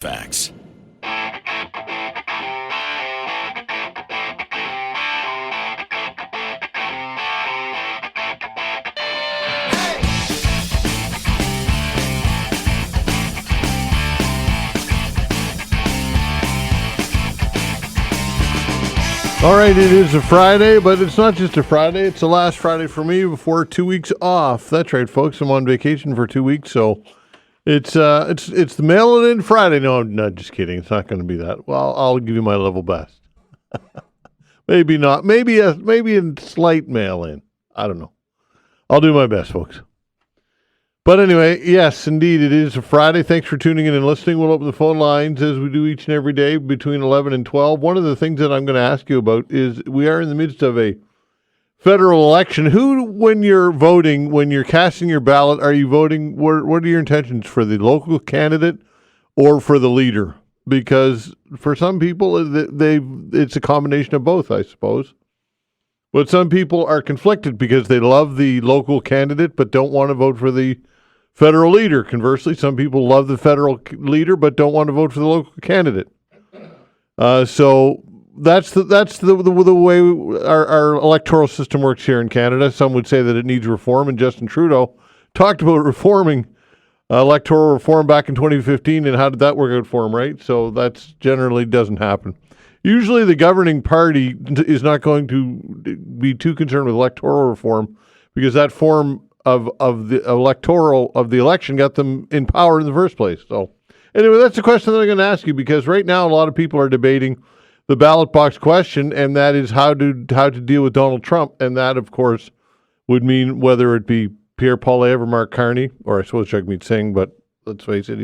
Facts. All right, it is a Friday, but it's not just a Friday. It's the last Friday for me before 2 weeks off. That's right, folks. I'm on vacation for 2 weeks, so it's the mail it in Friday. No, I'm not just kidding. It's not going to be that. Well, I'll give you my level best. Maybe not. Maybe a slight mail in. I don't know. I'll do my best, folks. But anyway, yes, indeed, it is a Friday. Thanks for tuning in and listening. We'll open the phone lines as we do each and every day between 11 and 12. One of the things that I'm going to ask you about is we are in the midst of a federal election. Who, when you're voting, when you're casting your ballot, are you voting? What are your intentions for the local candidate or for the leader? Because for some people, it's a combination of both, I suppose. But some people are conflicted because they love the local candidate but don't want to vote for the federal leader. Conversely, some people love the federal leader but don't want to vote for the local candidate. So that's the way our electoral system works here in Canada. Some would say that it needs reform, and Justin Trudeau talked about reforming electoral reform back in 2015, and how did that work out for him, right? So that generally doesn't happen. Usually the governing party is not going to be too concerned with electoral reform because that form of the election got them in power in the first place. So anyway, that's the question that I'm going to ask you, because right now a lot of people are debating the ballot box question, and that is how to deal with Donald Trump. And that, of course, would mean whether it be Pierre Poilievre or Mark Carney, or I suppose Jagmeet Singh, but let's face it,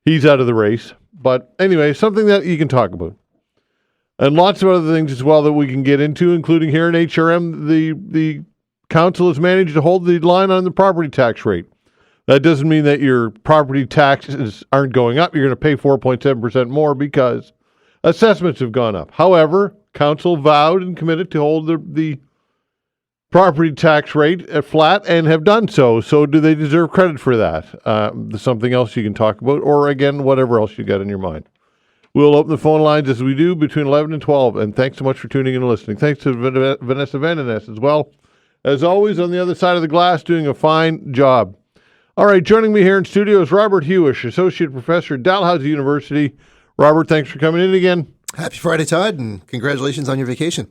he's out of the race. But anyway, something that you can talk about. And lots of other things as well that we can get into, including here in HRM, the council has managed to hold the line on the property tax rate. That doesn't mean that your property taxes aren't going up. You're going to pay 4.7% more because assessments have gone up. However, council vowed and committed to hold the property tax rate flat and have done so. So do they deserve credit for that? Something else you can talk about, or again, whatever else you got in your mind. We'll open the phone lines as we do between 11 and 12. And thanks so much for tuning in and listening. Thanks to Vanessa Veinotte as well. As always, on the other side of the glass, doing a fine job. All right, joining me here in studio is Robert Huish, Associate Professor at Dalhousie University. Robert, thanks for coming in again. Happy Friday, Todd, and congratulations on your vacation.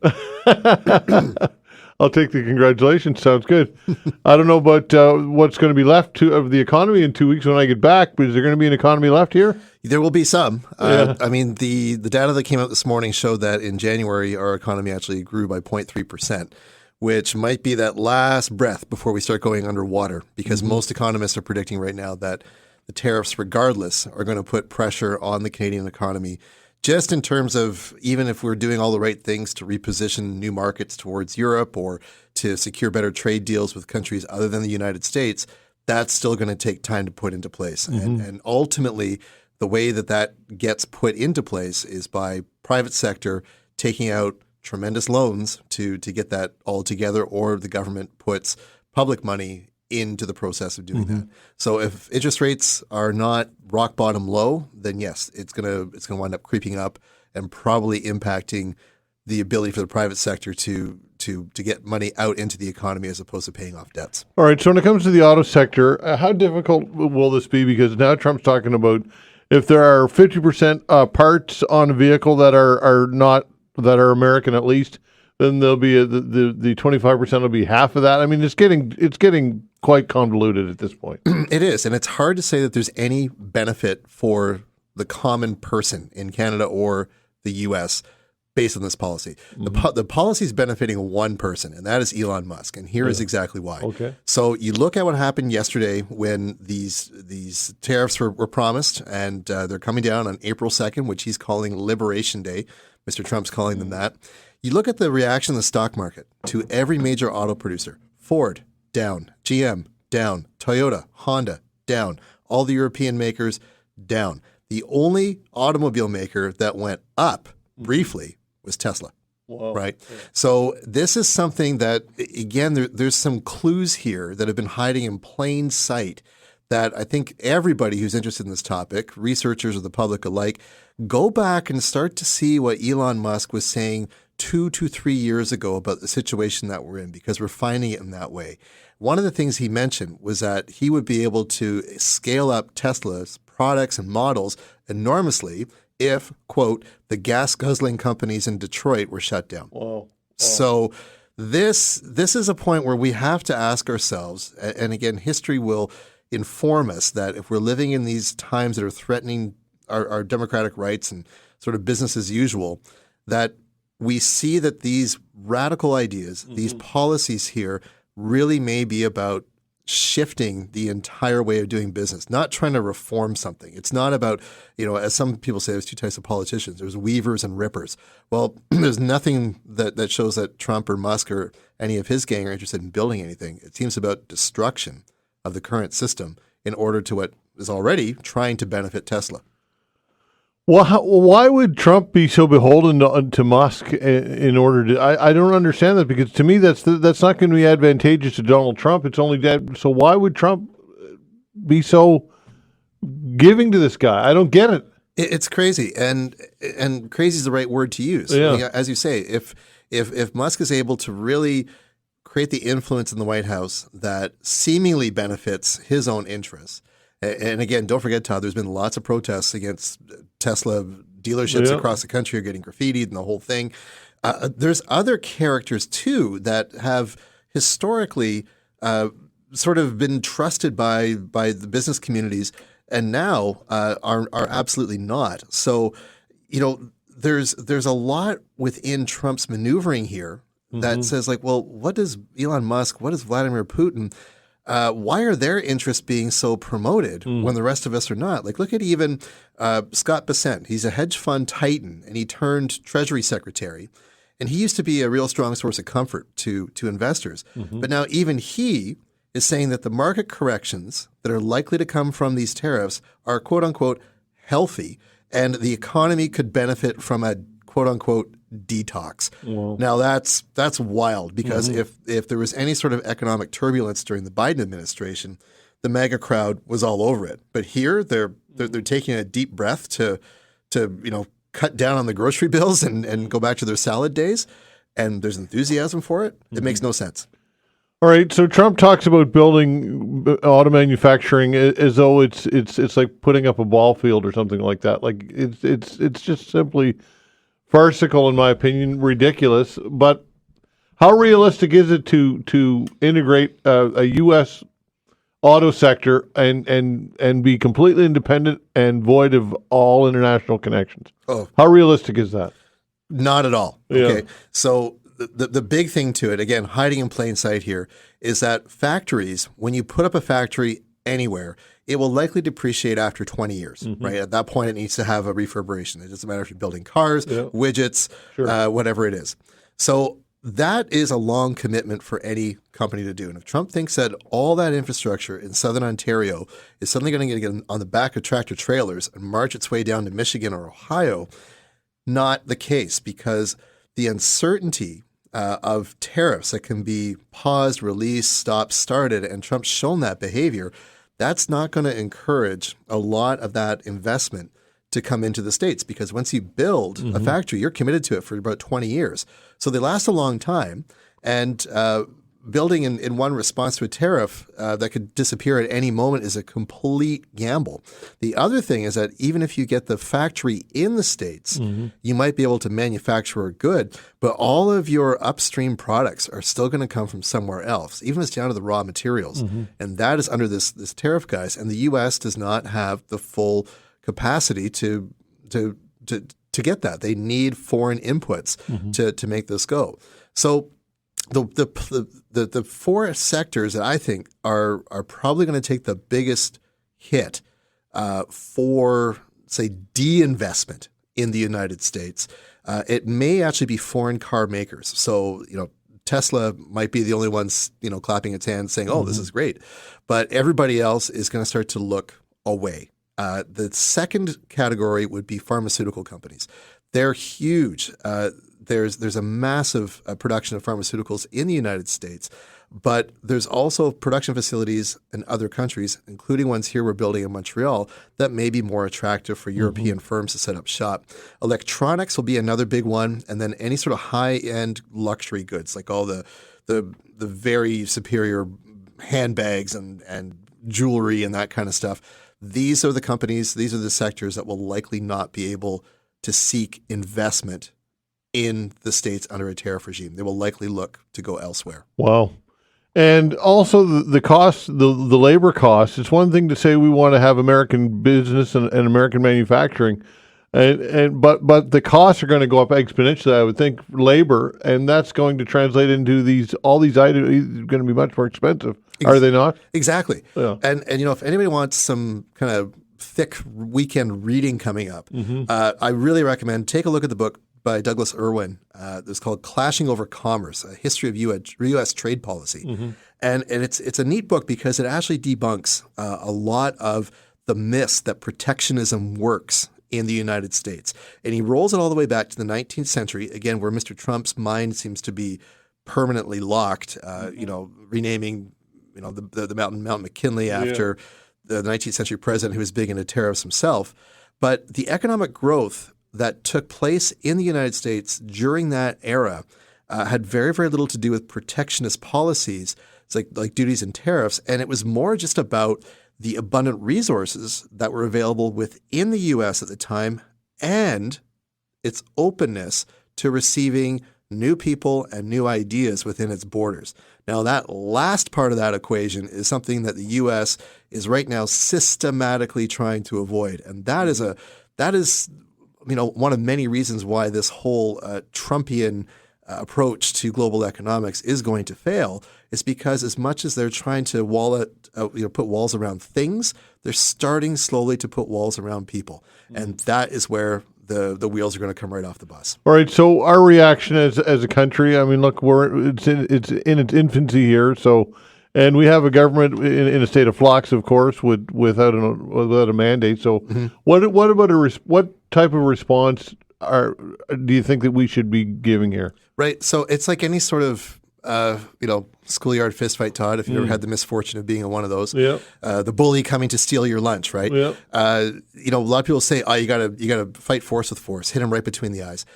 I'll take the congratulations. Sounds good. I don't know about what's going to be left of the economy in 2 weeks when I get back, but is there going to be an economy left here? There will be some. Yeah. I mean, the data that came out this morning showed that in January, our economy actually grew by 0.3%, which might be that last breath before we start going underwater, because most economists are predicting right now that the tariffs, regardless, are going to put pressure on the Canadian economy, just in terms of even if we're doing all the right things to reposition new markets towards Europe or to secure better trade deals with countries other than the United States, that's still going to take time to put into place. And ultimately, the way that gets put into place is by private sector taking out tremendous loans to get that all together, or the government puts public money into the process of doing that. So if interest rates are not rock bottom low, then yes, it's gonna wind up creeping up and probably impacting the ability for the private sector to get money out into the economy as opposed to paying off debts. All right. So when it comes to the auto sector, how difficult will this be? Because now Trump's talking about if there are 50% parts on a vehicle that are American at least, then there'll be the 25% will be half of that. I mean, it's getting quite convoluted at this point. It is, and it's hard to say that there's any benefit for the common person in Canada or the U.S. based on this policy. The policy is benefiting one person, and that is Elon Musk, and here is exactly why. Okay. So you look at what happened yesterday when these tariffs were promised, and they're coming down on April 2nd, which he's calling Liberation Day. Mr. Trump's calling them that. You look at the reaction in the stock market to every major auto producer. Ford, down. GM, down. Toyota, Honda, down. All the European makers, down. The only automobile maker that went up briefly was Tesla. Whoa. Right? Yeah. So this is something that, again, there's some clues here that have been hiding in plain sight that I think everybody who's interested in this topic, researchers or the public alike, go back and start to see what Elon Musk was saying 2 to 3 years ago about the situation that we're in, because we're finding it in that way. One of the things he mentioned was that he would be able to scale up Tesla's products and models enormously if, quote, the gas guzzling companies in Detroit were shut down. Wow. So this is a point where we have to ask ourselves, and again, history will inform us that if we're living in these times that are threatening our democratic rights and sort of business as usual, that we see that these radical ideas, these policies here really may be about shifting the entire way of doing business, not trying to reform something. It's not about, as some people say, there's two types of politicians. There's weavers and rippers. Well, there's nothing that shows that Trump or Musk or any of his gang are interested in building anything. It seems about destruction of the current system in order to what is already trying to benefit Tesla. Well, why would Trump be so beholden to Musk in order to? I don't understand that, because to me that's not going to be advantageous to Donald Trump. It's only that. So why would Trump be so giving to this guy? I don't get it. It's crazy, and crazy is the right word to use. Yeah. As you say, if Musk is able to really create the influence in the White House that seemingly benefits his own interests. And again, don't forget, Todd, there's been lots of protests against Tesla dealerships across the country are getting graffitied and the whole thing. There's other characters, too, that have historically sort of been trusted by the business communities and now are absolutely not. So, there's a lot within Trump's maneuvering here that says, like, well, what does Elon Musk, what does Vladimir Putin, why are their interests being so promoted when the rest of us are not? Like, look at even Scott Bessent. He's a hedge fund titan, and he turned Treasury Secretary. And he used to be a real strong source of comfort to investors. But now even he is saying that the market corrections that are likely to come from these tariffs are, quote unquote, healthy, and the economy could benefit from a, quote unquote, detox. Wow. Now that's wild, because if there was any sort of economic turbulence during the Biden administration, the MAGA crowd was all over it. But here they're taking a deep breath to cut down on the grocery bills and go back to their salad days, and there's enthusiasm for it. It makes no sense. All right, so Trump talks about building auto manufacturing as though it's like putting up a ball field or something like that. Like it's just simply farcical, in my opinion, ridiculous. But how realistic is it to integrate a U.S. auto sector and be completely independent and void of all international connections? Oh, how realistic is that? Not at all. Yeah. Okay, so the big thing to it, again, hiding in plain sight here, is that factories, when you put up a factory anywhere, it will likely depreciate after 20 years, right? At that point, it needs to have a refurbishment. It doesn't matter if you're building cars, widgets, whatever it is. So that is a long commitment for any company to do. And if Trump thinks that all that infrastructure in southern Ontario is suddenly going to get on the back of tractor trailers and march its way down to Michigan or Ohio, not the case, because the uncertainty of tariffs that can be paused, released, stopped, started, and Trump's shown that behavior, that's not going to encourage a lot of that investment to come into the States, because once you build a factory, you're committed to it for about 20 years. So they last a long time, and building in one response to a tariff that could disappear at any moment is a complete gamble. The other thing is that even if you get the factory in the States, you might be able to manufacture a good, but all of your upstream products are still going to come from somewhere else, even if it's down to the raw materials. And that is under this tariff, guys. And the U.S. does not have the full capacity to get that. They need foreign inputs to make this go. So the four sectors that I think are probably going to take the biggest hit for, say, de-investment in the United States, it may actually be foreign car makers. So, Tesla might be the only ones, clapping its hands saying, oh, this is great. But everybody else is going to start to look away. The second category would be pharmaceutical companies. They're huge. There's a massive production of pharmaceuticals in the United States, But there's also production facilities in other countries, including ones here we're building in Montreal, that may be more attractive for European firms to set up shop. Electronics will be another big one, and then any sort of high-end luxury goods, like all the very superior handbags and jewelry and that kind of stuff. These are the companies, these are the sectors that will likely not be able to seek investment in the States under a tariff regime. They will likely look to go elsewhere. Wow. And also the cost, the labor costs. It's one thing to say we want to have American business and American manufacturing, but the costs are going to go up exponentially, I would think, for labor, and that's going to translate into all these items going to be much more expensive. Are they not? Exactly. Yeah. And if anybody wants some kind of thick weekend reading coming up, I really recommend take a look at the book by Douglas Irwin. It's called Clashing Over Commerce, A History of U.S. Trade Policy. And it's a neat book because it actually debunks a lot of the myths that protectionism works in the United States. And he rolls it all the way back to the 19th century, again, where Mr. Trump's mind seems to be permanently locked, renaming the mountain Mount McKinley after the 19th century president who was big into tariffs himself. But the economic growth that took place in the United States during that era had very, very little to do with protectionist policies. It's like duties and tariffs. And it was more just about the abundant resources that were available within the U.S. at the time and its openness to receiving new people and new ideas within its borders. Now, that last part of that equation is something that the U.S. is right now systematically trying to avoid. And that is one of many reasons why this whole Trumpian approach to global economics is going to fail, is because as much as they're trying to put walls around things, they're starting slowly to put walls around people. And that is where the wheels are going to come right off the bus. All right. So our reaction as a country, I mean, look, it's in its infancy here. So, and we have a government in a state of flux, of course, without a mandate. So, what type of response do you think that we should be giving here? Right. So it's like any sort of schoolyard fist fight, Todd, if you ever had the misfortune of being in one of those. Yeah. The bully coming to steal your lunch, right? Yeah. A lot of people say, you gotta fight force with force, hit him right between the eyes.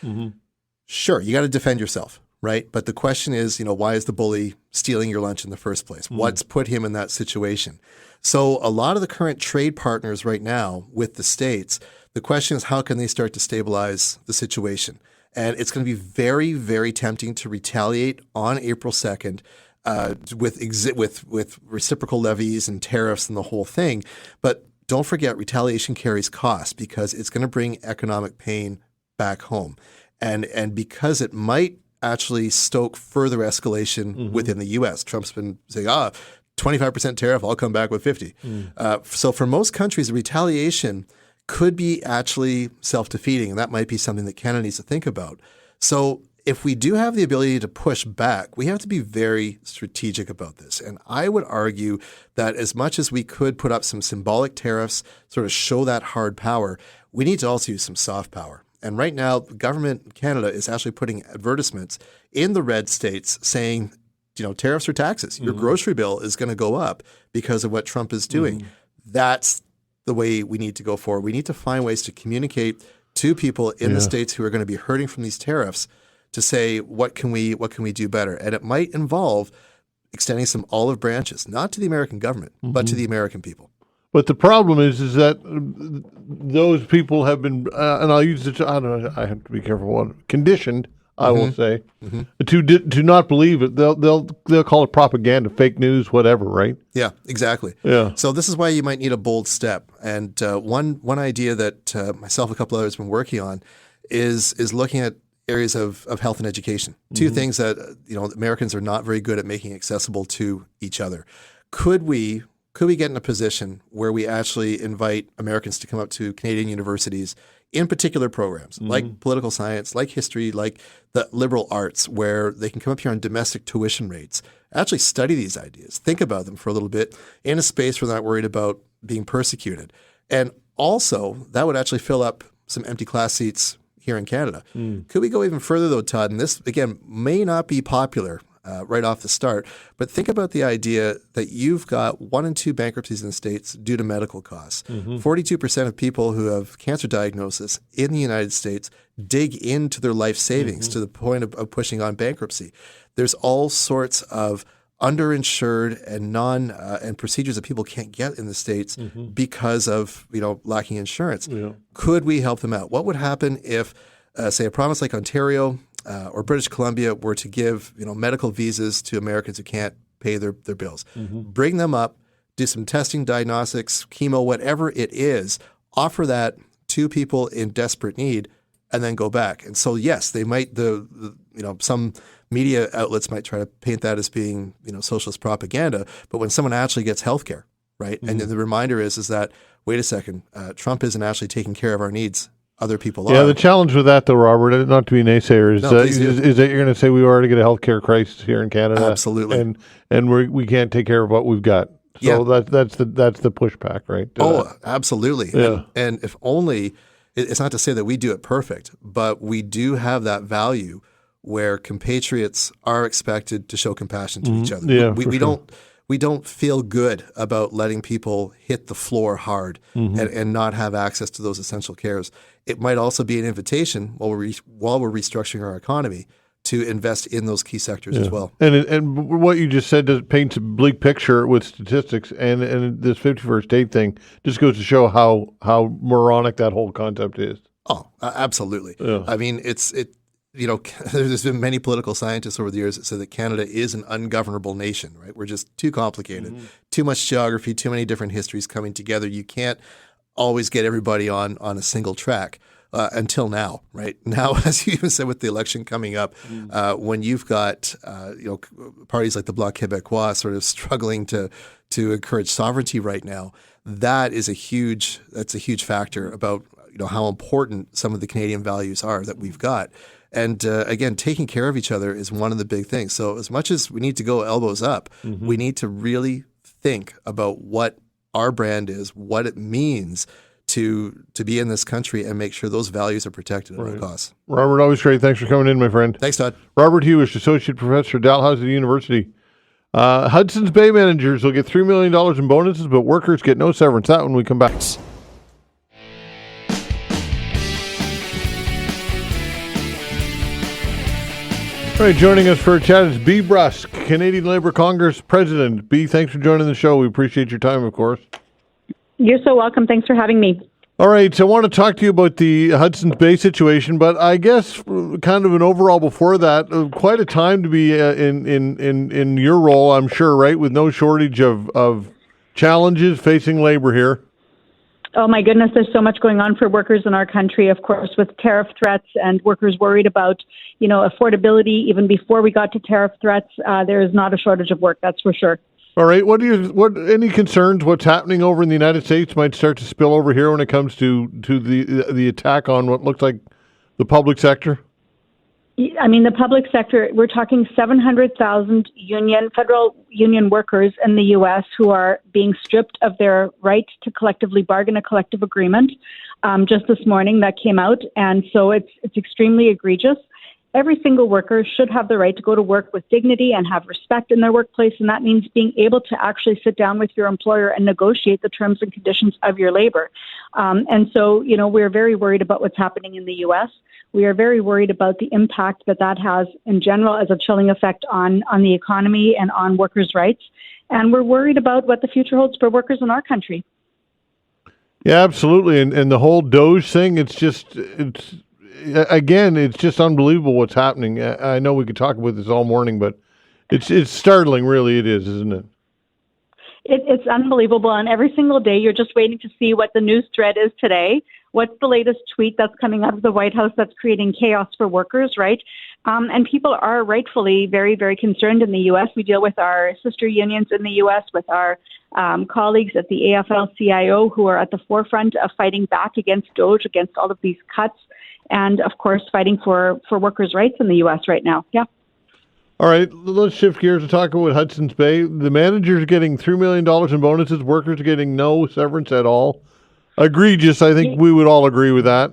Sure, you got to defend yourself, right? But the question is, why is the bully stealing your lunch in the first place? What's put him in that situation? So a lot of the current trade partners right now with the states, the question is how can they start to stabilize the situation? And it's going to be very, very tempting to retaliate on April 2nd with reciprocal levies and tariffs and the whole thing. But don't forget, retaliation carries cost because it's going to bring economic pain back home. And because it might actually stoke further escalation within the U.S. Trump's been saying, 25% tariff, I'll come back with 50. So for most countries, the retaliation could be actually self-defeating, and that might be something that Canada needs to think about. So if we do have the ability to push back, we have to be very strategic about this. And I would argue that as much as we could put up some symbolic tariffs, sort of show that hard power, we need to also use some soft power. And right now, the government in Canada is actually putting advertisements in the red states saying, tariffs or taxes. Your grocery bill is going to go up because of what Trump is doing. That's the way we need to go forward. We need to find ways to communicate to people in the states who are going to be hurting from these tariffs to say, what can we do better? And it might involve extending some olive branches, not to the American government, but to the American people. But the problem is that those people have been, and I'll use it. I don't know. I have to be careful. Conditioned, I will say, to not believe it. They'll call it propaganda, fake news, whatever. Right? Yeah, exactly. Yeah. So this is why you might need a bold step. And one idea that myself and a couple others have been working on is looking at areas of health and education. Two things that Americans are not very good at making accessible to each other. Could we get in a position where we actually invite Americans to come up to Canadian universities in particular programs like political science, like history, like the liberal arts, where they can come up here on domestic tuition rates, actually study these ideas, think about them for a little bit in a space where they're not worried about being persecuted. And also, that would actually fill up some empty class seats here in Canada. Could we go even further, though, Todd? And this, again, may not be popular right off the start. But think about the idea that you've got 1 in 2 bankruptcies in the States due to medical costs. 42% of people who have cancer diagnosis in the United States dig into their life savings to the point of pushing on bankruptcy. There's all sorts of underinsured and and procedures that people can't get in the States because of lacking insurance. Could we help them out? What would happen if, say, a province like Ontario or British Columbia were to give medical visas to Americans who can't pay their bills? Bring them up, do some testing, diagnostics, chemo, whatever it is, offer that to people in desperate need, and then go back. And so, yes, they might some media outlets might try to paint that as being socialist propaganda, but when someone actually gets health care, right? And the reminder is that, wait a second, Trump isn't actually taking care of our needs. Other people are. Yeah, the challenge with that, though, Robert, not to be naysayers, is that you're going to say we already get a healthcare crisis here in Canada. Absolutely. And we can't take care of what we've got. So that's the pushback, right? Absolutely. Yeah. And if only, it's not to say that we do it perfect, but we do have that value where compatriots are expected to show compassion to each other. Yeah, we don't feel good about letting people hit the floor hard and not have access to those essential cares. It might also be an invitation while we're restructuring our economy to invest in those key sectors as well. And what you just said paints a bleak picture with statistics, and this 51st state thing just goes to show how moronic that whole concept is. Oh, absolutely. Yeah. I mean, there's been many political scientists over the years that say that Canada is an ungovernable nation, right? We're just too complicated, too much geography, too many different histories coming together. You can't always get everybody on a single track until now, right? Now, as you even said, with the election coming up, when you've got parties like the Bloc Québécois sort of struggling to encourage sovereignty right now, that's a huge factor about how important some of the Canadian values are that we've got. And again, taking care of each other is one of the big things. So as much as we need to go elbows up, we need to really think about what our brand is, what it means to be in this country, and make sure those values are protected at all costs. Robert, always great. Thanks for coming in, my friend. Thanks, Todd. Robert Huish, Associate Professor at Dalhousie University. Hudson's Bay managers will get $3 million in bonuses, but workers get no severance. That when we come back. All right, joining us for a chat is Bea Bruske, Canadian Labour Congress President. Bea, thanks for joining the show. We appreciate your time, of course. You're so welcome. Thanks for having me. All right, so I want to talk to you about the Hudson's Bay situation, but I guess kind of an overall before that, quite a time to be in your role, I'm sure, right, with no shortage of challenges facing labor here. Oh, my goodness, there's so much going on for workers in our country, of course, with tariff threats and workers worried about, affordability. Even before we got to tariff threats, there is not a shortage of work, that's for sure. All right. Any concerns? What's happening over in the United States might start to spill over here when it comes to the attack on what looks like the public sector? I mean, the public sector, we're talking 700,000 federal union workers in the U.S. who are being stripped of their right to collectively bargain a collective agreement. Just this morning that came out. And so it's extremely egregious. Every single worker should have the right to go to work with dignity and have respect in their workplace. And that means being able to actually sit down with your employer and negotiate the terms and conditions of your labor. And so, we're very worried about what's happening in the U.S. We are very worried about the impact that has in general as a chilling effect on the economy and on workers' rights. And we're worried about what the future holds for workers in our country. Yeah, absolutely. And the whole Doge thing, it's just unbelievable what's happening. I know we could talk about this all morning, but it's startling, really. It is, isn't it? It's unbelievable. And every single day, you're just waiting to see what the news thread is today. What's the latest tweet that's coming out of the White House that's creating chaos for workers, right? And people are rightfully very, very concerned in the U.S. We deal with our sister unions in the U.S., with our colleagues at the AFL-CIO who are at the forefront of fighting back against Doge, against all of these cuts, and, of course, fighting for workers' rights in the U.S. right now. Yeah. All right, let's shift gears and talk about Hudson's Bay. The managers are getting $3 million in bonuses. Workers are getting no severance at all. Egregious. I think we would all agree with that.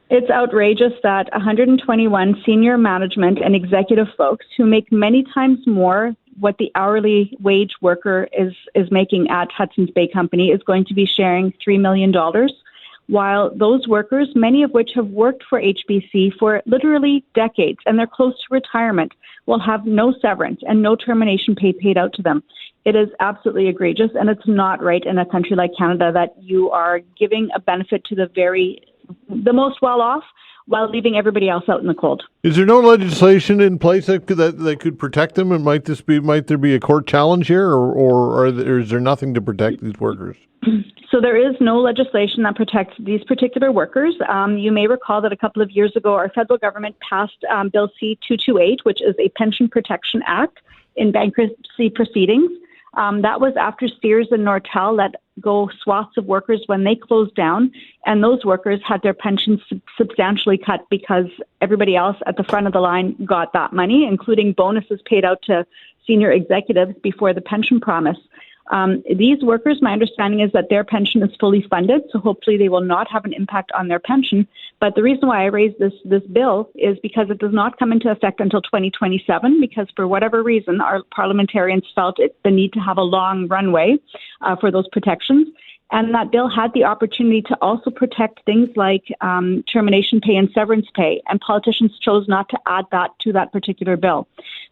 It's outrageous that 121 senior management and executive folks who make many times more what the hourly wage worker is making at Hudson's Bay Company is going to be sharing $3 million, while those workers, many of which have worked for HBC for literally decades and they're close to retirement, will have no severance and no termination pay paid out to them. It is absolutely egregious, and it's not right in a country like Canada that you are giving a benefit to the most well-off while leaving everybody else out in the cold. Is there no legislation in place that could protect them? And might there be a court challenge here, or is there nothing to protect these workers? So there is no legislation that protects these particular workers. You may recall that a couple of years ago, our federal government passed Bill C-228, which is a Pension Protection Act in bankruptcy proceedings. That was after Sears and Nortel let go swaths of workers when they closed down, and those workers had their pensions substantially cut because everybody else at the front of the line got that money, including bonuses paid out to senior executives before the pension promise. These workers, my understanding is that their pension is fully funded, so hopefully they will not have an impact on their pension. But the reason why I raised this bill is because it does not come into effect until 2027, because for whatever reason, our parliamentarians felt the need to have a long runway for those protections. And that bill had the opportunity to also protect things like termination pay and severance pay, and politicians chose not to add that to that particular bill.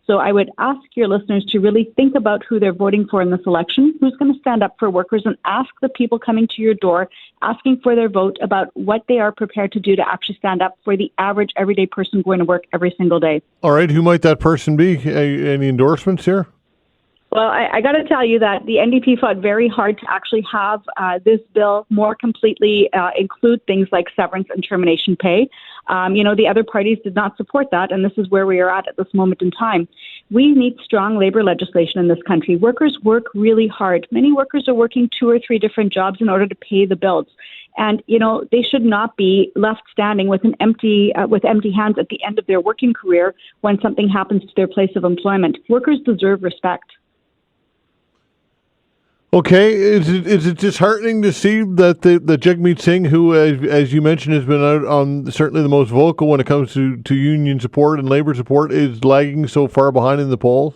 So I would ask your listeners to really think about who they're voting for in this election, who's going to stand up for workers, and ask the people coming to your door, asking for their vote about what they are prepared to do to actually stand up for the average everyday person going to work every single day. All right, who might that person be? Any endorsements here? Well, I got to tell you that the NDP fought very hard to actually have this bill more completely include things like severance and termination pay. The other parties did not support that, and this is where we are at this moment in time. We need strong labor legislation in this country. Workers work really hard. Many workers are working 2 or 3 different jobs in order to pay the bills. And, they should not be left standing with empty hands at the end of their working career when something happens to their place of employment. Workers deserve respect. Okay, is it disheartening to see that the Jagmeet Singh, who, as you mentioned, has been out on certainly the most vocal when it comes to union support and labor support, is lagging so far behind in the polls?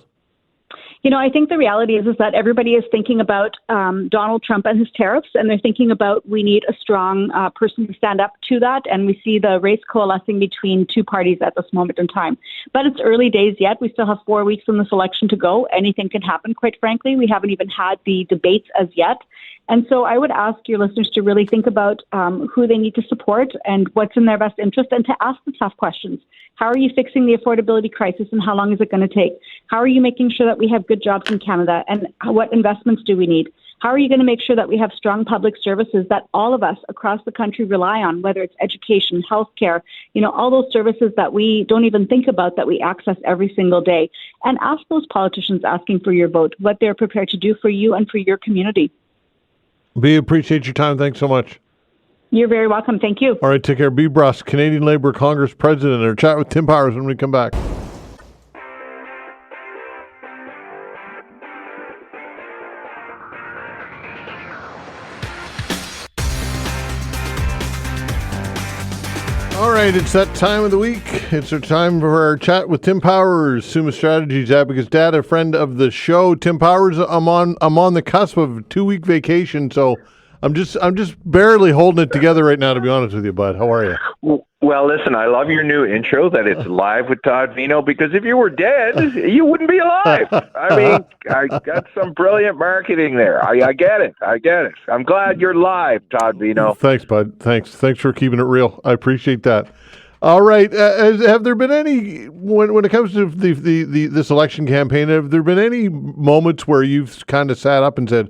I think the reality is that everybody is thinking about Donald Trump and his tariffs, and they're thinking about we need a strong person to stand up to that, and we see the race coalescing between 2 parties at this moment in time. But it's early days yet. We still have 4 weeks in this election to go. Anything can happen, quite frankly. We haven't even had the debates as yet. And so I would ask your listeners to really think about who they need to support and what's in their best interest, and to ask the tough questions. How are you fixing the affordability crisis, and how long is it going to take? How are you making sure that we have good jobs in Canada, and what investments do we need? How are you going to make sure that we have strong public services that all of us across the country rely on, whether it's education, healthcare, all those services that we don't even think about that we access every single day? And ask those politicians asking for your vote what they're prepared to do for you and for your community. Bea, appreciate your time. Thanks so much. You're very welcome. Thank you. All right, take care. Bea Bruske, Canadian Labour Congress President. Our chat with Tim Powers when we come back. All right, it's that time of the week. It's our time for our chat with Tim Powers, Summa Strategies, Abacus Data, friend of the show. Tim Powers, I'm on the cusp of a 2-week vacation, so I'm just barely holding it together right now, to be honest with you, bud. How are you? Well, listen, I love your new intro that it's live with Todd Veinotte, because if you were dead, you wouldn't be alive. I mean, I got some brilliant marketing there. I get it. I'm glad you're live, Todd Veinotte. Thanks, bud. Thanks for keeping it real. I appreciate that. All right. Have there been any, when it comes to this election campaign, have there been any moments where you've kind of sat up and said,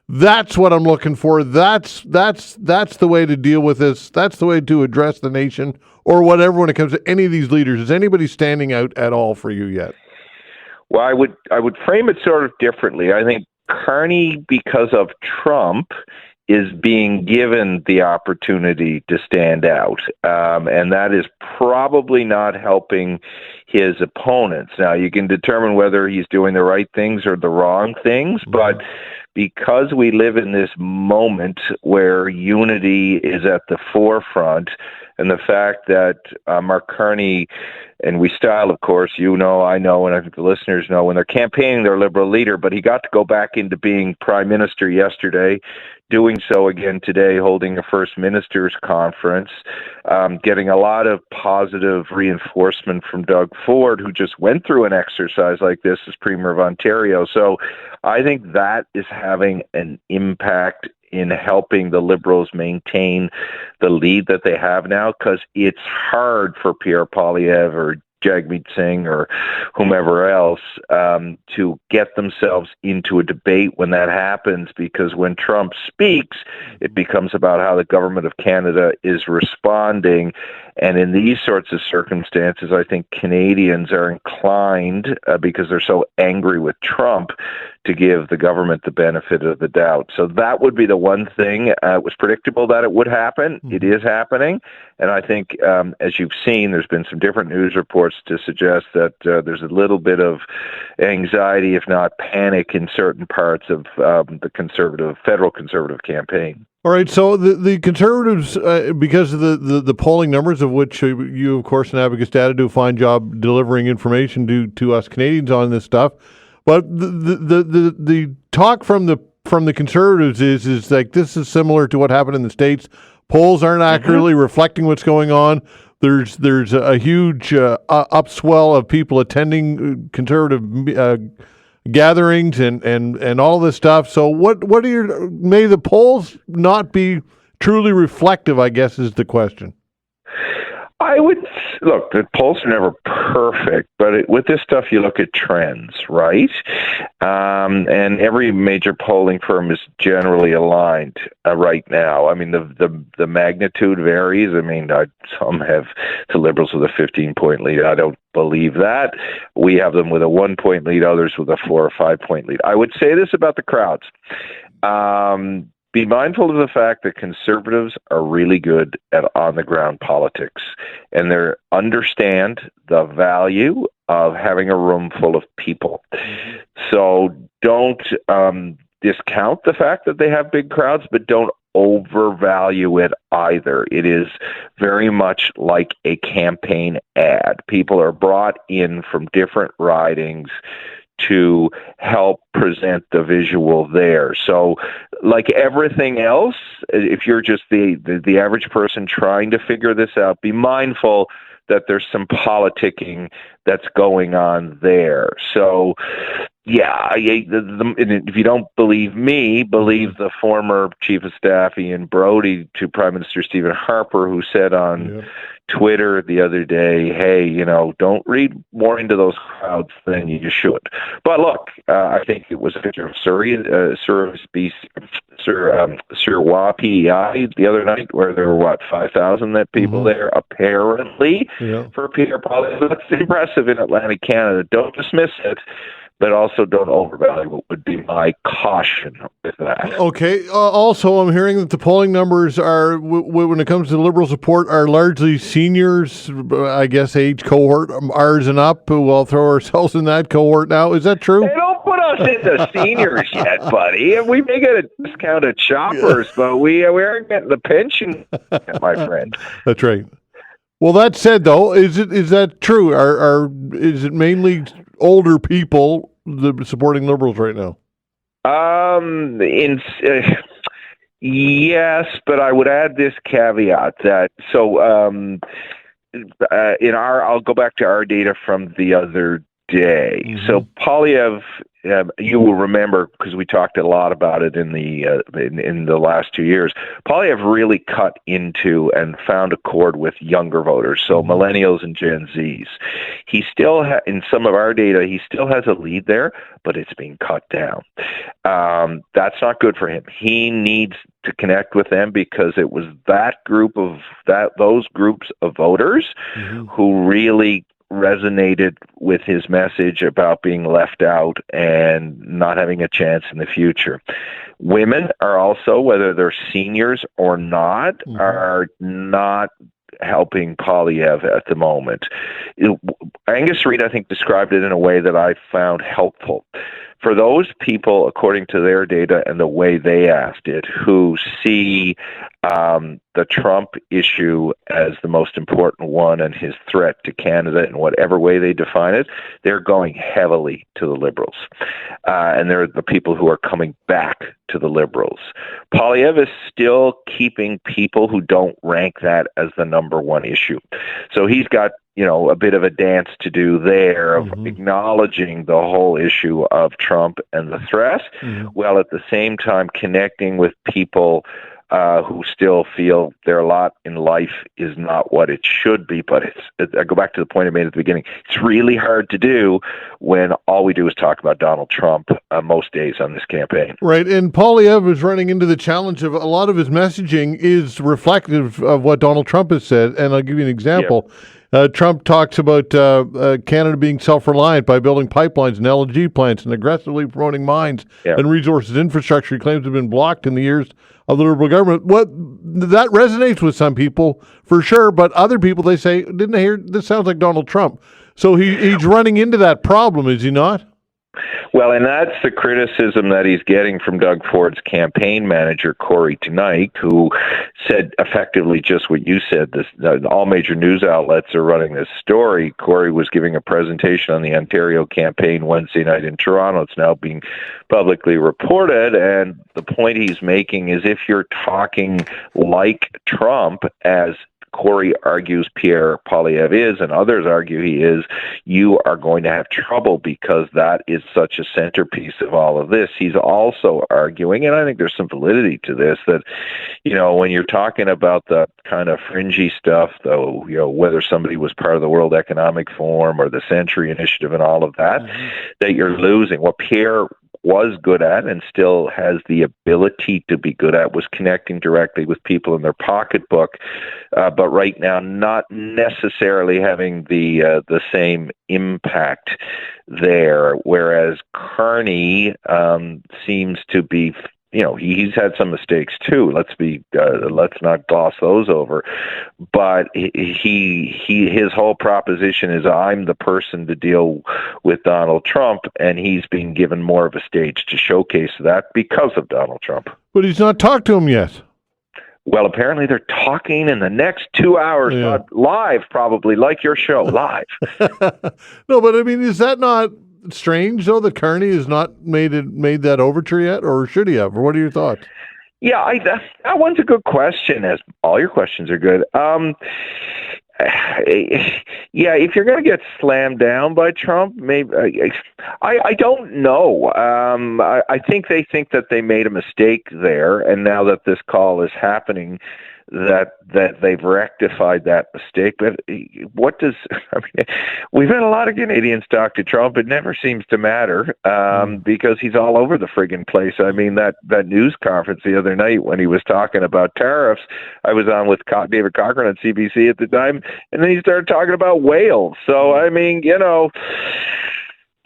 that's what I'm looking for. That's the way to deal with this. That's the way to address the nation, or whatever, when it comes to any of these leaders? Is anybody standing out at all for you yet? Well, I would frame it sort of differently. I think Carney, because of Trump, is being given the opportunity to stand out. And that is probably not helping his opponents. Now, you can determine whether he's doing the right things or the wrong things, but because we live in this moment where unity is at the forefront, and the fact that Mark Carney, and we style, of course, you know, I know, and I think the listeners know, when they're campaigning their Liberal leader, but he got to go back into being Prime Minister yesterday, doing so again today, holding a First Ministers Conference, getting a lot of positive reinforcement from Doug Ford, who just went through an exercise like this as Premier of Ontario. So I think that is having an impact in helping the Liberals maintain the lead that they have now, because it's hard for Pierre Poilievre or Jagmeet Singh or whomever else to get themselves into a debate when that happens, because when Trump speaks, it becomes about how the government of Canada is responding. And in these sorts of circumstances, I think Canadians are inclined, because they're so angry with Trump, to give the government the benefit of the doubt. So that would be the one thing. It was predictable that it would happen. It is happening. And I think, as you've seen, there's been some different news reports to suggest that there's a little bit of anxiety, if not panic, in certain parts of the federal conservative campaign. All right, so the Conservatives, because of the polling numbers, of which you, of course, in Abacus Data do a fine job delivering information to us Canadians on this stuff, but the talk from the Conservatives is like, this is similar to what happened in the States. Polls aren't accurately reflecting what's going on. There's a huge upswell of people attending Conservative gatherings and all this stuff. So what are may the polls not be truly reflective, I guess, is the question. I would look, the polls are never perfect, but with this stuff, you look at trends, right? And every major polling firm is generally aligned right now. I mean, the magnitude varies. I mean, some have the Liberals with a 15-point lead. I don't believe that. We have them with a 1-point lead, others with a 4 or 5-point lead. I would say this about the crowds. Be mindful of the fact that Conservatives are really good at on-the-ground politics, and they understand the value of having a room full of people. So don't discount the fact that they have big crowds, but don't overvalue it either. It is very much like a campaign ad. People are brought in from different ridings to help present the visual there. So like everything else, if you're just the average person trying to figure this out, be mindful that there's some politicking that's going on there. So yeah, if you don't believe me, believe the former Chief of Staff Ian Brodie to Prime Minister Stephen Harper, who said on Twitter the other day, hey, don't read more into those crowds than you should. But look, I think it was a picture of Sir Wa PEI the other night, where there were 5,000 people there apparently for Peter Poilievre. That's impressive in Atlantic Canada. Don't dismiss it, but also don't overvalue what would be my caution with that. Okay. Also, I'm hearing that the polling numbers are, when it comes to Liberal support, are largely seniors, I guess, age cohort, ours and up. We'll throw ourselves in that cohort now. Is that true? They don't put us into seniors yet, buddy. We may get a discount at Shoppers, but we aren't getting the pension, my friend. That's right. Well, that said, though, is that true? Is it mainly older people supporting Liberals right now? Yes, but I would add this caveat that I'll go back to our data from the other day. So Poilievre, you will remember, because we talked a lot about it in the last 2 years, Poilievre really cut into and found a chord with younger voters, so millennials and Gen Zs. He still, in some of our data, he still has a lead there, but it's being cut down. That's not good for him. He needs to connect with them, because it was those groups of voters who really resonated with his message about being left out and not having a chance in the future. Women are also, whether they're seniors or not, are not helping Poilievre at the moment. Angus Reid, I think, described it in a way that I found helpful. For those people, according to their data and the way they asked it, who see the Trump issue as the most important one and his threat to Canada in whatever way they define it, they're going heavily to the Liberals. And they're the people who are coming back to the Liberals. Poilievre is still keeping people who don't rank that as the number one issue. So he's got, a bit of a dance to do there of acknowledging the whole issue of Trump and the threat, while at the same time connecting with people who still feel their lot in life is not what it should be. But I go back to the point I made at the beginning. It's really hard to do when all we do is talk about Donald Trump most days on this campaign. Right, and Poilievre is running into the challenge of a lot of his messaging is reflective of what Donald Trump has said, and I'll give you an example. Yep. Trump talks about Canada being self-reliant by building pipelines and LNG plants and aggressively promoting mines and resources infrastructure he claims have been blocked in the years of the Liberal government. That resonates with some people for sure, but other people, they say, didn't I hear, this sounds like Donald Trump. So he's running into that problem, is he not? Well, and that's the criticism that he's getting from Doug Ford's campaign manager, Corey tonight, who said effectively just what you said. All major news outlets are running this story. Corey was giving a presentation on the Ontario campaign Wednesday night in Toronto. It's now being publicly reported, and the point he's making is if you're talking like Trump, as Corey argues Pierre Poilievre is, and others argue he is, you are going to have trouble because that is such a centerpiece of all of this. He's also arguing, and I think there's some validity to this, that, when you're talking about the kind of fringy stuff, though, whether somebody was part of the World Economic Forum or the Century Initiative and all of that, that you're losing. What Pierre was good at and still has the ability to be good at was connecting directly with people in their pocketbook, but right now not necessarily having the same impact there. Whereas Carney seems to be, he's had some mistakes too. Let's not gloss those over. But his whole proposition is, I'm the person to deal with Donald Trump, and he's being given more of a stage to showcase that because of Donald Trump. But he's not talked to him yet. Well, apparently they're talking in the next 2 hours, live, probably, like your show, live. No, but I mean, is that not strange, though, that Carney has not made that overture yet, or should he have? Or what are your thoughts? Yeah, that one's a good question, as all your questions are good. If you're going to get slammed down by Trump, maybe I don't know. I think they think that they made a mistake there, and now that this call is happening, that they've rectified that mistake. But we've had a lot of Canadians talk to Trump. It never seems to matter because he's all over the friggin' place. I mean, that news conference the other night when he was talking about tariffs, I was on with David Cochran on CBC at the time, and then he started talking about whales. So, I mean,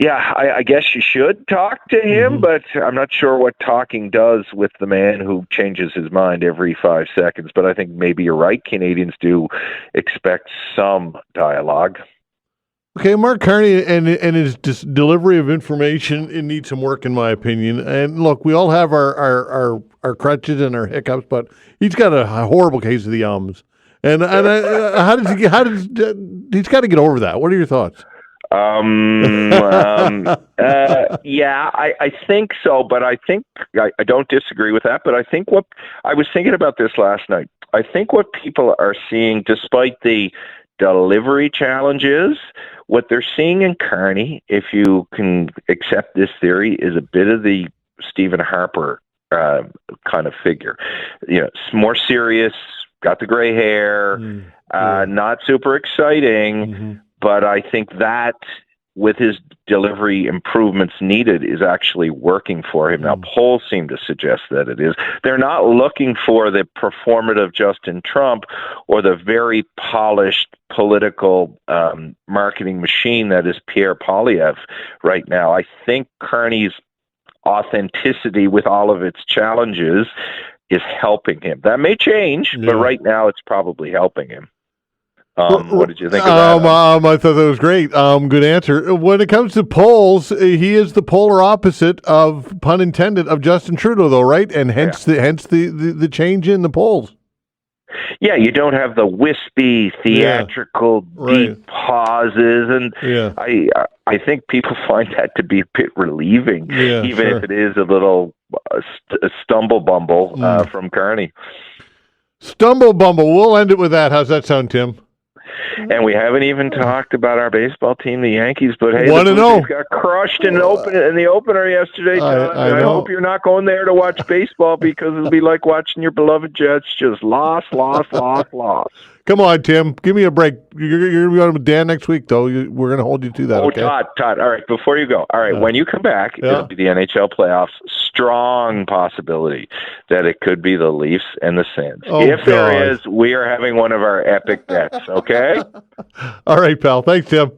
yeah, I guess you should talk to him, but I'm not sure what talking does with the man who changes his mind every 5 seconds. But I think maybe you're right. Canadians do expect some dialogue. Okay, Mark Carney and his delivery of information, it needs some work, in my opinion. And look, we all have our crutches and our hiccups, but he's got a horrible case of the ums. And he's got to get over that. What are your thoughts? Yeah, I think so, but I think I don't disagree with that. But I think what I was thinking about this last night, I think what people are seeing, despite the delivery challenges, what they're seeing in Carney, if you can accept this theory, is a bit of the Stephen Harper kind of figure. More serious, got the gray hair, not super exciting. But I think that, with his delivery improvements needed, is actually working for him. Now, polls seem to suggest that it is. They're not looking for the performative Justin Trump or the very polished political marketing machine that is Pierre Poilievre right now. I think Carney's authenticity, with all of its challenges, is helping him. That may change, but right now it's probably helping him. What did you think of that? I thought that was great. Good answer. When it comes to polls, he is the polar opposite of, pun intended, of Justin Trudeau, though, right? And hence the change in the polls. Yeah, you don't have the wispy, theatrical, deep pauses, and I think people find that to be a bit relieving, even if it is a little stumble bumble from Carney. Stumble bumble. We'll end it with that. How's that sound, Tim? And we haven't even talked about our baseball team, the Yankees. But hey, the Blue Jays got crushed in the opener yesterday. I hope you're not going there to watch baseball, because it'll be like watching your beloved Jets just lost. Come on, Tim. Give me a break. You're going to be on with Dan next week, though. We're going to hold you to that. Okay? Todd. All right, before you go. All right, when you come back, it'll be the NHL playoffs. Strong possibility that it could be the Leafs and the Sens. There is, we are having one of our epic bets, okay? All right, pal. Thanks, Tim.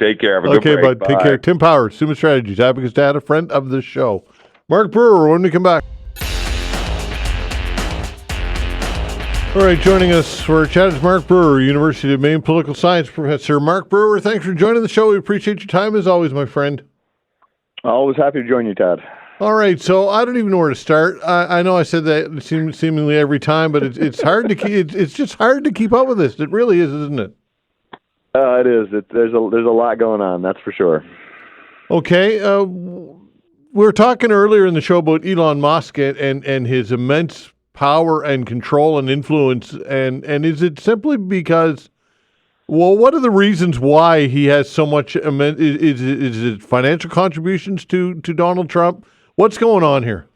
Take care. Have a good break. Okay, bud. Bye. Take care. Tim Powers, Summa Strategies, Abacus Data, friend of the show. Mark Brewer, when we come back. All right, joining us for our chat is Mark Brewer, University of Maine political science professor. Mark Brewer, thanks for joining the show. We appreciate your time as always, my friend. Always happy to join you, Todd. All right, so I don't even know where to start. I know I said that seemingly every time, but it's hard to keep. It's just hard to keep up with this. It really is, isn't it? It is. There's a lot going on. That's for sure. Okay, we were talking earlier in the show about Elon Musk and his immense power and control and influence, and is it simply because, well, what are the reasons why he has so much is it financial contributions to Donald Trump? What's going on here?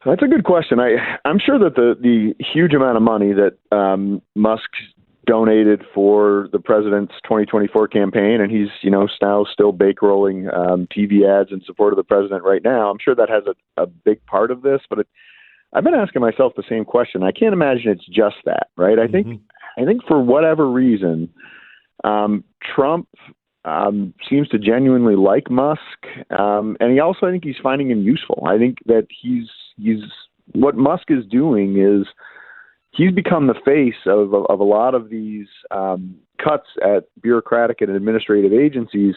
That's a good question. I'm sure that the huge amount of money that Musk donated for the president's 2024 campaign, and he's now still bankrolling TV ads in support of the president right now, I'm sure that has a big part of this, but I've been asking myself the same question. I can't imagine it's just that, right? I think for whatever reason, Trump seems to genuinely like Musk, and I think he's finding him useful. I think that he's what Musk is doing is he's become the face of a lot of these cuts at bureaucratic and administrative agencies,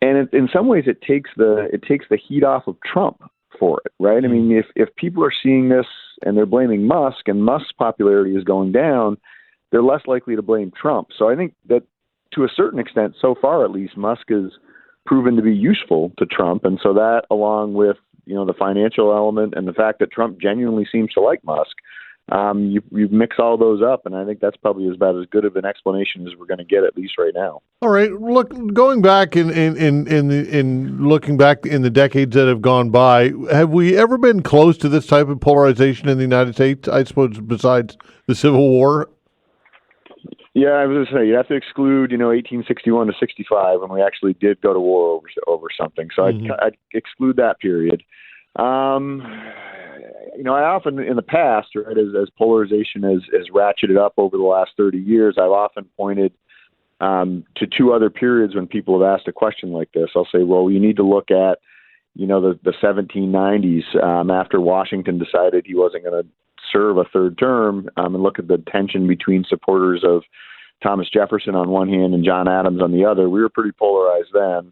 and in some ways it takes the heat off of Trump for it, right? I mean, if people are seeing this and they're blaming Musk, and Musk's popularity is going down, they're less likely to blame Trump. So I think that to a certain extent, so far at least, Musk has proven to be useful to Trump, and so that, along with the financial element and the fact that Trump genuinely seems to like Musk, you mix all those up, and I think that's probably about as good of an explanation as we're going to get, at least right now. All right, look, going back in looking back in the decades that have gone by, have we ever been close to this type of polarization in the United States? I suppose besides the Civil War. Yeah, I was going to say you have to exclude 1861 to 65 when we actually did go to war over something. So I'd exclude that period. I often in the past, right, as polarization has ratcheted up over the last 30 years, I've often pointed to two other periods when people have asked a question like this. I'll say, well, you need to look at, the 1790s after Washington decided he wasn't going to serve a third term, and look at the tension between supporters of Thomas Jefferson on one hand and John Adams on the other. We were pretty polarized then.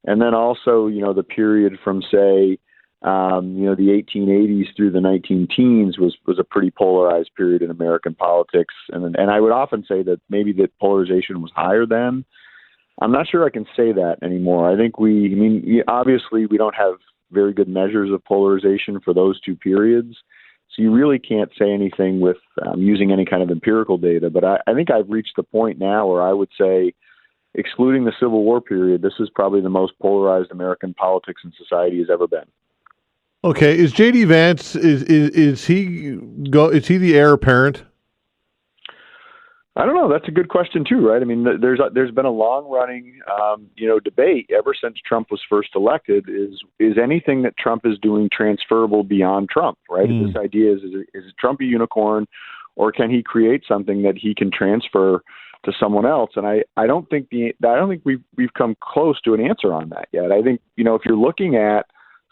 And then also, the period from, say, the 1880s through the 19-teens was a pretty polarized period in American politics. And I would often say that maybe the polarization was higher then. I'm not sure I can say that anymore. I think obviously we don't have very good measures of polarization for those two periods. So you really can't say anything with using any kind of empirical data. But I think I've reached the point now where I would say, excluding the Civil War period, this is probably the most polarized American politics and society has ever been. Okay, is J.D. Vance is he the heir apparent? I don't know. That's a good question too, right? I mean, there's been a long running debate ever since Trump was first elected. Is anything that Trump is doing transferable beyond Trump? Right? This idea is Trump a unicorn, or can he create something that he can transfer to someone else? And I don't think we've come close to an answer on that yet. I think if you're looking at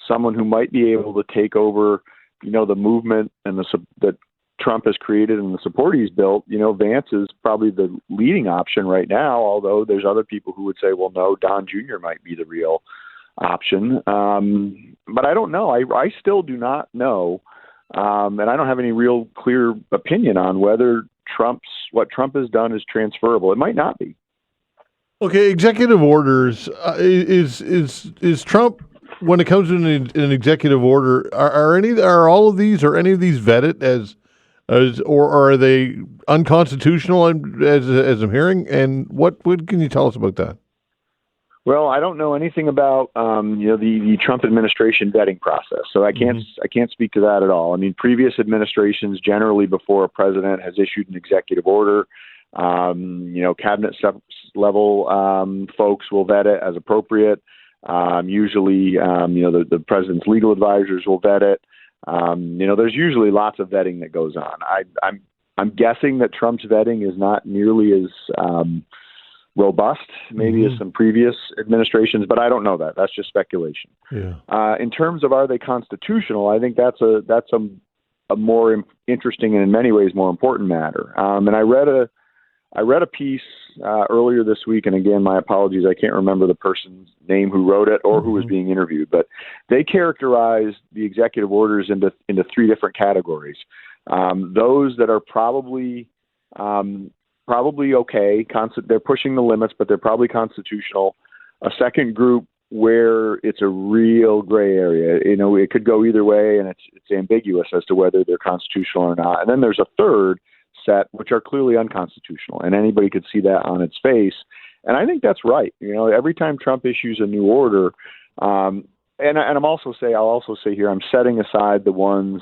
someone who might be able to take over, the movement and that Trump has created and the support he's built, Vance is probably the leading option right now, although there's other people who would say, well, no, Don Jr. might be the real option. But I don't know. I still do not know. And I don't have any real clear opinion on whether what Trump has done is transferable. It might not be. Okay, executive orders. Is Trump, when it comes to an executive order, are all of these or any of these vetted or are they unconstitutional as I'm hearing? And what can you tell us about that? Well, I don't know anything about the Trump administration vetting process, so I can't speak to that at all. I mean, previous administrations, generally before a president has issued an executive order, cabinet level folks will vet it as appropriate. Usually, the president's legal advisors will vet it. There's usually lots of vetting that goes on. I'm guessing that Trump's vetting is not nearly as robust, maybe as some previous administrations, but I don't know that. That's just speculation. Yeah. In terms of are they constitutional, I think that's a more interesting and in many ways more important matter. And I read a piece earlier this week, and again, my apologies, I can't remember the person's name who wrote it or who was being interviewed, but they characterized the executive orders into three different categories. Those that are probably okay, they're pushing the limits, but they're probably constitutional. A second group where it's a real gray area. It could go either way, and it's ambiguous as to whether they're constitutional or not. And then there's a third set, which are clearly unconstitutional, and anybody could see that on its face. And I think that's right. Every time Trump issues a new order, and I'll also say here, I'm setting aside the ones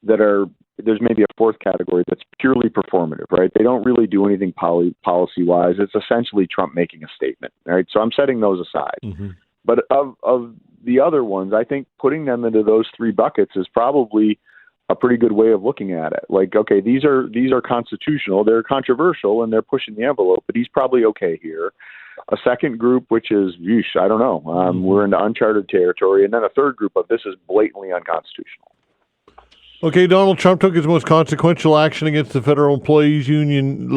that are, there's maybe a fourth category that's purely performative, right? They don't really do anything policy-wise. It's essentially Trump making a statement, right? So I'm setting those aside. Mm-hmm. But of the other ones, I think putting them into those three buckets is probably a pretty good way of looking at it. Like, okay, these are constitutional, they're controversial, and they're pushing the envelope, but he's probably okay here. A second group, which is, I don't know, we're into uncharted territory. And then a third group of this is blatantly unconstitutional. Okay, Donald Trump took his most consequential action against the Federal Employees Union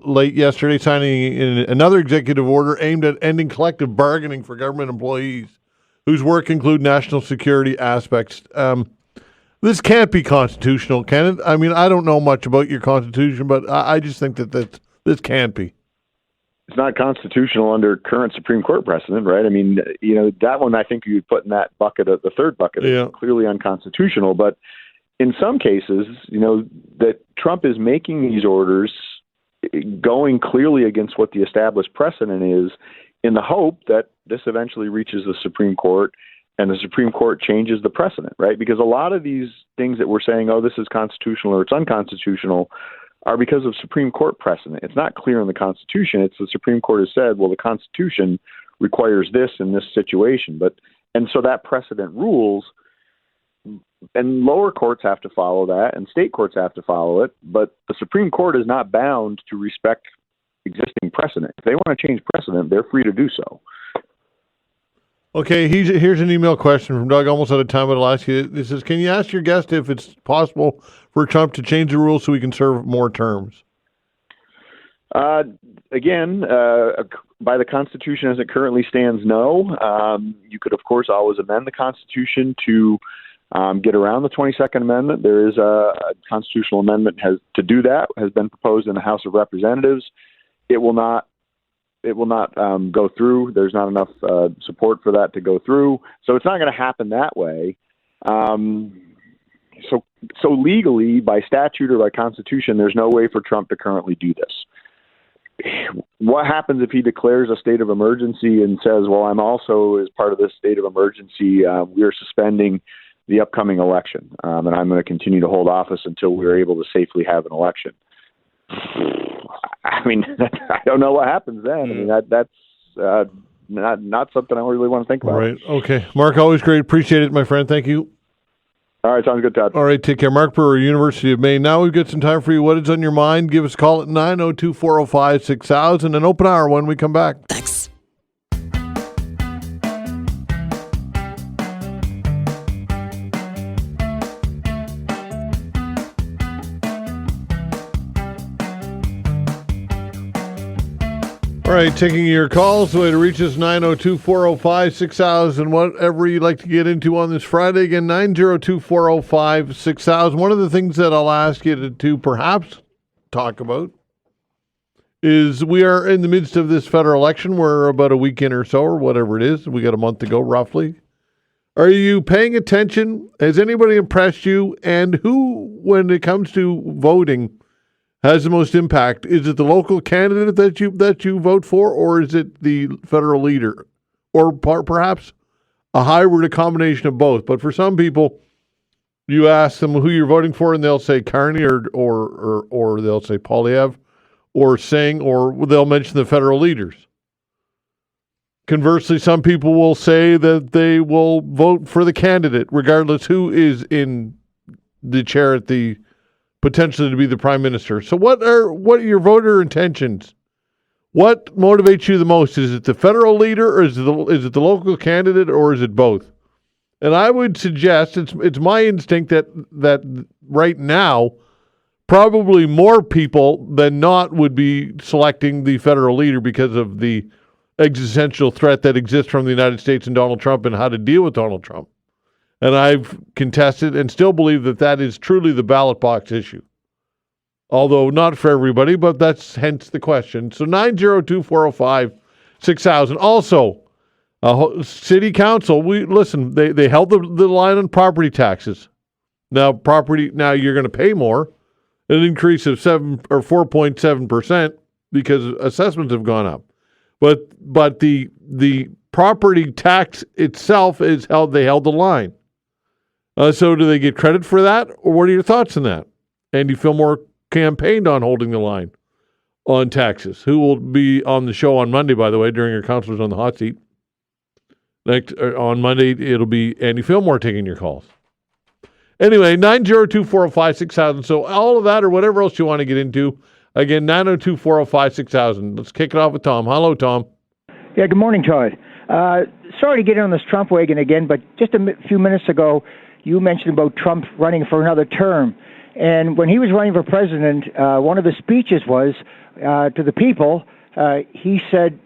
late yesterday, signing another executive order aimed at ending collective bargaining for government employees whose work include national security aspects. This can't be constitutional, can it? I mean, I don't know much about your Constitution, but I just think that this can't be. It's not constitutional under current Supreme Court precedent, right? I mean, that one I think you would put in that bucket, the third bucket, is clearly unconstitutional, but in some cases, that Trump is making these orders going clearly against what the established precedent is in the hope that this eventually reaches the Supreme Court and the Supreme Court changes the precedent, right? Because a lot of these things that we're saying, oh, this is constitutional or it's unconstitutional, are because of Supreme Court precedent. It's not clear in the Constitution. It's the Supreme Court has said, well, the Constitution requires this in this situation. And so that precedent rules. And lower courts have to follow that, and state courts have to follow it, but the Supreme Court is not bound to respect existing precedent. If they want to change precedent, they're free to do so. Okay, here's an email question from Doug, almost out of time, but I'll ask you. This is, can you ask your guest if it's possible for Trump to change the rules so he can serve more terms? Again, by the Constitution as it currently stands, no. You could, of course, always amend the Constitution to get around the 22nd Amendment. There is a constitutional amendment to do that, has been proposed in the House of Representatives. It will not go through. There's not enough support for that to go through. So it's not going to happen that way. So legally, by statute or by Constitution, there's no way for Trump to currently do this. What happens if he declares a state of emergency and says, well, I'm also, as part of this state of emergency, we are suspending the upcoming election, and I'm going to continue to hold office until we're able to safely have an election? I mean, I don't know what happens then. I mean, that's not something I really want to think about. All right. Okay. Mark, always great. Appreciate it, my friend. Thank you. All right. Sounds good, Todd. All right. Take care. Mark Brewer, University of Maine. Now we've got some time for you. What is on your mind? Give us a call at 902-405-6000, an open hour when we come back. Thanks. All right, taking your calls. The way to reach us, 902-405-6000. Whatever you'd like to get into on this Friday. Again, 902-405-6000. One of the things that I'll ask you to perhaps talk about is we are in the midst of this federal election. We're about a week in or so, or whatever it is. We got a month to go, roughly. Are you paying attention? Has anybody impressed you? And who, when it comes to voting, has the most impact? Is it the local candidate that you vote for, or is it the federal leader, or perhaps a hybrid, a combination of both? But for some people, you ask them who you're voting for, and they'll say Carney or they'll say Poilievre or Singh, or they'll mention the federal leaders. Conversely, some people will say that they will vote for the candidate, regardless who is in the chair at the potentially to be the prime minister. So what are your voter intentions? What motivates you the most? Is it the federal leader, or is it the local candidate, or is it both? And I would suggest it's my instinct that right now probably more people than not would be selecting the federal leader because of the existential threat that exists from the United States and Donald Trump and how to deal with Donald Trump. And I've contested and still believe that is truly the ballot box issue. Although not for everybody, but that's hence the question. So 902-405-6000. Also, City Council, they held the line on property taxes. Now you're going to pay more, an increase of 4.7% because assessments have gone up. But the property tax itself they held the line. So do they get credit for that, or what are your thoughts on that? And do you feel more campaigned on holding the line on taxes? Who will be on the show on Monday, by the way, during your Counselors on the Hot Seat? On Monday, it'll be Andy Fillmore taking your calls. Anyway, 902-405-6000. So all of that or whatever else you want to get into, again, 902-405-6000. Let's kick it off with Tom. Hello, Tom. Yeah, good morning, Todd. Sorry to get in on this Trump wagon again, but just a few minutes ago, you mentioned about Trump running for another term. And when he was running for president, one of his speeches was to the people, he said,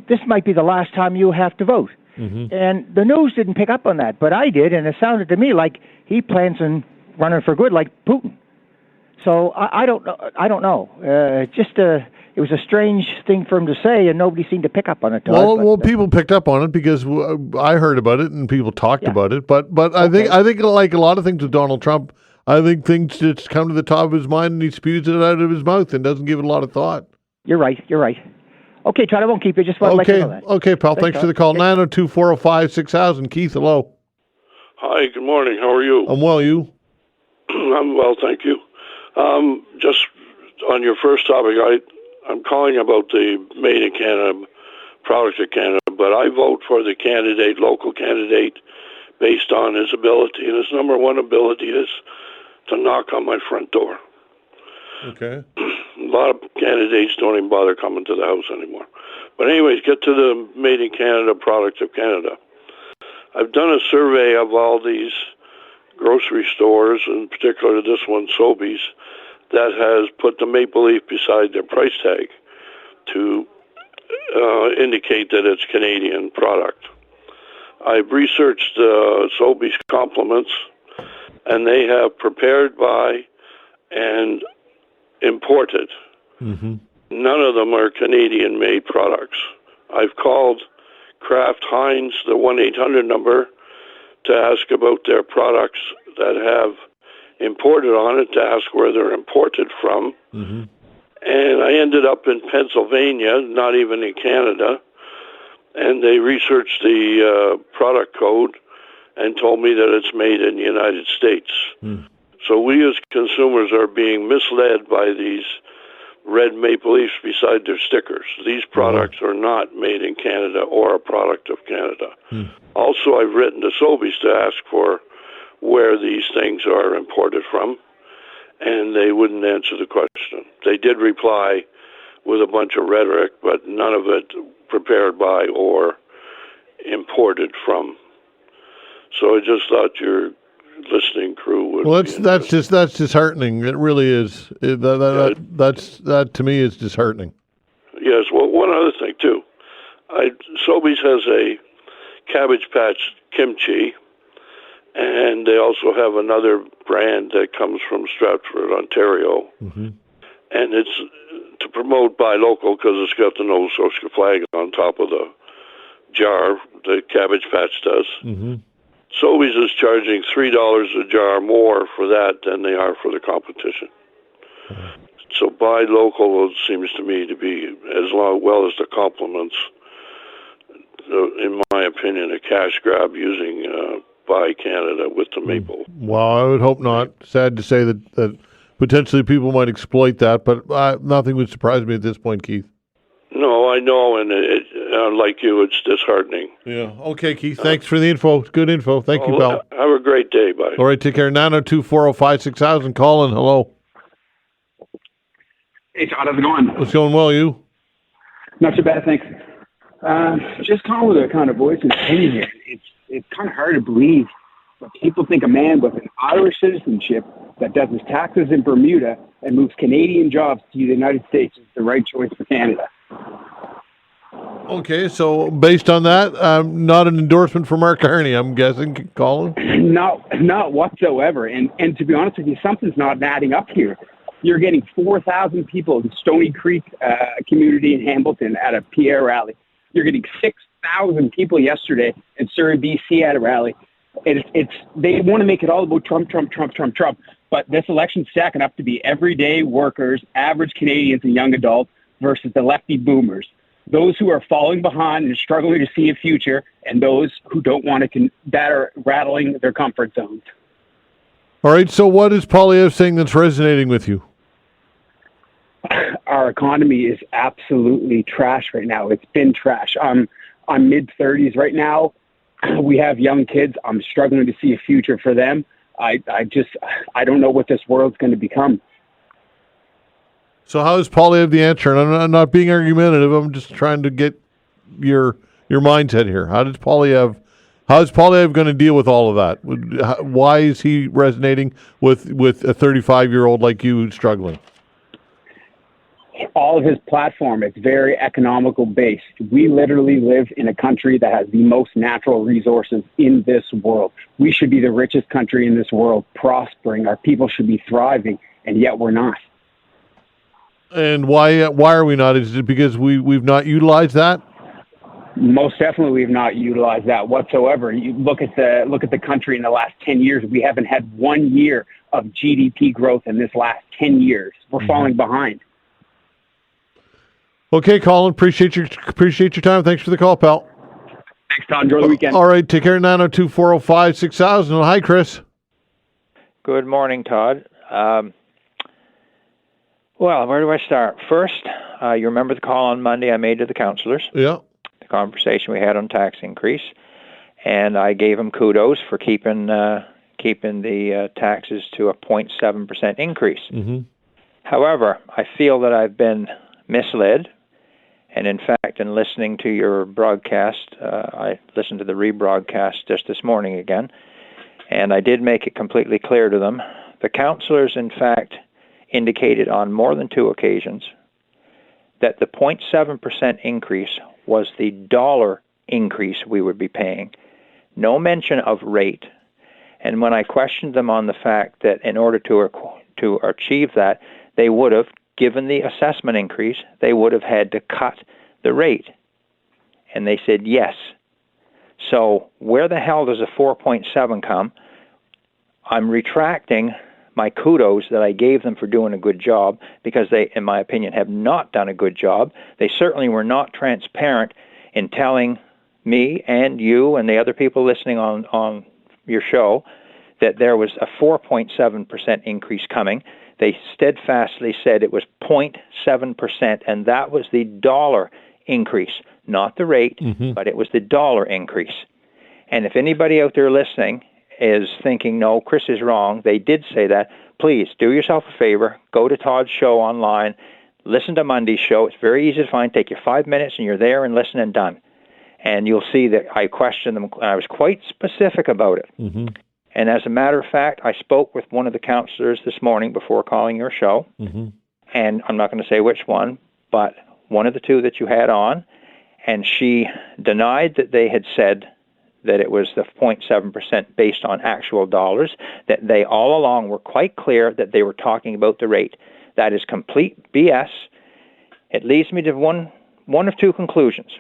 this might be the last time you have to vote. Mm-hmm. And the news didn't pick up on that, but I did, and it sounded to me like he plans on running for good like Putin. So I don't know. It was a strange thing for him to say, and nobody seemed to pick up on it. Todd, well, people picked up on it because I heard about it and people talked about it. But I think like a lot of things with Donald Trump, I think things just come to the top of his mind and he spews it out of his mouth and doesn't give it a lot of thought. You're right. Okay, Todd, I won't keep you. Just want to let you know that. Okay, pal. Thanks for the call. 902-405-6000. Keith, hello. Hi, good morning. How are you? I'm well, you? I'm well, thank you. Just on your first topic, I'm calling about the Made in Canada, product of Canada, but I vote for the local candidate, based on his ability. And his number one ability is to knock on my front door. Okay. A lot of candidates don't even bother coming to the house anymore. But anyways, get to the Made in Canada, product of Canada. I've done a survey of all these grocery stores, in particular this one, Sobeys, that has put the maple leaf beside their price tag to indicate that it's Canadian product. I've researched Sobeys compliments, and they have prepared by and imported. Mm-hmm. None of them are Canadian-made products. I've called Kraft Heinz, the 1-800 number, to ask about their products that have imported on it, to ask where they're imported from. Mm-hmm. And I ended up in Pennsylvania, not even in Canada, and they researched the product code and told me that it's made in the United States. Mm. So we as consumers are being misled by these red maple leafs beside their stickers. These products are not made in Canada or a product of Canada. Mm. Also, I've written to Sobeys to ask for where these things are imported from, and they wouldn't answer the question. They did reply with a bunch of rhetoric, but none of it prepared by or imported from. So I just thought your listening crew would. Well, that's disheartening. It really is. That to me is disheartening. Yes. Well, one other thing too. Sobeys has a Cabbage Patch kimchi, and they also have another brand that comes from Stratford, Ontario, and it's to promote buy local because it's got the Nova Scotia flag on top of the jar. The Cabbage Patch does. Sobeys is charging $3 a jar more for that than they are for the competition. So buy local seems to me to be well as the compliments. In my opinion, a cash grab using Buy Canada with the maple. Well, I would hope not. Sad to say that potentially people might exploit that, but nothing would surprise me at this point, Keith. No, I know, and like you, it's disheartening. Yeah. Okay, Keith. Thanks for the info. Good info. Thank you, pal. Have a great day. Bye. All right, take care. 902-405-6000. Colin, hello. Hey, Todd. How's it going? What's going well, you? Not too bad, thanks. Just calling with a kind of voice and opinion here. It's kind of hard to believe that people think a man with an Irish citizenship that does his taxes in Bermuda and moves Canadian jobs to the United States is the right choice for Canada. Okay, so based on that, not an endorsement for Mark Carney, I'm guessing, Colin? Not whatsoever. And to be honest with you, something's not adding up here. You're getting 4,000 people in Stony Creek community in Hamilton at a Pierre rally. You're getting 6,000 people yesterday in Surrey, BC at a rally. They want to make it all about Trump. But this election's stacking up to be everyday workers, average Canadians and young adults versus the lefty boomers. Those who are falling behind and struggling to see a future, and those who don't want to, that are rattling their comfort zones. All right, so what is Poilievre saying that's resonating with you? Our economy is absolutely trash right now. It's been trash. I'm mid-30s right now. We have young kids. I'm struggling to see a future for them. I don't know what this world's going to become. So how is Poilievre the answer? And I'm not being argumentative. I'm just trying to get your mindset here. How is Poilievre going to deal with all of that? Why is he resonating with a 35-year-old like you struggling? All of his platform, it's very economical based. We literally live in a country that has the most natural resources in this world. We should be the richest country in this world, prospering. Our people should be thriving, and yet we're not. And why are we not? Is it because we've not utilized that? Most definitely, we've not utilized that whatsoever. You look at the country in the last 10 years. We haven't had 1 year of GDP growth in this last 10 years. We're falling behind. Okay, Colin, appreciate your time. Thanks for the call, pal. Thanks, Todd. Enjoy the weekend. All right, take care. 902-405-6000. Hi, Chris. Good morning, Todd. Well, where do I start? First, you remember the call on Monday I made to the councillors? Yeah. The conversation we had on tax increase, and I gave them kudos for keeping the taxes to a 0.7% increase. Mm-hmm. However, I feel that I've been misled. And in fact, in listening to your broadcast, I listened to the rebroadcast just this morning again, and I did make it completely clear to them. The councillors, in fact, indicated on more than two occasions that the 0.7% increase was the dollar increase we would be paying. No mention of rate. And when I questioned them on the fact that in order to achieve that, they would have, given the assessment increase, they would have had to cut the rate. And they said yes. So where the hell does a 4.7 come? I'm retracting my kudos that I gave them for doing a good job, because they, in my opinion, have not done a good job. They certainly were not transparent in telling me and you and the other people listening on your show that there was a 4.7% increase coming. They steadfastly said it was 0.7%, and that was the dollar increase, not the rate, but it was the dollar increase. And if anybody out there listening is thinking, no, Chris is wrong, they did say that, please do yourself a favor, go to Todd's show online, listen to Monday's show. It's very easy to find. Take you 5 minutes, and you're there and listen and done. And you'll see that I questioned them, and I was quite specific about it. Mm-hmm. And as a matter of fact, I spoke with one of the counselors this morning before calling your show, and I'm not going to say which one, but one of the two that you had on, and she denied that they had said that it was the 0.7% based on actual dollars, that they all along were quite clear that they were talking about the rate. That is complete BS. It leads me to one of two conclusions.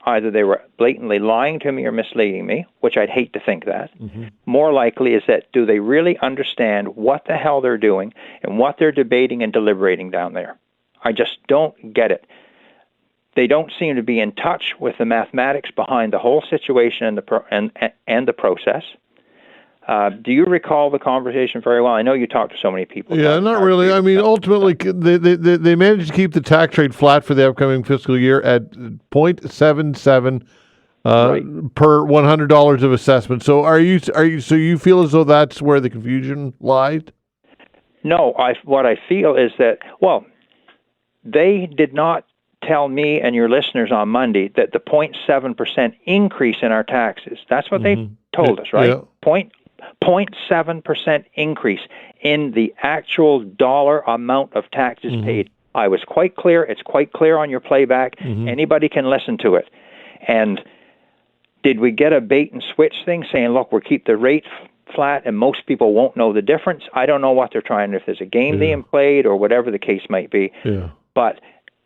Either they were blatantly lying to me or misleading me, which I'd hate to think that. Mm-hmm. More likely is that, do they really understand what the hell they're doing and what they're debating and deliberating down there? I just don't get it. They don't seem to be in touch with the mathematics behind the whole situation and the process. Do you recall the conversation very well? I know you talked to so many people. Yeah, not really. I mean, ultimately, they managed to keep the tax rate flat for the upcoming fiscal year at 0.77 per $100 of assessment. So, so you feel as though that's where the confusion lied? No, what I feel is that, well, they did not tell me and your listeners on Monday that the 0.7% increase in our taxes, that's what they told us, right? Yeah. 0.7% increase in the actual dollar amount of taxes paid. I was quite clear. It's quite clear on your playback. Anybody can listen to it. And did we get a bait and switch thing saying, look, we'll keep the rate flat and most people won't know the difference? I don't know what they're trying, if there's a game being played or whatever the case might be. Yeah. But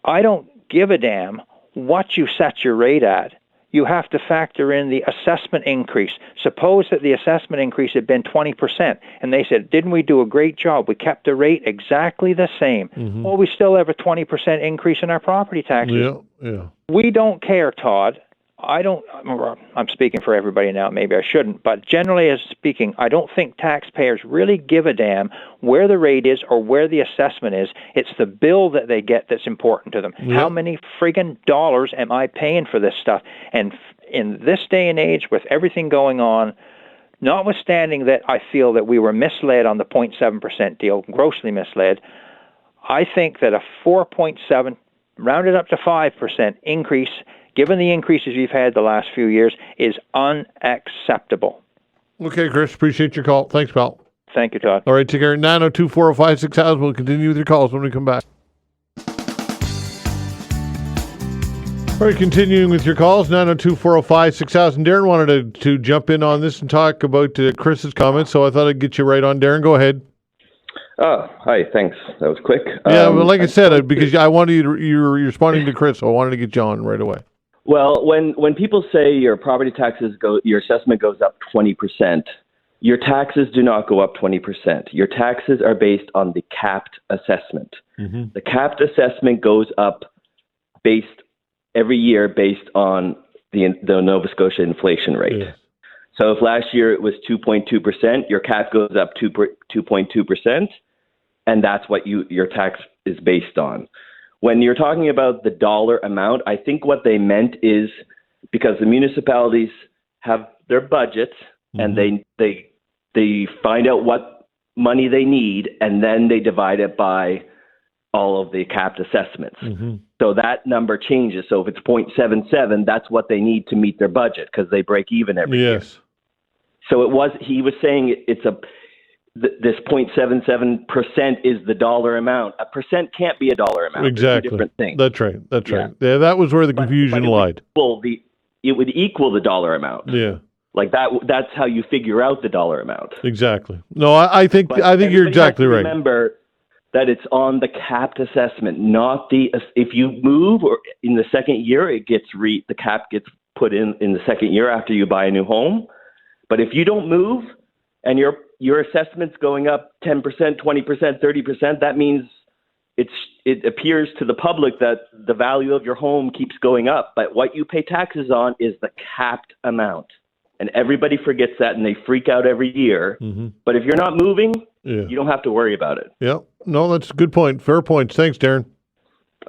I don't give a damn what you set your rate at. You have to factor in the assessment increase. Suppose that the assessment increase had been 20%, and they said, didn't we do a great job? We kept the rate exactly the same. Well, we still have a 20% increase in our property taxes. Yeah. We don't care, Todd. I'm speaking for everybody now, maybe I shouldn't, but generally as speaking, I don't think taxpayers really give a damn where the rate is or where the assessment is. It's the bill that they get that's important to them. How many friggin' dollars am I paying for this stuff? And in this day and age, with everything going on, notwithstanding that I feel that we were misled on the 0.7% deal, grossly misled, I think that a 4.7, rounded up to 5% increase, given the increases you've had the last few years, is unacceptable. Okay, Chris, appreciate your call. Thanks, pal. Thank you, Todd. All right, take care. 902-405-6000. We'll continue with your calls when we come back. All right, continuing with your calls, 902-405-6000. Darren wanted to jump in on this and talk about Chris's comments, so I thought I'd get you right on. Darren, go ahead. Oh, hi, thanks. That was quick. Yeah, well, like I said, because I wanted you're responding to Chris, so I wanted to get you on right away. Well, when people say your property taxes your assessment goes up 20%, your taxes do not go up 20%. Your taxes are based on the capped assessment. The capped assessment goes up every year based on the Nova Scotia inflation rate. Yes. So if last year it was 2.2%, your cap goes up 2.2%, and that's what your tax is based on. When you're talking about the dollar amount, I think what they meant is because the municipalities have their budgets and they find out what money they need, and then they divide it by all of the capped assessments. So that number changes. So if it's 0.77, that's what they need to meet their budget because they break even every year. So he was saying this 0.77% is the dollar amount. A percent can't be a dollar amount. Exactly. Two different things. That's right. Yeah, that was where the confusion lied. It would equal the dollar amount. Yeah. Like that's how you figure out the dollar amount. Exactly. No, I think you're exactly right. Remember that it's on the capped assessment, not if you move or in the second year, the cap gets put in the second year after you buy a new home. But if you don't move and your assessment's going up 10%, 20%, 30%, that means it appears to the public that the value of your home keeps going up. But what you pay taxes on is the capped amount. And everybody forgets that and they freak out every year. But if you're not moving, you don't have to worry about it. Yeah. No, that's a good point. Fair points. Thanks, Darren.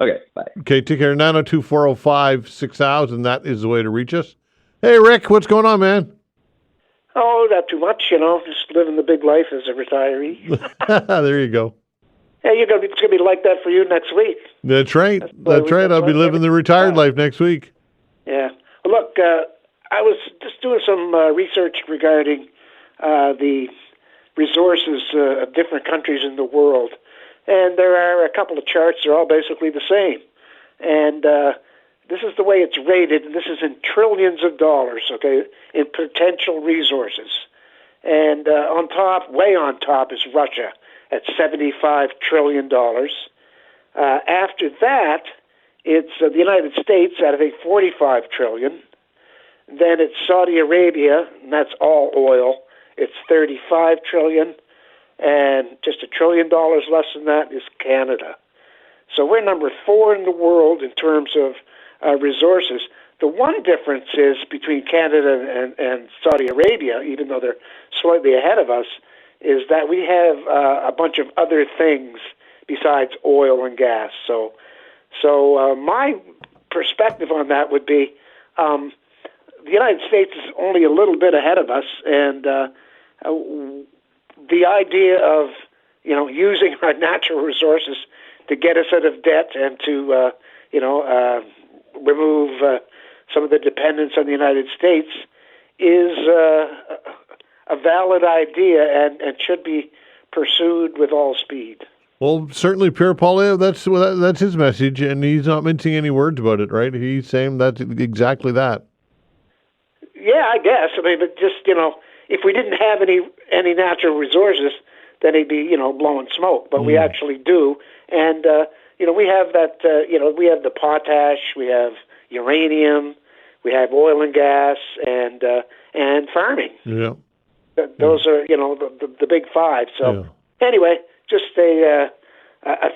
Okay, bye. Okay, take care. 902-405-6000. That is the way to reach us. Hey, Rick, what's going on, man? Oh, not too much, just living the big life as a retiree. There you go. Hey, it's going to be like that for you next week. That's right. That's right. I'll be living the retired life next week. Yeah. Well, look, I was just doing some research regarding the resources of different countries in the world, and there are a couple of charts. They're all basically the same. And this is the way it's rated, and this is in trillions of dollars, okay, in potential resources. And on top, way on top, is Russia at $75 trillion. After that, it's the United States at, I think, $45 trillion. Then it's Saudi Arabia, and that's all oil. It's $35 trillion. And just $1 trillion less than that is Canada. So we're number 4 in the world in terms of resources. The one difference is between Canada and Saudi Arabia, even though they're slightly ahead of us, is that we have a bunch of other things besides oil and gas. So my perspective on that would be the United States is only a little bit ahead of us, and the idea of using our natural resources to get us out of debt and to remove some of the dependence on the United States is a valid idea and should be pursued with all speed. Well, certainly Pierre Poilievre, that's his message, and he's not mincing any words about it, right? He's saying that's exactly that. Yeah, I guess. I mean, but just, if we didn't have any natural resources, then he'd be, blowing smoke. But we actually do. And, we have that, we have the potash, we have uranium, we have oil and gas, and farming. Yeah. Those are, the big 5. So anyway, just a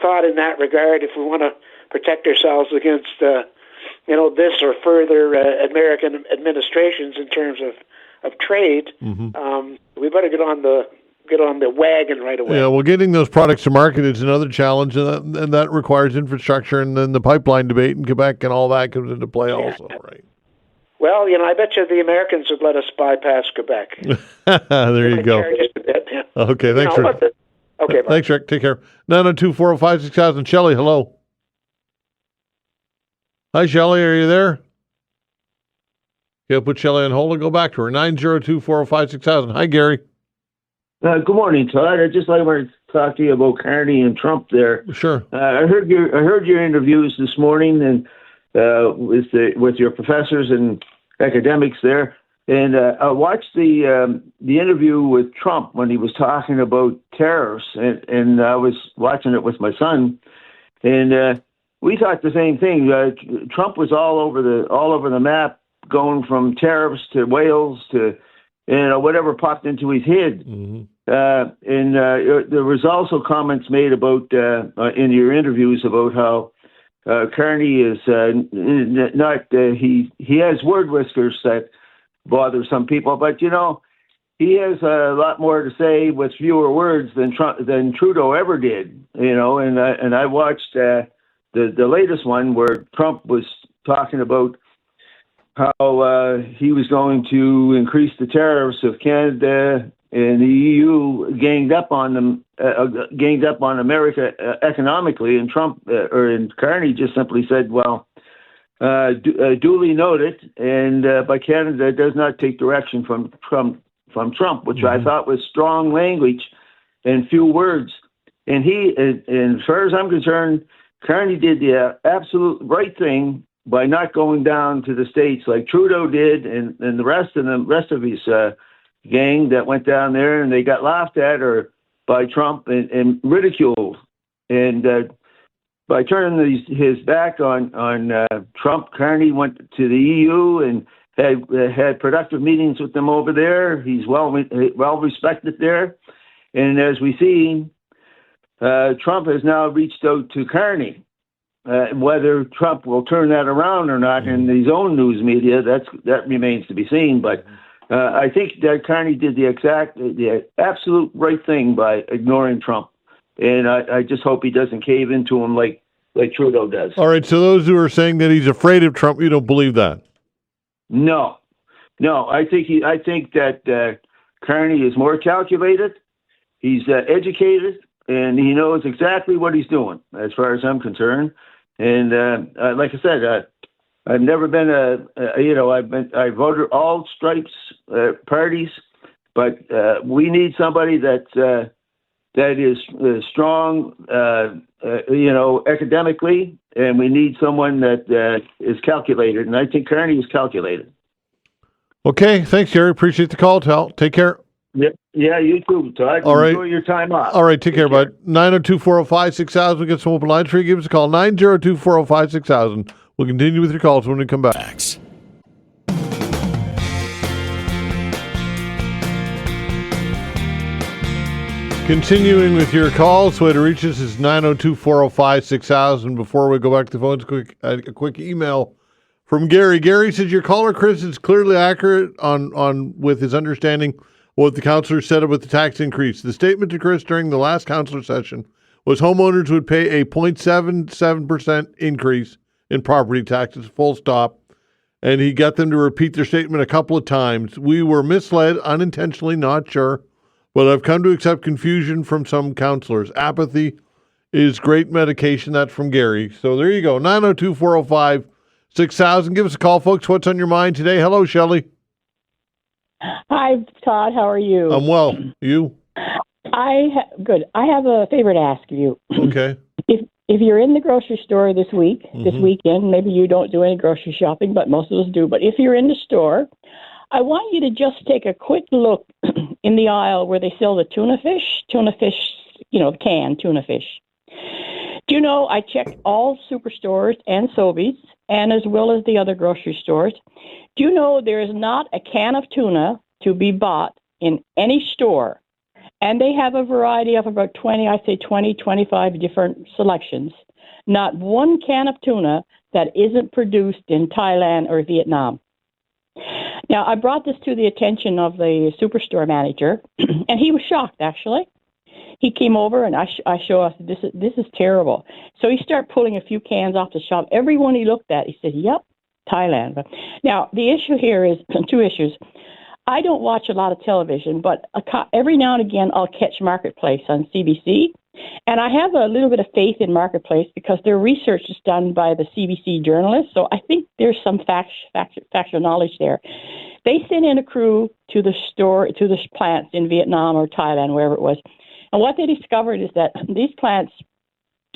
thought in that regard. If we want to protect ourselves against, this or further American administrations in terms of trade, we better get on the wagon right away. Yeah, well, getting those products to market is another challenge, and that requires infrastructure, and then the pipeline debate in Quebec and all that comes into play also, right? Well, I bet you the Americans would let us bypass Quebec. There you go. Just a bit, yeah. Okay, thanks, Rick. Okay, bye. Thanks, Rick. Take care. 902-405-6000. Shelley, hello. Hi, Shelley. Are you there? Okay, I'll put Shelley on hold and go back to her. 902-405-6000. Hi, Gary. Good morning, Todd. I just like to talk to you about Carney and Trump there. Sure. I heard your interviews this morning and with your professors and academics there, and I watched the interview with Trump when he was talking about tariffs, and I was watching it with my son, and we thought the same thing. Trump was all over the map, going from tariffs to whales to whatever popped into his head. And there was also comments made about in your interviews about how Carney is not he has word whiskers that bother some people, but he has a lot more to say with fewer words than Trudeau ever did. And I watched the latest one where Trump was talking about how he was going to increase the tariffs if Canada and the EU ganged up on America economically, and Trump and Carney just simply said, "Well, duly noted," and but Canada does not take direction from Trump, which I thought was strong language and few words. And as far as I'm concerned, Carney did the absolute right thing by not going down to the States like Trudeau did, and the rest of his gang that went down there, and they got laughed at by Trump and ridiculed. And by turning his back on Trump, Carney went to the EU and had productive meetings with them over there. He's well respected there, and as we see, Trump has now reached out to Carney. Whether Trump will turn that around or not in his own news media, that remains to be seen. But I think that Carney did the absolute right thing by ignoring Trump, and I just hope he doesn't cave into him like Trudeau does. All right. So those who are saying that he's afraid of Trump, you don't believe that? No. I think that Carney is more calculated. He's educated, and he knows exactly what he's doing, as far as I'm concerned. And like I said, I've never been I voted all stripes parties, but we need somebody that that is strong, academically, and we need someone that is calculated. And I think Kearney is calculated. Okay, thanks, Gary. Appreciate the call, Tal. Take care. Yeah, you too, Todd. All right. Enjoy your time off. All right, take care, bud. 902-405-6000. We'll get some open lines for you. Give us a call, 902-405-6000. We'll continue with your calls when we come back. Continuing with your calls, the way to reach us is 902-405-6000. Before we go back to the phones, a quick email from Gary. Gary says, your caller, Chris, is clearly accurate on with his understanding what the councillor said about the tax increase. The statement to Chris during the last councillor session was homeowners would pay a 0.77% increase in property taxes, full stop. And he got them to repeat their statement a couple of times. We were misled, unintentionally, not sure. But I've come to accept confusion from some councillors. Apathy is great medication. That's from Gary. So there you go. 902-405-6000. Give us a call, folks. What's on your mind today? Hello, Shelley. Hi, Todd. How are you? I'm well. You? Good. I have a favor to ask you. Okay. If you're in the grocery store this weekend, maybe you don't do any grocery shopping, but most of us do. But if you're in the store, I want you to just take a quick look in the aisle where they sell the tuna fish, canned tuna fish. Do you know, I checked all superstores and Sobeys, and as well as the other grocery stores. Do you know there is not a can of tuna to be bought in any store? And they have a variety of about 25 different selections. Not one can of tuna that isn't produced in Thailand or Vietnam. Now, I brought this to the attention of the superstore manager, and he was shocked, actually. He came over, and I show us, this is terrible. So he started pulling a few cans off the shelf. Every one he looked at, he said, yep, Thailand. Now, the issue here is two issues. I don't watch a lot of television, but every now and again I'll catch Marketplace on CBC, and I have a little bit of faith in Marketplace because their research is done by the CBC journalists, so I think there's some factual knowledge there. They sent in a crew to the plants in Vietnam or Thailand, wherever it was, and what they discovered is that these plants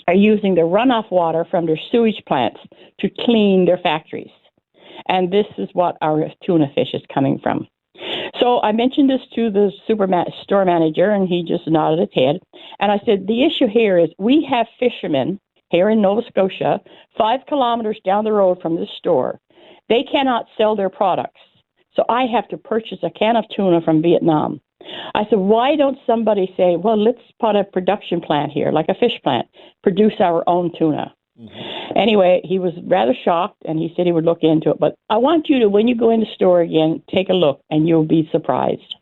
are using the runoff water from their sewage plants to clean their factories, and this is what our tuna fish is coming from. So I mentioned this to the store manager, and he just nodded his head. And I said, the issue here is we have fishermen here in Nova Scotia, 5 kilometers down the road from this store. They cannot sell their products. So I have to purchase a can of tuna from Vietnam. I said, why don't somebody say, well, let's put a production plant here, like a fish plant, produce our own tuna. Mm-hmm. Anyway, he was rather shocked, and he said he would look into it. But I want you to, when you go in the store again, take a look, and you'll be surprised.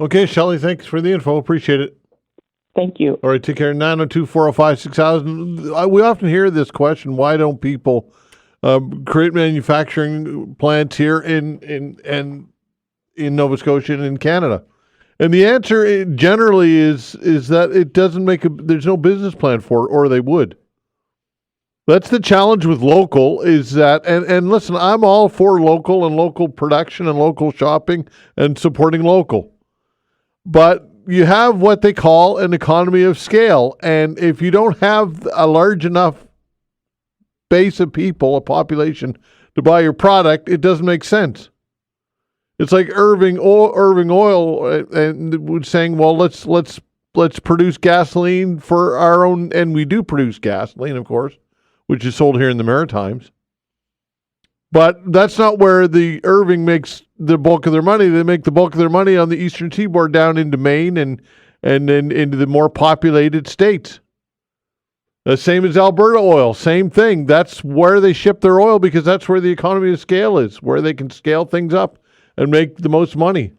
Okay, Shelley, thanks for the info. Appreciate it. Thank you. All right, take care. 902-405-6000. We often hear this question, why don't people create manufacturing plants here in Nova Scotia and in Canada? And the answer generally is that it doesn't there's no business plan for it, or they would. That's the challenge with local is that, and listen, I'm all for local and local production and local shopping and supporting local. But you have what they call an economy of scale. And if you don't have a large enough base of people, a population, to buy your product, it doesn't make sense. It's like Irving Oil and saying, well, let's produce gasoline for our own, and we do produce gasoline, of course, which is sold here in the Maritimes. But that's not where the Irving makes the bulk of their money. They make the bulk of their money on the eastern seaboard down into Maine and then into the more populated states. The same as Alberta oil, same thing. That's where they ship their oil because that's where the economy of scale is, where they can scale things up and make the most money.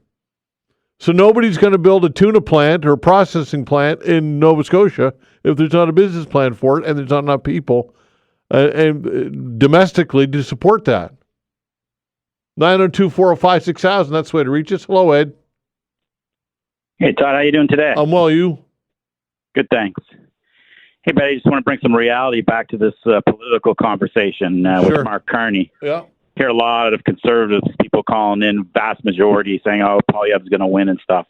So nobody's going to build a tuna plant or a processing plant in Nova Scotia if there's not a business plan for it and there's not enough people and domestically to support that. 902-405-6000, that's the way to reach us. Hello, Ed. Hey, Todd, how you doing today? I'm well, you? Good, thanks. Hey, but I just want to bring some reality back to this political conversation with Mark Carney. Yeah. Hear a lot of conservatives, people calling in, vast majority, saying, oh, Poilievre's going to win and stuff.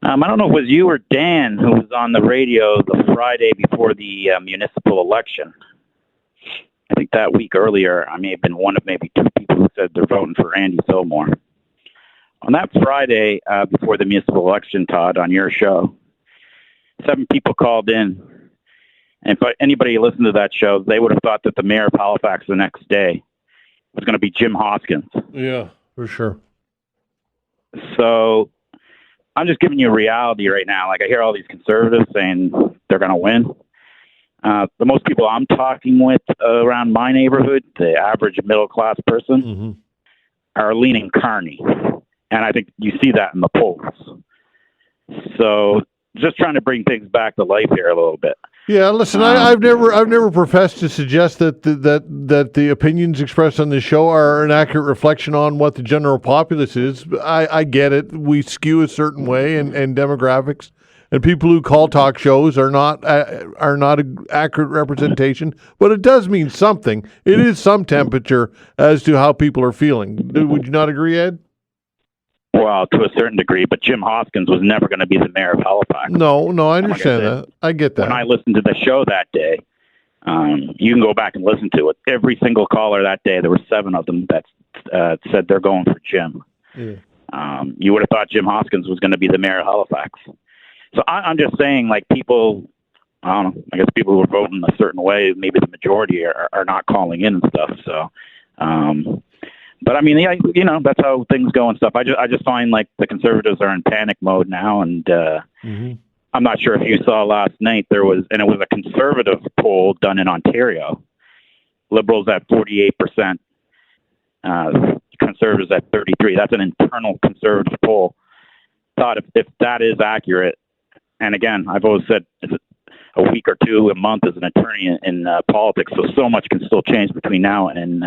I don't know if it was you or Dan who was on the radio the Friday before the municipal election. I think that week earlier, I may have been one of maybe two people who said they're voting for Andy Fillmore. On that Friday before the municipal election, Todd, on your show, 7 people called in. And if anybody listened to that show, they would have thought that the mayor of Halifax the next day was going to be Jim Hoskins. Yeah, for sure. So I'm just giving you a reality right now. Like, I hear all these conservatives saying they're going to win. The most people I'm talking with around my neighborhood, the average middle-class person, are leaning Carney. And I think you see that in the polls. So just trying to bring things back to life here a little bit. Yeah, listen, I've never professed to suggest that the opinions expressed on this show are an accurate reflection on what the general populace is. I get it. We skew a certain way, and demographics, and people who call talk shows are not an accurate representation. But it does mean something. It is some temperature as to how people are feeling. Would you not agree, Ed? Well, to a certain degree, but Jim Hoskins was never going to be the mayor of Halifax. No, I understand that. I get that. When I listened to the show that day, you can go back and listen to it. Every single caller that day, there were 7 of them that said they're going for Jim. Yeah. You would have thought Jim Hoskins was going to be the mayor of Halifax. So I'm just saying, like, people, I don't know, I guess people who are voting a certain way, maybe the majority are not calling in and stuff. So, but I mean, yeah, you know, that's how things go and stuff. I just find like the Conservatives are in panic mode now, and I'm not sure if you saw last night it was a Conservative poll done in Ontario. Liberals at 48%, Conservatives at 33%. That's an internal Conservative poll. Thought if that is accurate, and again, I've always said a week or two, a month as an attorney in politics, so much can still change between now and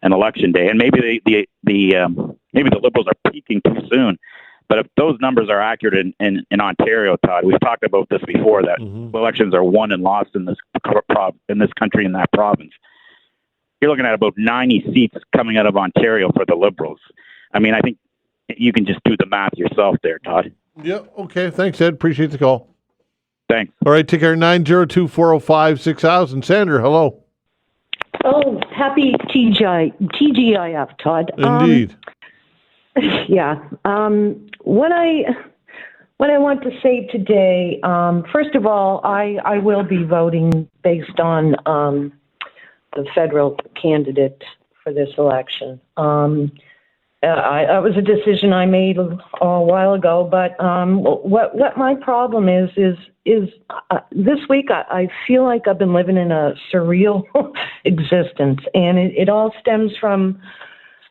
an election day, and maybe maybe the Liberals are peaking too soon. But if those numbers are accurate in Ontario, Todd, we've talked about this before, that elections are won and lost in this country, in that province. You're looking at about 90 seats coming out of Ontario for the Liberals. I mean, I think you can just do the math yourself there, Todd. Yeah. Okay. Thanks, Ed. Appreciate the call. Thanks. All right. Take care. 902-405-6000. Sandra, hello. Oh, happy TGIF, Todd. Indeed. Yeah. What I want to say today, first of all, I will be voting based on the federal candidate for this election. It was a decision I made a while ago, but what my problem is this week I feel like I've been living in a surreal existence, and it all stems from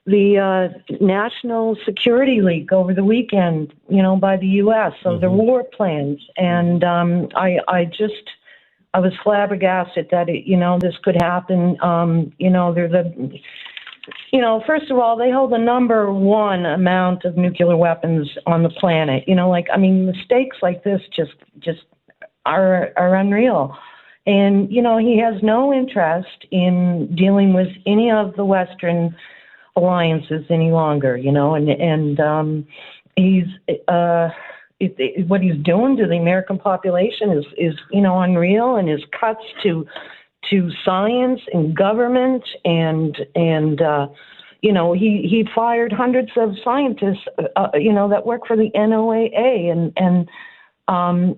the national security leak over the weekend, by the U.S. So the war plans, and I was flabbergasted that this could happen. First of all, they hold the number 1 amount of nuclear weapons on the planet. Mistakes like this just are unreal. And, he has no interest in dealing with any of the Western alliances any longer, and he's, what he's doing to the American population is unreal, and his cuts to science and government, and he fired hundreds of scientists that work for the NOAA, and the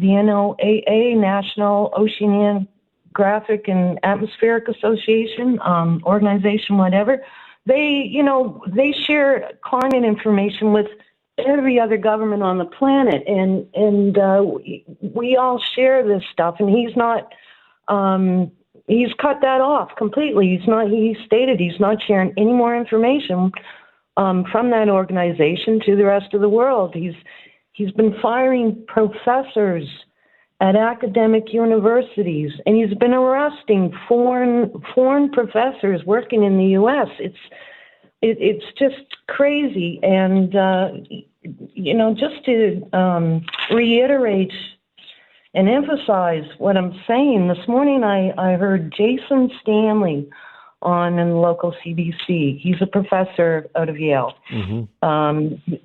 NOAA, National Oceanographic and Atmospheric Association, organization, whatever, they share climate information with every other government on the planet, and we all share this stuff, and he's not. He's cut that off completely. He stated he's not sharing any more information from that organization to the rest of the world. He's been firing professors at academic universities, and he's been arresting foreign professors working in the U.S. It's just crazy, and just to reiterate and emphasize what I'm saying, this morning I heard Jason Stanley on in the local CBC. He's a professor out of Yale.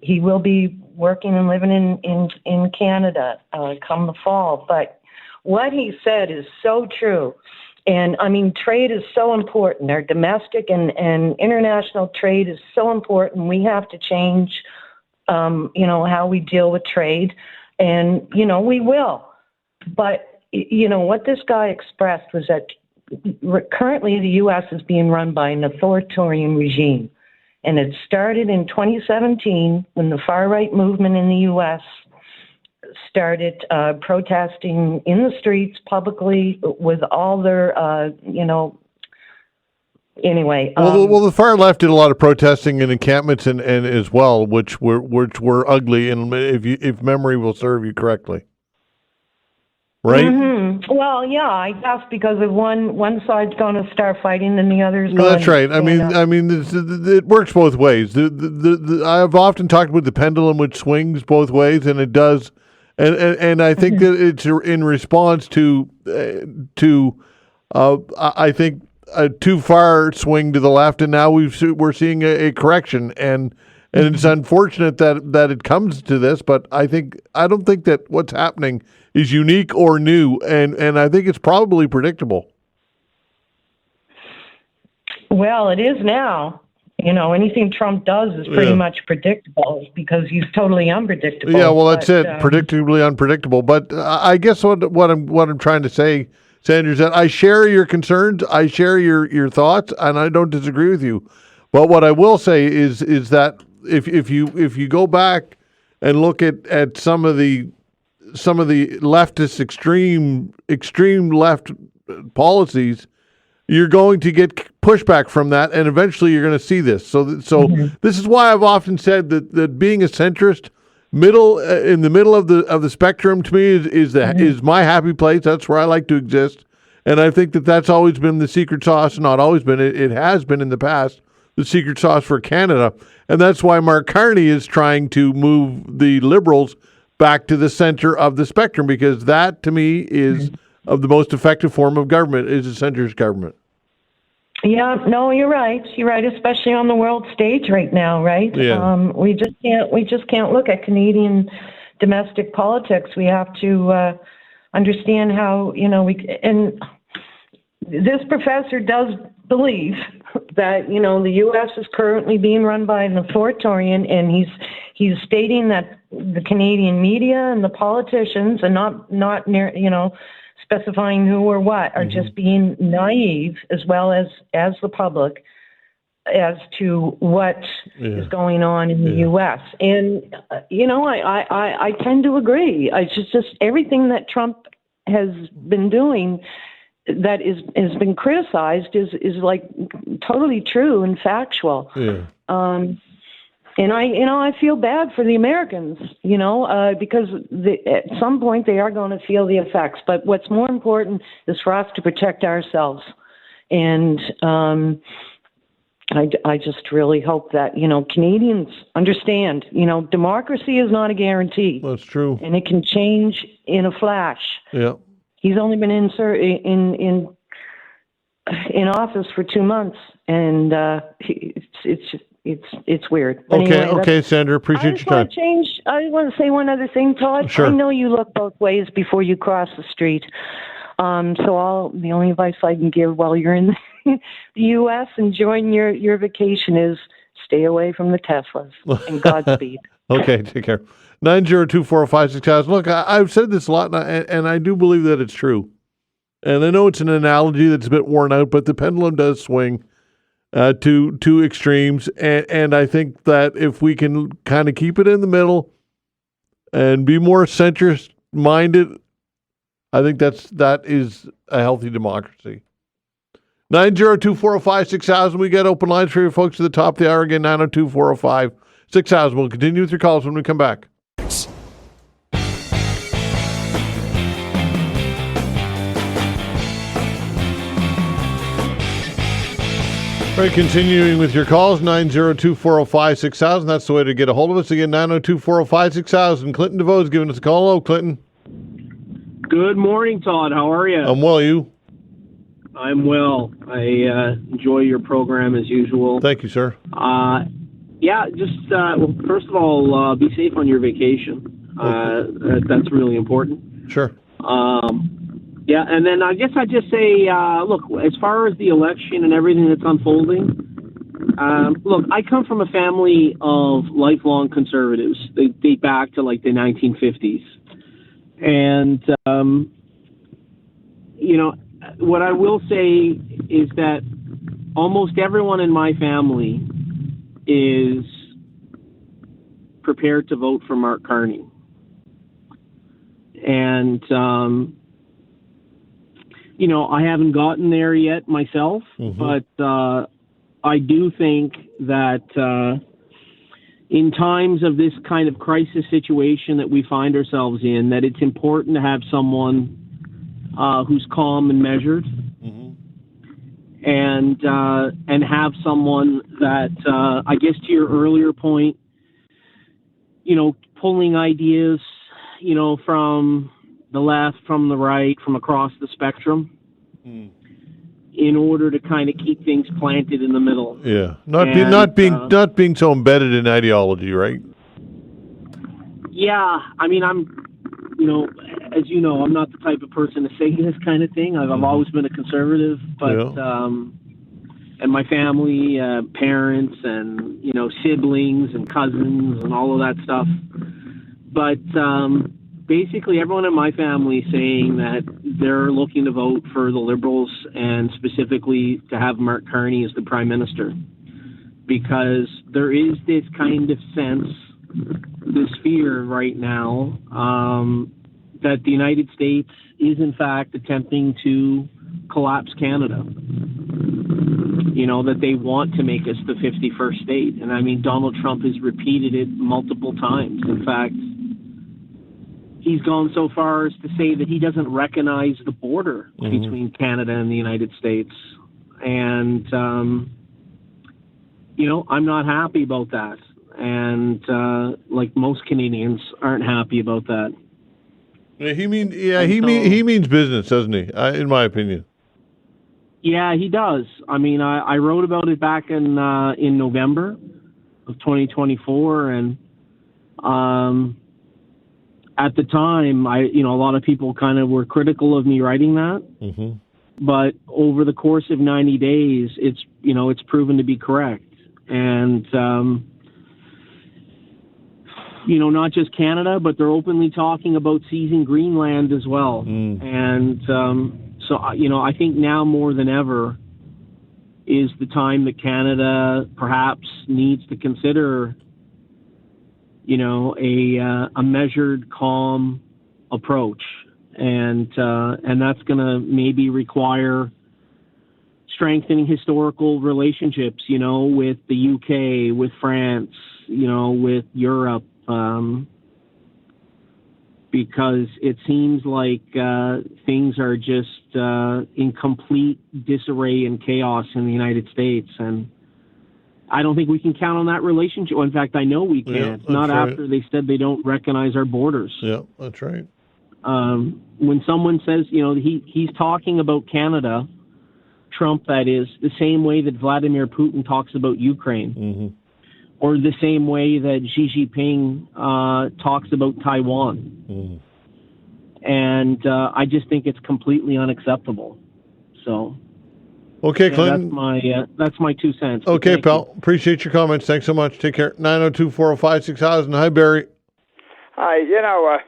He will be working and living in Canada come the fall. But what he said is so true. And I mean, trade is so important. Our domestic and international trade is so important. We have to change, how we deal with trade. And, we will. But, what this guy expressed was that currently the U.S. is being run by an authoritarian regime. And it started in 2017 when the far-right movement in the U.S. started protesting in the streets publicly with all their, anyway. Well, the far left did a lot of protesting in encampments and as well, which were ugly, and if memory will serve you correctly. Right? Mm-hmm. Well, yeah, I guess because if one side's going to start fighting, then the other's Well, going. that's right. I mean, it works both ways. I've often talked about the pendulum, which swings both ways, and it does. And I think that it's in response to I think a too far swing to the left, and now we're seeing a correction, and it's unfortunate that it comes to this. But I don't think that what's happening is unique or new, and I think it's probably predictable. Well, it is now. Anything Trump does is pretty much predictable because he's totally unpredictable. Yeah, well, that's it. Predictably unpredictable. But I guess what I'm trying to say, Sandra, is that I share your concerns, I share your thoughts, and I don't disagree with you. But what I will say is that if you go back and look at some of the leftist extreme left policies, you're going to get pushback from that, and eventually you're going to see this. So This is why I've often said that being a centrist, in the middle of the spectrum, to me is my happy place. That's where I like to exist, and I think that's always been the secret sauce. Not always been, it has been in the past, the secret sauce for Canada, and that's why Mark Carney is trying to move the Liberals back to the center of the spectrum, because that, to me, is of the most effective form of government, is a centrist government. Yeah, no, you're right. You're right, especially on the world stage right now, right? Yeah. We just can't look at Canadian domestic politics. We have to understand how and this professor does believe that the U.S. is currently being run by an authoritarian, and he's stating that the Canadian media and the politicians, and not specifying who or what, are just being naive, as well as the public, as to what is going on in the U.S. And I tend to agree. I just everything that Trump has been doing that has been criticized is like totally true and factual. Yeah. And I feel bad for the Americans, because at some point they are going to feel the effects. But what's more important is for us to protect ourselves. And I just really hope that, Canadians understand, democracy is not a guarantee. That's true. And it can change in a flash. Yeah. He's only been in office for 2 months, and it's weird. Okay, anyway, Sandra, appreciate your time. I want to say one other thing, Todd. Sure. I know you look both ways before you cross the street. So the only advice I can give while you're in the U.S. enjoying your vacation is stay away from the Teslas, and Godspeed. Okay, take care. 902-405-6000. Look, I've said this a lot, and I do believe that it's true. And I know it's an analogy that's a bit worn out, but the pendulum does swing to extremes. And I think that if we can kind of keep it in the middle and be more centrist-minded, I think that is a healthy democracy. 902-405-6000. We got open lines for you folks at the top of the hour again, 902-405-6000. We'll continue with your calls when we come back. All right, continuing with your calls, 902-405-6000. That's the way to get a hold of us. Again, 902-405-6000. Clinton DeVoe is giving us a call. Hello, Clinton. Good morning, Todd. How are you? I'm well, you? I'm well. I enjoy your program as usual. Thank you, sir. Yeah, just well, first of all, be safe on your vacation. That's really important. Sure. Yeah, and then I guess I'd just say, look, as far as the election and everything that's unfolding, look, I come from a family of lifelong conservatives. They date back to like the 1950s. And, you know, what I will say is that almost everyone in my family is prepared to vote for Mark Carney. And, you know, I haven't gotten there yet myself, but I do think that in times of this kind of crisis situation that we find ourselves in, that it's important to have someone who's calm and measured, and have someone that, I guess to your earlier point, you know, pulling ideas, you know, from the left, from the right, from across the spectrum, in order to kind of keep things planted in the middle. Yeah, not being so embedded in ideology, right? Yeah, I mean, you know, as you know, I'm not the type of person to say this kind of thing. I've always been a conservative, but and my family, parents, and you know, siblings and cousins and all of that stuff. But basically, everyone in my family saying that they're looking to vote for the Liberals and specifically to have Mark Carney as the Prime Minister, because there is this kind of sense, this fear right now, that the United States is in fact attempting to collapse Canada. You know, that they want to make us the 51st state. And I mean, Donald Trump has repeated it multiple times. In fact, he's gone so far as to say that he doesn't recognize the border between Canada and the United States. And, you know, I'm not happy about that. And like most Canadians aren't happy about that. Yeah, he means business, doesn't he? In my opinion. Yeah, he does. I mean, I wrote about it back in November of 2024, and at the time, a lot of people kind of were critical of me writing that. But over the course of 90 days, it's proven to be correct. And not just Canada, but they're openly talking about seizing Greenland as well. And so I think now more than ever is the time that Canada perhaps needs to consider, a measured, calm approach. And that's going to maybe require strengthening historical relationships, with the UK, with France, with Europe, because it seems like things are just in complete disarray and chaos in the United States. And I don't think we can count on that relationship. In fact, I know we can't. Not after they said they don't recognize our borders. Yeah, that's right. When someone says, he's talking about Canada, Trump, that is, the same way that Vladimir Putin talks about Ukraine, or the same way that Xi Jinping talks about Taiwan. And I just think it's completely unacceptable. So, okay, Clinton. That's my 2 cents. Okay, pal. Appreciate your comments. Thanks so much. Take care. 902-405-6000. Hi, Barry. Hi.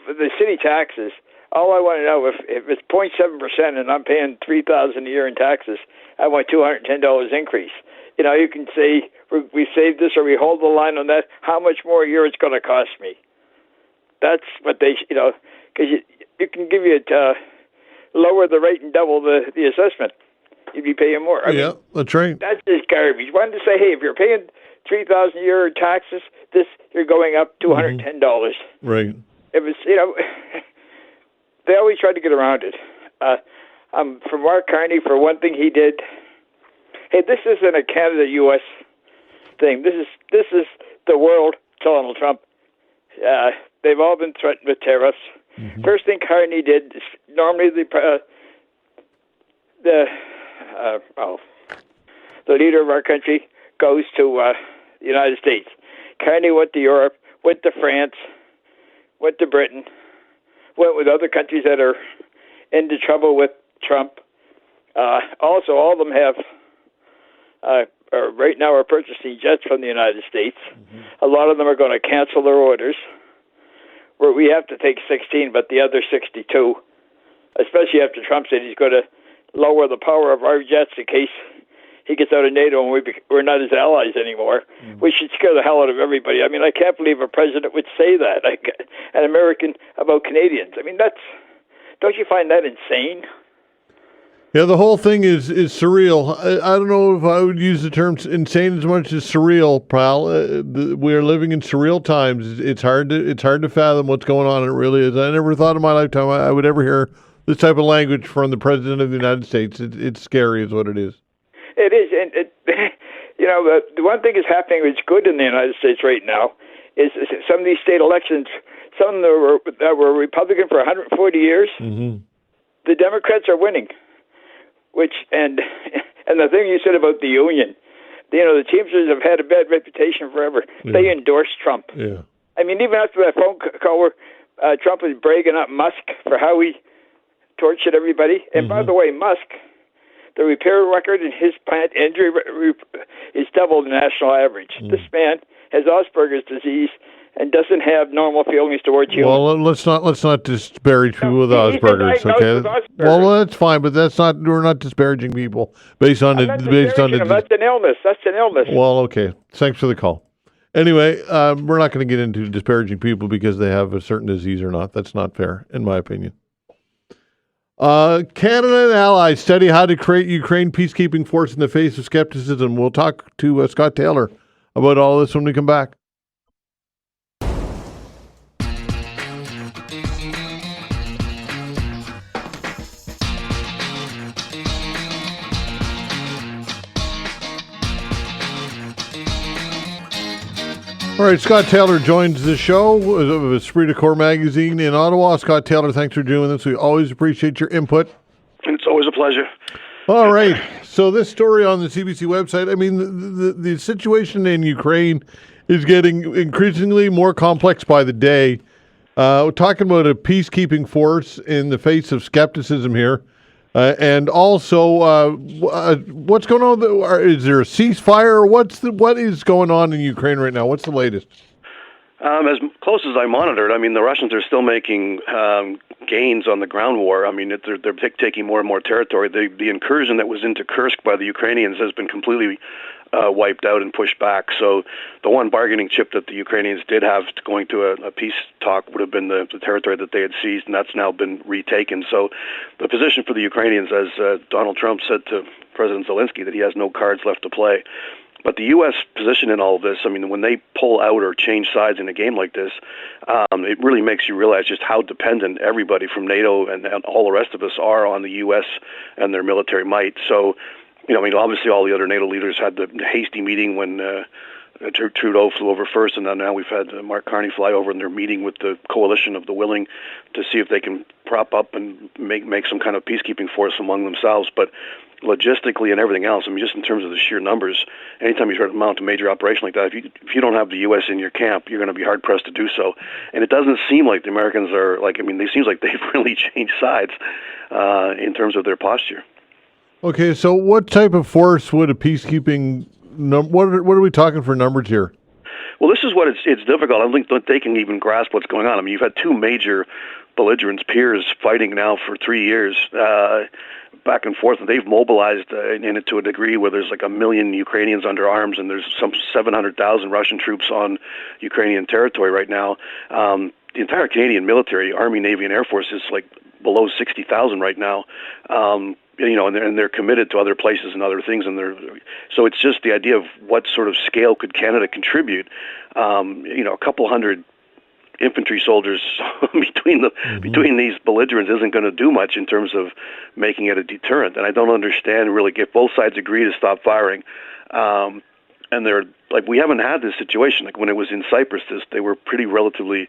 For the city taxes, all I want to know, if it's 0.7% and I'm paying $3,000 a year in taxes, I want $210 increase. You can say we save this or we hold the line on that. How much more a year it's going to cost me? That's what they, because you can give it lower the rate and double the assessment. You'd be paying more. I mean, that's right. That's just garbage. Wanted to say, hey, if you're paying $3,000 a year in taxes, you're going up $210. Right. It was, they always try to get around it. For Mark Carney, for one thing he did, hey, this isn't a Canada-U.S. thing. This is the world, Donald Trump. They've all been threatened with tariffs. First thing Carney did is normally the leader of our country goes to the United States. Carney went to Europe, went to France, went to Britain, went with other countries that are into trouble with Trump. Also, all of them have, right now are purchasing jets from the United States. Mm-hmm. A lot of them are going to cancel their orders, where we have to take 16, but the other 62, especially after Trump said he's going to lower the power of our jets in case he gets out of NATO and we're not his allies anymore, which should scare the hell out of everybody. I mean, I can't believe a president would say that, an American about Canadians. I mean, don't you find that insane? Yeah, the whole thing is surreal. I don't know if I would use the term insane as much as surreal, pal. We are living in surreal times. It's hard to fathom what's going on. It really is. I never thought in my lifetime I would ever hear this type of language from the President of the United States. It's scary is what it is. It is. And, the one thing is happening that's good in the United States right now is some of these state elections, some that were Republican for 140 years, mm-hmm. the Democrats are winning. And the thing you said about the union, the Teamsters have had a bad reputation forever. Yeah. They endorsed Trump. Yeah. I mean, even after that phone call where Trump was bragging up Musk for how he tortured everybody. And by the way, Musk, the repair record in his plant injury is double the national average. This man has Asperger's disease and doesn't have normal feelings towards humans. Well, let's not disparage people with Asperger's, okay? Well, that's fine, but we're not disparaging people based on That's an illness. That's an illness. Well, okay. Thanks for the call. Anyway, we're not going to get into disparaging people because they have a certain disease or not. That's not fair, in my opinion. Canada and allies study how to create Ukraine peacekeeping force in the face of skepticism. We'll talk to Scott Taylor about all this when we come back. All right, Scott Taylor joins the show of Esprit de Corps Magazine in Ottawa. Scott Taylor, thanks for doing this. We always appreciate your input. It's always a pleasure. All right. So this story on the CBC website, I mean, the situation in Ukraine is getting increasingly more complex by the day. We're talking about a peacekeeping force in the face of skepticism here. And also, what's going on? Is there a ceasefire? What is going on in Ukraine right now? What's the latest? As close as I monitored, I mean, the Russians are still making gains on the ground war. I mean, they're taking more and more territory. The incursion that was into Kursk by the Ukrainians has been completely wiped out and pushed back. So the one bargaining chip that the Ukrainians did have going to a peace talk would have been the territory that they had seized, and that's now been retaken. So the position for the Ukrainians, as Donald Trump said to President Zelensky, that he has no cards left to play. But the U.S. position in all of this, I mean, when they pull out or change sides in a game like this, it really makes you realize just how dependent everybody from NATO and all the rest of us are on the U.S. and their military might. So, I mean, obviously all the other NATO leaders had the hasty meeting when Trudeau flew over first, and then now we've had Mark Carney fly over, and they're meeting with the coalition of the willing to see if they can prop up and make some kind of peacekeeping force among themselves. But logistically and everything else, I mean, just in terms of the sheer numbers, anytime you try to mount a major operation like that, if you don't have the U.S. in your camp, you're going to be hard-pressed to do so. And it doesn't seem like the Americans are, it seems like they've really changed sides in terms of their posture. Okay, so what type of force would a peacekeeping, what are we talking for numbers here? Well, this is what it's difficult. I don't think they can even grasp what's going on. I mean, you've had two major belligerents, peers, fighting now for 3 years, back and forth, and they've mobilized in it to a degree where there's like 1 million Ukrainians under arms, and there's some 700,000 Russian troops on Ukrainian territory right now. The entire Canadian military, Army, Navy, and Air Force is like below 60,000 right now. And they're committed to other places and other things, so it's just the idea of what sort of scale could Canada contribute. A couple hundred infantry soldiers between these belligerents isn't going to do much in terms of making it a deterrent. And I don't understand really if both sides agree to stop firing. And they're like, we haven't had this situation. Like when it was in Cyprus, they were pretty relatively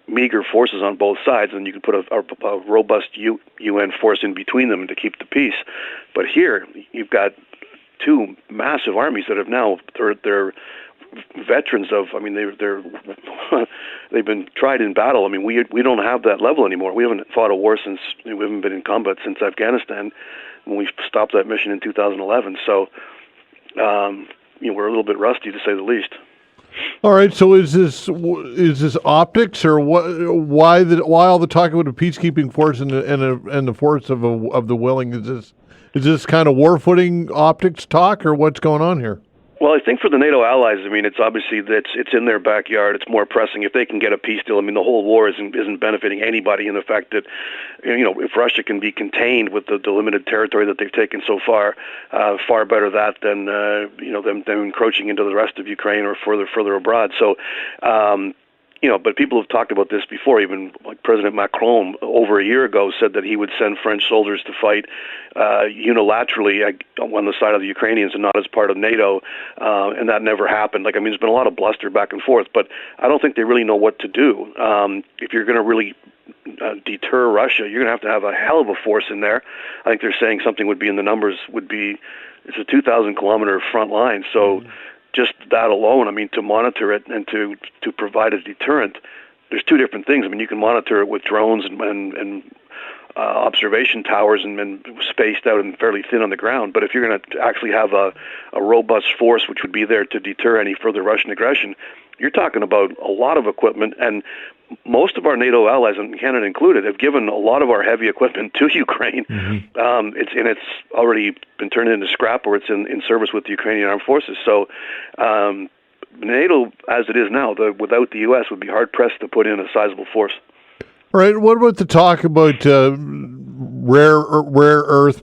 meager forces on both sides, and you could put a robust UN force in between them to keep the peace. But here, you've got two massive armies that have now they're veterans of. I mean, they're they've been tried in battle. I mean, we don't have that level anymore. We haven't fought a war since we haven't been in combat since Afghanistan when we stopped that mission in 2011. So, we're a little bit rusty to say the least. All right. So is this optics, or what? Why all the talk about a peacekeeping force and the force of the willing? Is this kind of war footing optics talk, or what's going on here? Well, I think for the NATO allies, I mean, it's obviously that it's in their backyard. It's more pressing. If they can get a peace deal, I mean, the whole war isn't benefiting anybody. In the fact that, if Russia can be contained with the limited territory that they've taken so far, far better that than them encroaching into the rest of Ukraine or further abroad. So. But people have talked about this before. Even like President Macron over a year ago said that he would send French soldiers to fight unilaterally on the side of the Ukrainians and not as part of NATO, and that never happened. There's been a lot of bluster back and forth, but I don't think they really know what to do. If you're going to really deter Russia, you're going to have a hell of a force in there. I think they're saying something would be in the numbers it's a 2,000-kilometer front line, so. Just that alone, I mean, to monitor it and to provide a deterrent, there's two different things. I mean, you can monitor it with drones and observation towers and spaced out and fairly thin on the ground. But if you're going to actually have a robust force which would be there to deter any further Russian aggression, you're talking about a lot of equipment. And most of our NATO allies, and Canada included, have given a lot of our heavy equipment to Ukraine. Mm-hmm. It's already been turned into scrap, or it's in service with the Ukrainian armed forces. So NATO, as it is now, without the U.S., would be hard pressed to put in a sizable force. All right. What about the talk about rare earth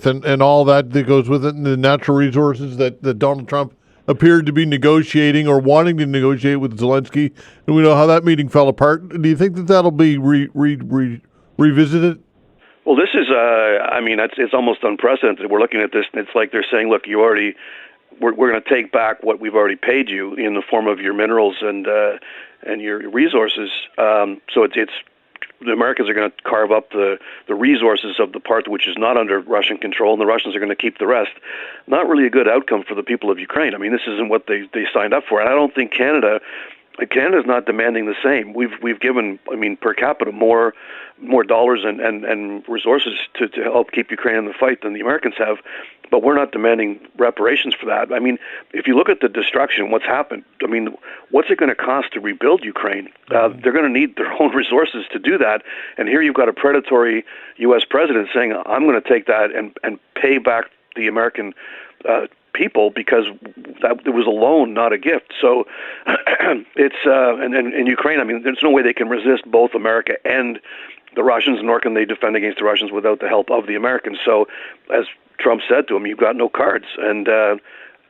and all that goes with it, and the natural resources that Donald Trump appeared to be negotiating or wanting to negotiate with Zelensky, and we know how that meeting fell apart. Do you think that'll be revisited? Well, this is, it's almost unprecedented. We're looking at this, and it's like they're saying, look, we're going to take back what we've already paid you in the form of your minerals and your resources. So it's the Americans are going to carve up the resources of the part which is not under Russian control, and the Russians are going to keep the rest. Not really a good outcome for the people of Ukraine. I mean, this isn't what they signed up for, and I don't think Canada's not demanding the same. We've given, per capita more dollars and resources to help keep Ukraine in the fight than the Americans have, but we're not demanding reparations for that. I mean, if you look at the destruction, what's happened, what's it going to cost to rebuild Ukraine? They're going to need their own resources to do that, and here you've got a predatory U.S. president saying, I'm going to take that and pay back the American people because it was a loan, not a gift. So it's and in Ukraine, there's no way they can resist both America and the Russians, nor can they defend against the Russians without the help of the Americans. So as Trump said to him, you've got no cards. And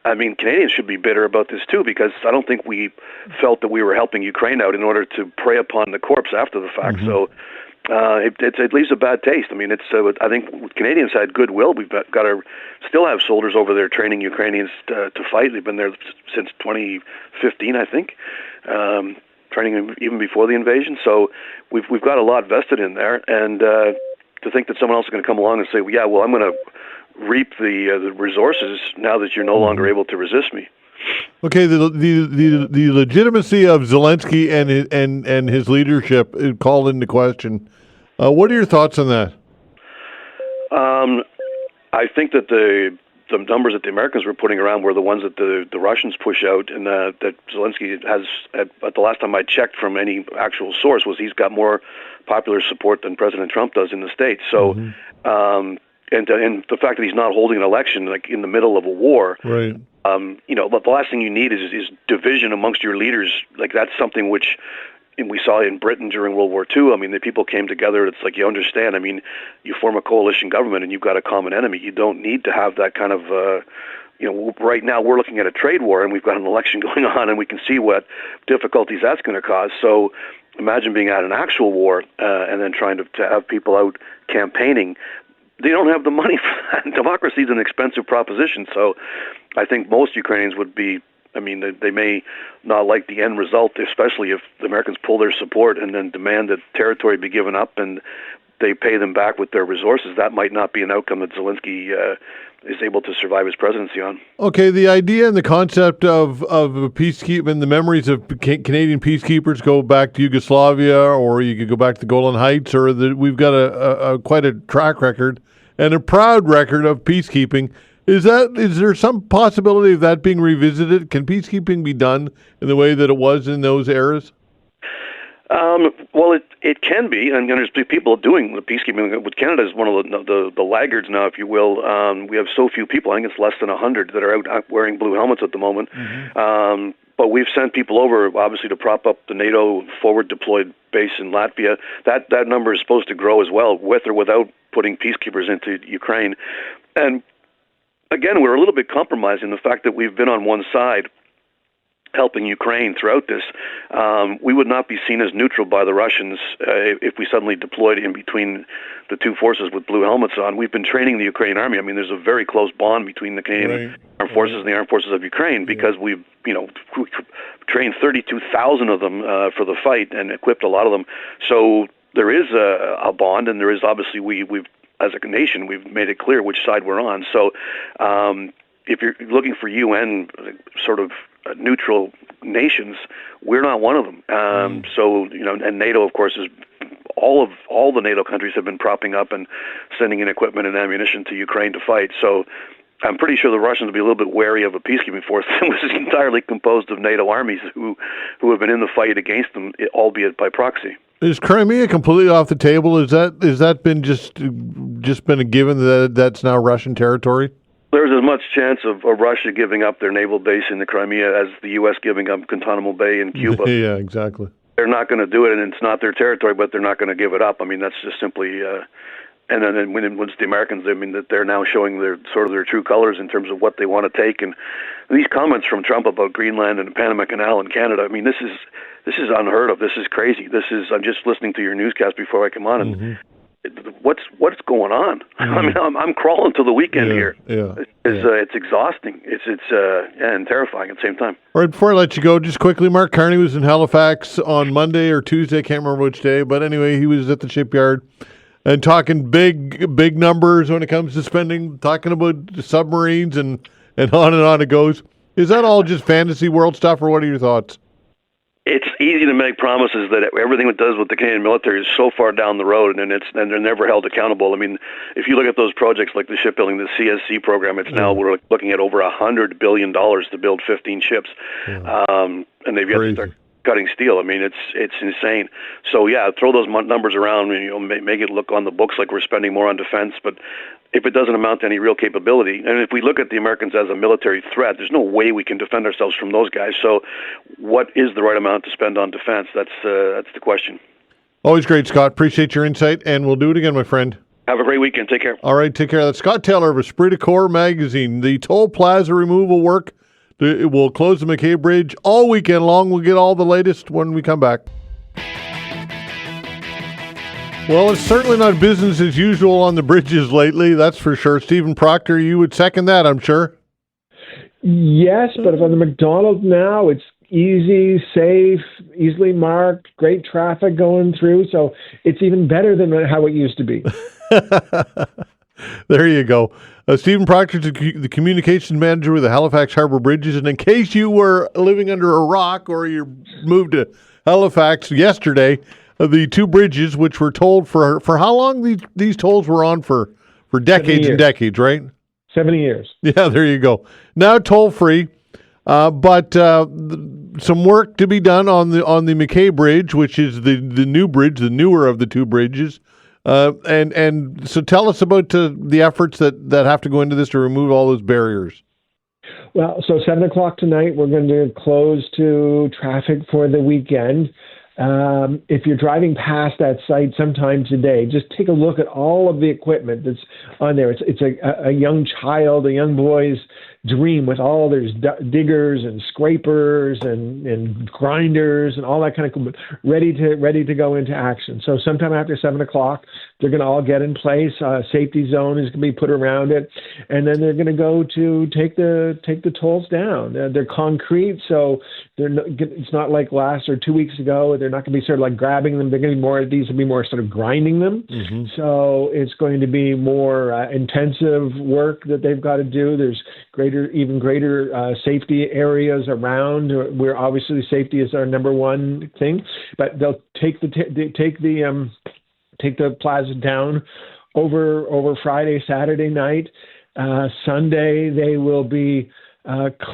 Canadians should be bitter about this too, because I don't think we felt that we were helping Ukraine out in order to prey upon the corpse after the fact. Mm-hmm. So it leaves a bad taste. I think Canadians had goodwill. We've got to still have soldiers over there training Ukrainians to fight. They've been there since 2015, I think, training even before the invasion. So we've got a lot vested in there. And to think that someone else is going to come along and say, well, I'm going to reap the resources now that you're no longer able to resist me. Okay, the legitimacy of Zelensky and his leadership is called into question. What are your thoughts on that? I think that the numbers that the Americans were putting around were the ones that the Russians push out, and that Zelensky has, at the last time I checked from any actual source, was he's got more popular support than President Trump does in the States. So, and the fact that he's not holding an election like in the middle of a war, right? The last thing you need is division amongst your leaders. Like that's something which we saw in Britain during World War II. The people came together. It's like, you understand. You form a coalition government and you've got a common enemy. You don't need to have that kind of, right now we're looking at a trade war and we've got an election going on and we can see what difficulties that's going to cause. So imagine being at an actual war and then trying to have people out campaigning. They don't have the money for that. Democracy is an expensive proposition. So I think most Ukrainians would be, they may not like the end result, especially if the Americans pull their support and then demand that territory be given up and they pay them back with their resources. That might not be an outcome that Zelensky is able to survive his presidency on. Okay, the idea and the concept of peacekeeping, the memories of Canadian peacekeepers go back to Yugoslavia, or you could go back to the Golan Heights, or we've got a quite a track record and a proud record of peacekeeping. Is there some possibility of that being revisited? Can peacekeeping be done in the way that it was in those eras? Well, it can be, and there's people doing the peacekeeping. With Canada is one of the laggards now, if you will. We have so few people. I think it's less than 100 that are out wearing blue helmets at the moment. Mm-hmm. But we've sent people over, obviously, to prop up the NATO forward deployed base in Latvia. That number is supposed to grow as well, with or without putting peacekeepers into Ukraine. And again, we're a little bit compromised in the fact that we've been on one side helping Ukraine throughout this. We would not be seen as neutral by the Russians if we suddenly deployed in between the two forces with blue helmets on. We've been training the Ukrainian army. I mean, there's a very close bond between the Canadian armed forces and the armed forces of Ukraine, because we've, trained 32,000 of them for the fight and equipped a lot of them. So there is a bond, and there is obviously we've as a nation, we've made it clear which side we're on. So if you're looking for UN sort of neutral nations, we're not one of them. So, and NATO, of course, is all the NATO countries have been propping up and sending in equipment and ammunition to Ukraine to fight. So I'm pretty sure the Russians will be a little bit wary of a peacekeeping force that was entirely composed of NATO armies who have been in the fight against them, albeit by proxy. Is Crimea completely off the table? Is that been just been a given that that's now Russian territory? There's as much chance of Russia giving up their naval base in the Crimea as the U.S. giving up Guantanamo Bay in Cuba. Yeah, exactly. They're not going to do it, and it's not their territory, but they're not going to give it up. I mean, that's just simply. And then when it's the Americans, I mean, that they're now showing their true colors in terms of what they want to take. And these comments from Trump about Greenland and the Panama Canal in Canada, I mean, this is unheard of. This is crazy. I'm just listening to your newscast before I come on, and what's going on? I mean, I'm crawling to the weekend here. It's exhausting. It's and terrifying at the same time. All right, before I let you go, just quickly, Mark Carney was in Halifax on Monday or Tuesday, I can't remember which day, but anyway, he was at the shipyard and talking big numbers when it comes to spending, talking about submarines and on it goes. Is that all just fantasy world stuff, or what are your thoughts? It's easy to make promises that everything it does with the Canadian military is so far down the road, and they're never held accountable. I mean, if you look at those projects like the shipbuilding, the CSC program, it's now we're looking at over $100 billion to build 15 ships, and they've yet to start cutting steel. I mean, it's insane. So yeah, throw those numbers around and make it look on the books like we're spending more on defense, but if it doesn't amount to any real capability, and if we look at the Americans as a military threat, there's no way we can defend ourselves from those guys. So what is the right amount to spend on defense? That's the question. Always great, Scott. Appreciate your insight, and we'll do it again, my friend. Have a great weekend. Take care. All right, take care. That's Scott Taylor of Esprit de Corps Magazine. The toll plaza removal work, it will close the Mackay Bridge all weekend long. We'll get all the latest when we come back. Well, it's certainly not business as usual on the bridges lately, that's for sure. Stephen Proctor, you would second that, I'm sure. Yes, but if on the MacDonald now, it's easy, safe, easily marked, great traffic going through, so it's even better than how it used to be. There you go. Stephen Proctor is the communications manager with the Halifax Harbour Bridges, and in case you were living under a rock or you moved to Halifax yesterday, the two bridges, which were tolled for how long these tolls were on for decades and decades, right? 70 years. Yeah, there you go. Now toll-free, but some work to be done on the Mackay Bridge, which is the new bridge, the newer of the two bridges. And so tell us about the efforts that have to go into this to remove all those barriers. Well, so 7 o'clock tonight, we're going to close to traffic for the weekend. If you're driving past that site sometime today, just take a look at all of the equipment that's on there. It's a young child, a young boy's dream with all there's diggers and scrapers and grinders and all that kind of equipment ready to go into action. So sometime after 7 o'clock, they're going to all get in place. A safety zone is going to be put around it, and then they're going to go to take the tolls down. They're concrete, so it's not like last or 2 weeks ago. They're not going to be sort of like grabbing them. They're going to be more, these will be more sort of grinding them. So it's going to be more intensive work that they've got to do. There's even greater safety areas around, where obviously safety is our number one thing. But they'll take the plaza down over Friday, Saturday night. Sunday they will be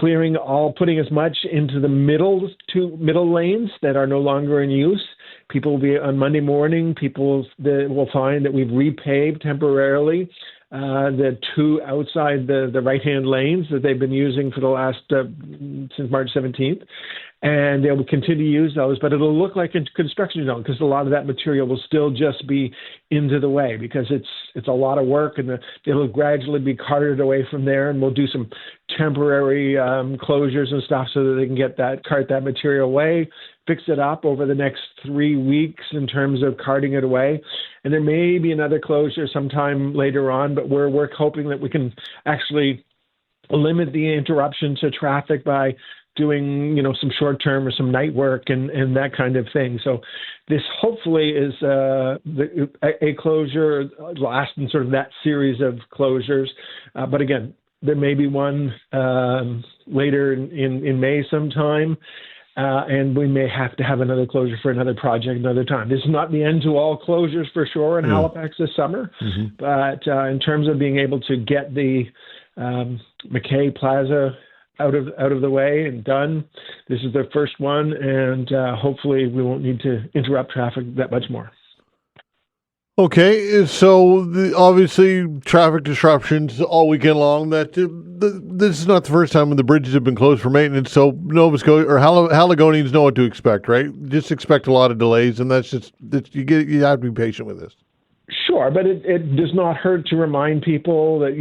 putting as much into the middle lanes that are no longer in use. People will be on Monday morning. People will find that we've repaved temporarily the two outside the right-hand lanes that they've been using for the last since March 17th. And they will continue to use those, but it'll look like a construction zone because a lot of that material will still just be into the way because it's a lot of work, and it'll gradually be carted away from there. And we'll do some temporary closures and stuff so that they can cart that material away, fix it up over the next 3 weeks in terms of carting it away. And there may be another closure sometime later on, but we're hoping that we can actually limit the interruption to traffic by doing, some short-term or some night work and that kind of thing. So this hopefully is a closure, last in sort of that series of closures. But again, there may be one later in May sometime, and we may have to have another closure for another project another time. This is not the end to all closures for sure in Halifax this summer, but in terms of being able to get the Mackay Plaza out of the way and done, this is the first one, and hopefully we won't need to interrupt traffic that much more. Okay, so obviously traffic disruptions all weekend long. This is not the first time when the bridges have been closed for maintenance, so Nova Scotia or Haligonians know what to expect, right? Just expect a lot of delays, and you have to be patient with this. Sure, but it does not hurt to remind people that,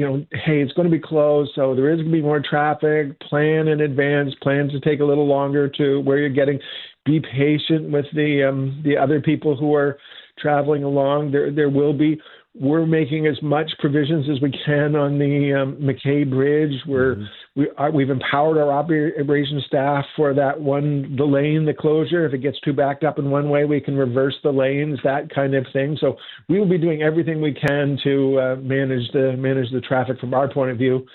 hey, it's going to be closed, so there is going to be more traffic. Plan in advance. Plan to take a little longer to where you're getting. Be patient with the other people who are traveling along. There will be. We're making as much provisions as we can on the Mackay Bridge. We've empowered our operations staff for the lane, the closure. If it gets too backed up in one way, we can reverse the lanes, that kind of thing. So we will be doing everything we can to manage the traffic from our point of view.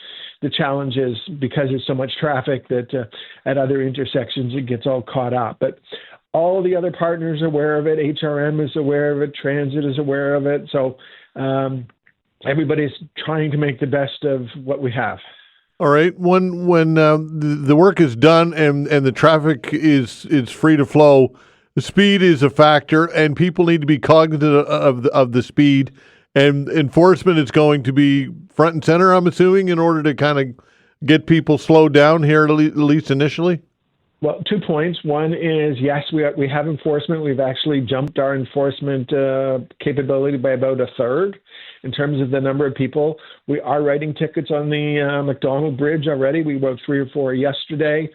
The challenge is because there's so much traffic that at other intersections it gets all caught up. But all the other partners are aware of it. HRM is aware of it. Transit is aware of it. So everybody's trying to make the best of what we have. All right. When the work is done and the traffic is free to flow, the speed is a factor, and people need to be cognizant of the speed. And enforcement is going to be front and center, I'm assuming, in order to kind of get people slowed down here, at least initially. Well, 2 points. One is, yes, we have enforcement. We've actually jumped our enforcement capability by about a third in terms of the number of people. We are writing tickets on the Macdonald Bridge already. We wrote 3 or 4 yesterday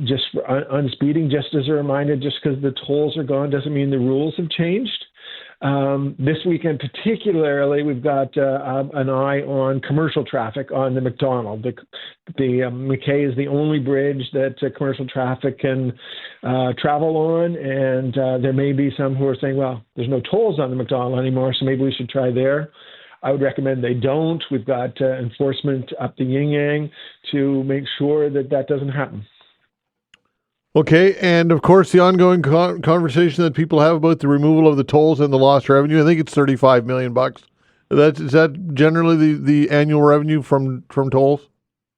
just on speeding. Just as a reminder, just because the tolls are gone doesn't mean the rules have changed. This weekend particularly, we've got an eye on commercial traffic on the Macdonald. The Mackay is the only bridge that commercial traffic can travel on, and there may be some who are saying, well, there's no tolls on the Macdonald anymore, so maybe we should try there. I would recommend they don't. We've got enforcement up the yin-yang to make sure that doesn't happen. Okay, and of course the ongoing conversation that people have about the removal of the tolls and the lost revenue. I think it's $35 million. Is that generally the annual revenue from tolls?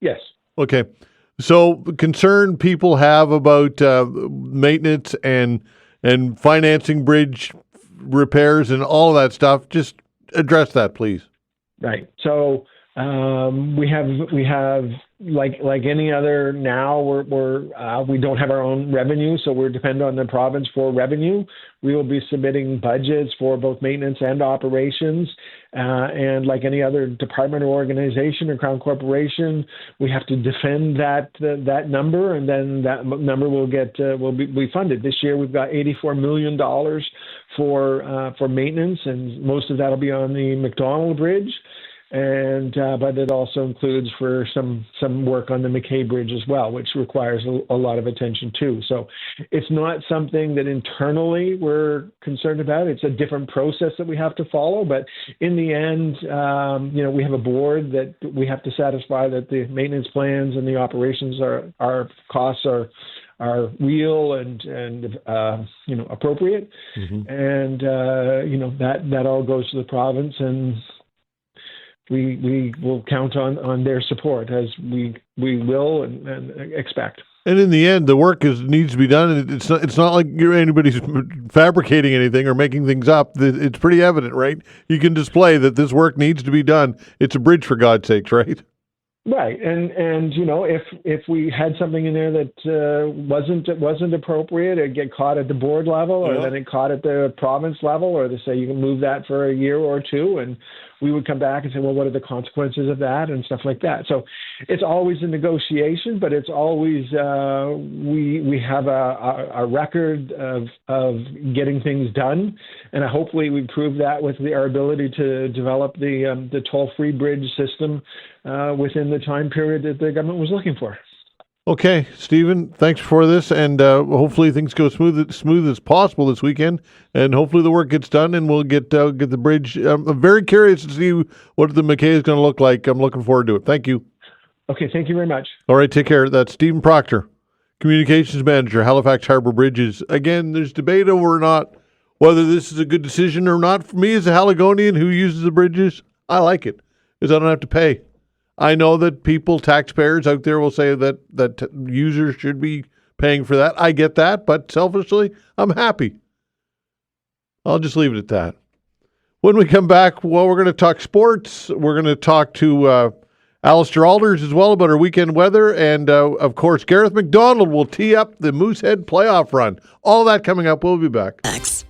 Yes. Okay, so concern people have about maintenance and financing bridge repairs and all of that stuff. Just address that, please. Right. So we have like any other now, we don't have our own revenue, so we're dependent on the province for revenue. We will be submitting budgets for both maintenance and operations, and like any other department or organization or Crown Corporation, we have to defend that number, and then that number will be funded. This year we've got $84 million for maintenance, and most of that will be on the Macdonald Bridge. and but it also includes for some work on the Mackay Bridge as well, which requires a lot of attention too. So it's not something that internally we're concerned about. It's a different process that we have to follow, but in the end, we have a board that we have to satisfy that the maintenance plans and the operations our costs are real and appropriate, and that all goes to the province, and we will count on their support as we will and expect. And in the end, the work needs to be done. And it's not like anybody's fabricating anything or making things up. It's pretty evident, right? You can display that this work needs to be done. It's a bridge, for God's sakes, right? Right, and if we had something in there that wasn't appropriate, it'd get caught at the board level, or then it caught at the province level, or they say you can move that for a year or two, and we would come back and say, well, what are the consequences of that and stuff like that. So it's always a negotiation, but it's always we have a record of getting things done, and hopefully we prove that with our ability to develop the toll-free bridge system within the time period that the government was looking for. Okay, Stephen, thanks for this, and hopefully things go smooth as possible this weekend, and hopefully the work gets done, and we'll get the bridge. I'm very curious to see what the Mackay is going to look like. I'm looking forward to it. Thank you. Okay, thank you very much. All right, take care. That's Stephen Proctor, Communications Manager, Halifax Harbour Bridges. Again, there's debate over or not whether this is a good decision or not. For me as a Haligonian who uses the bridges, I like it because I don't have to pay. I know that taxpayers out there will say that users should be paying for that. I get that, but selfishly, I'm happy. I'll just leave it at that. When we come back, we're going to talk sports. We're going to talk to Aalders Aalders as well about our weekend weather. And, of course, Garreth MacDonald will tee up the Moosehead playoff run. All that coming up. We'll be back. Thanks.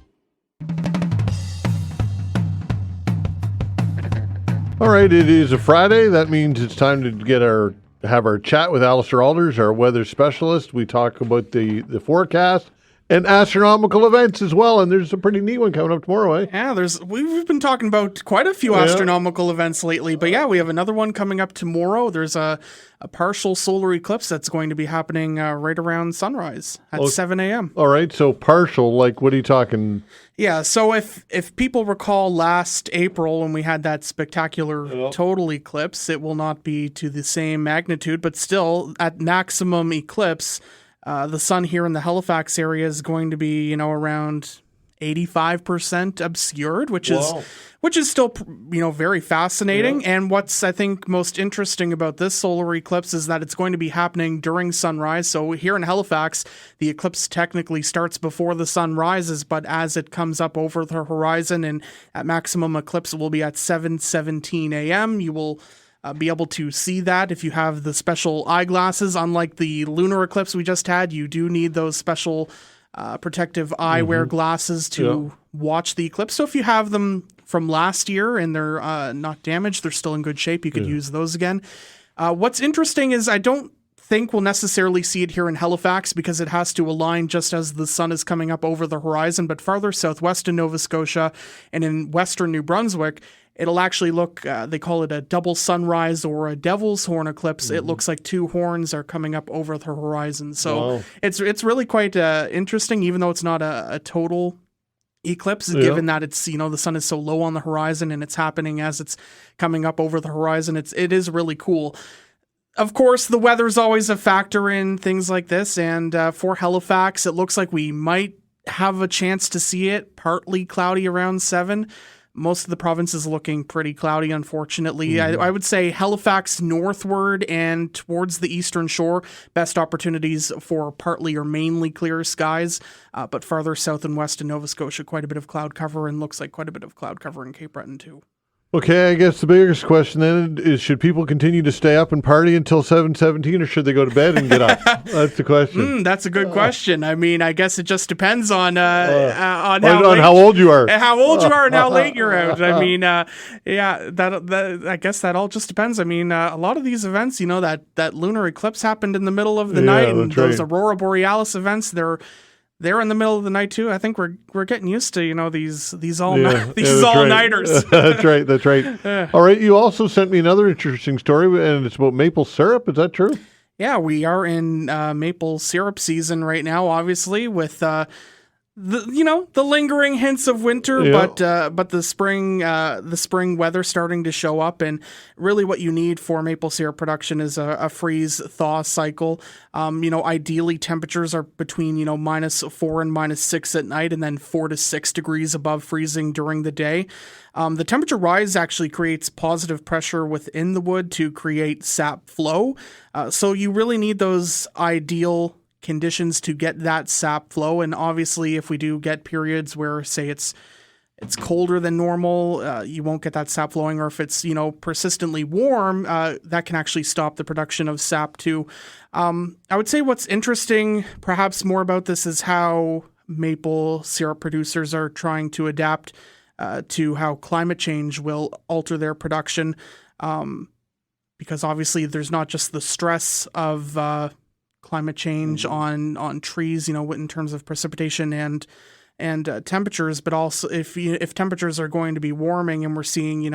All right, it is a Friday. That means it's time to have our chat with Aalders Aalders, our weather specialist. We talk about the forecast and astronomical events as well. And there's a pretty neat one coming up tomorrow, eh? Yeah, we've been talking about quite a few astronomical events lately, but yeah, we have another one coming up tomorrow. There's a partial solar eclipse that's going to be happening right around sunrise at 7 a.m. All right, so partial, like what are you talking? Yeah, so if people recall last April when we had that spectacular total eclipse, it will not be to the same magnitude, but still at maximum eclipse, the sun here in the Halifax area is going to be, around 85% obscured, which is still, very fascinating. Yeah. And what's, I think, most interesting about this solar eclipse is that it's going to be happening during sunrise. So here in Halifax, the eclipse technically starts before the sun rises, but as it comes up over the horizon and at maximum eclipse, it will be at 7:17 a.m. You will be able to see that if you have the special eyeglasses. Unlike the lunar eclipse we just had, you do need those special protective eyewear glasses to watch the eclipse. So if you have them from last year and they're not damaged, they're still in good shape, you could use those again. What's interesting is I don't think we'll necessarily see it here in Halifax because it has to align just as the sun is coming up over the horizon, but farther southwest in Nova Scotia and in western New Brunswick, it'll actually look, they call it a double sunrise or a devil's horn eclipse. It looks like two horns are coming up over the horizon. So it's really quite interesting, even though it's not a total eclipse, given that it's, the sun is so low on the horizon and it's happening as it's coming up over the horizon. It is really cool. Of course, the weather's always a factor in things like this. And for Halifax, it looks like we might have a chance to see it partly cloudy around 7. Most of the province is looking pretty cloudy, unfortunately. I would say Halifax northward and towards the eastern shore, best opportunities for partly or mainly clear skies. But farther south and west in Nova Scotia, quite a bit of cloud cover, and looks like quite a bit of cloud cover in Cape Breton too. Okay, I guess the biggest question then is, should people continue to stay up and party until 7:17, or should they go to bed and get up? That's the question. That's a good question. I mean, I guess it just depends on how old you are. How old you are and how late you're out. I mean, that I guess that all just depends. I mean, a lot of these events, that lunar eclipse happened in the middle of the night, and those aurora borealis events, they're They're in the middle of the night too. I think we're getting used to these all that's all-nighters. Right. That's right. Yeah. All right, you also sent me another interesting story, and it's about maple syrup. Is that true? Yeah, we are in maple syrup season right now, obviously, with the lingering hints of winter, Yeah. but the spring weather starting to show up, and really what you need for maple syrup production is a freeze thaw cycle. Ideally temperatures are between -4 and -6 at night, and then 4 to 6 degrees above freezing during the day. The temperature rise actually creates positive pressure within the wood to create sap flow. So you really need those ideal conditions to get that sap flow. And obviously, if we do get periods where, say, it's colder than normal, you won't get that sap flowing. Or if it's persistently warm, that can actually stop the production of sap too. I would say what's interesting, perhaps more about this, is how maple syrup producers are trying to adapt to how climate change will alter their production, because obviously there's not just the stress of climate change on trees, in terms of precipitation and temperatures, but also if temperatures are going to be warming and we're seeing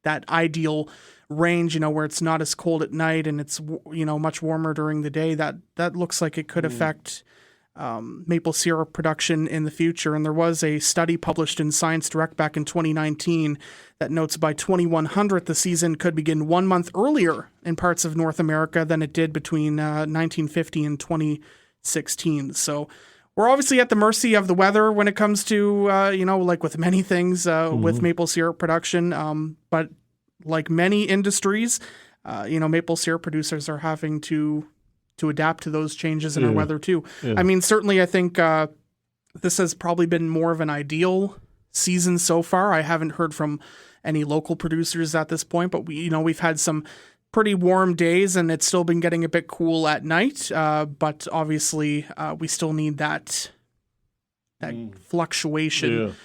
that ideal range, where it's not as cold at night and it's much warmer during the day, that looks like it could affect maple syrup production in the future. And there was a study published in Science Direct back in 2019 that notes by 2100 the season could begin 1 month earlier in parts of North America than it did between 1950 and 2016. So we're obviously at the mercy of the weather when it comes to, like with many things with maple syrup production. But like many industries, maple syrup producers are having to adapt to those changes in our weather too. Yeah. I mean, certainly I think this has probably been more of an ideal season so far. I haven't heard from any local producers at this point, but we've had some pretty warm days and it's still been getting a bit cool at night. But obviously we still need that fluctuation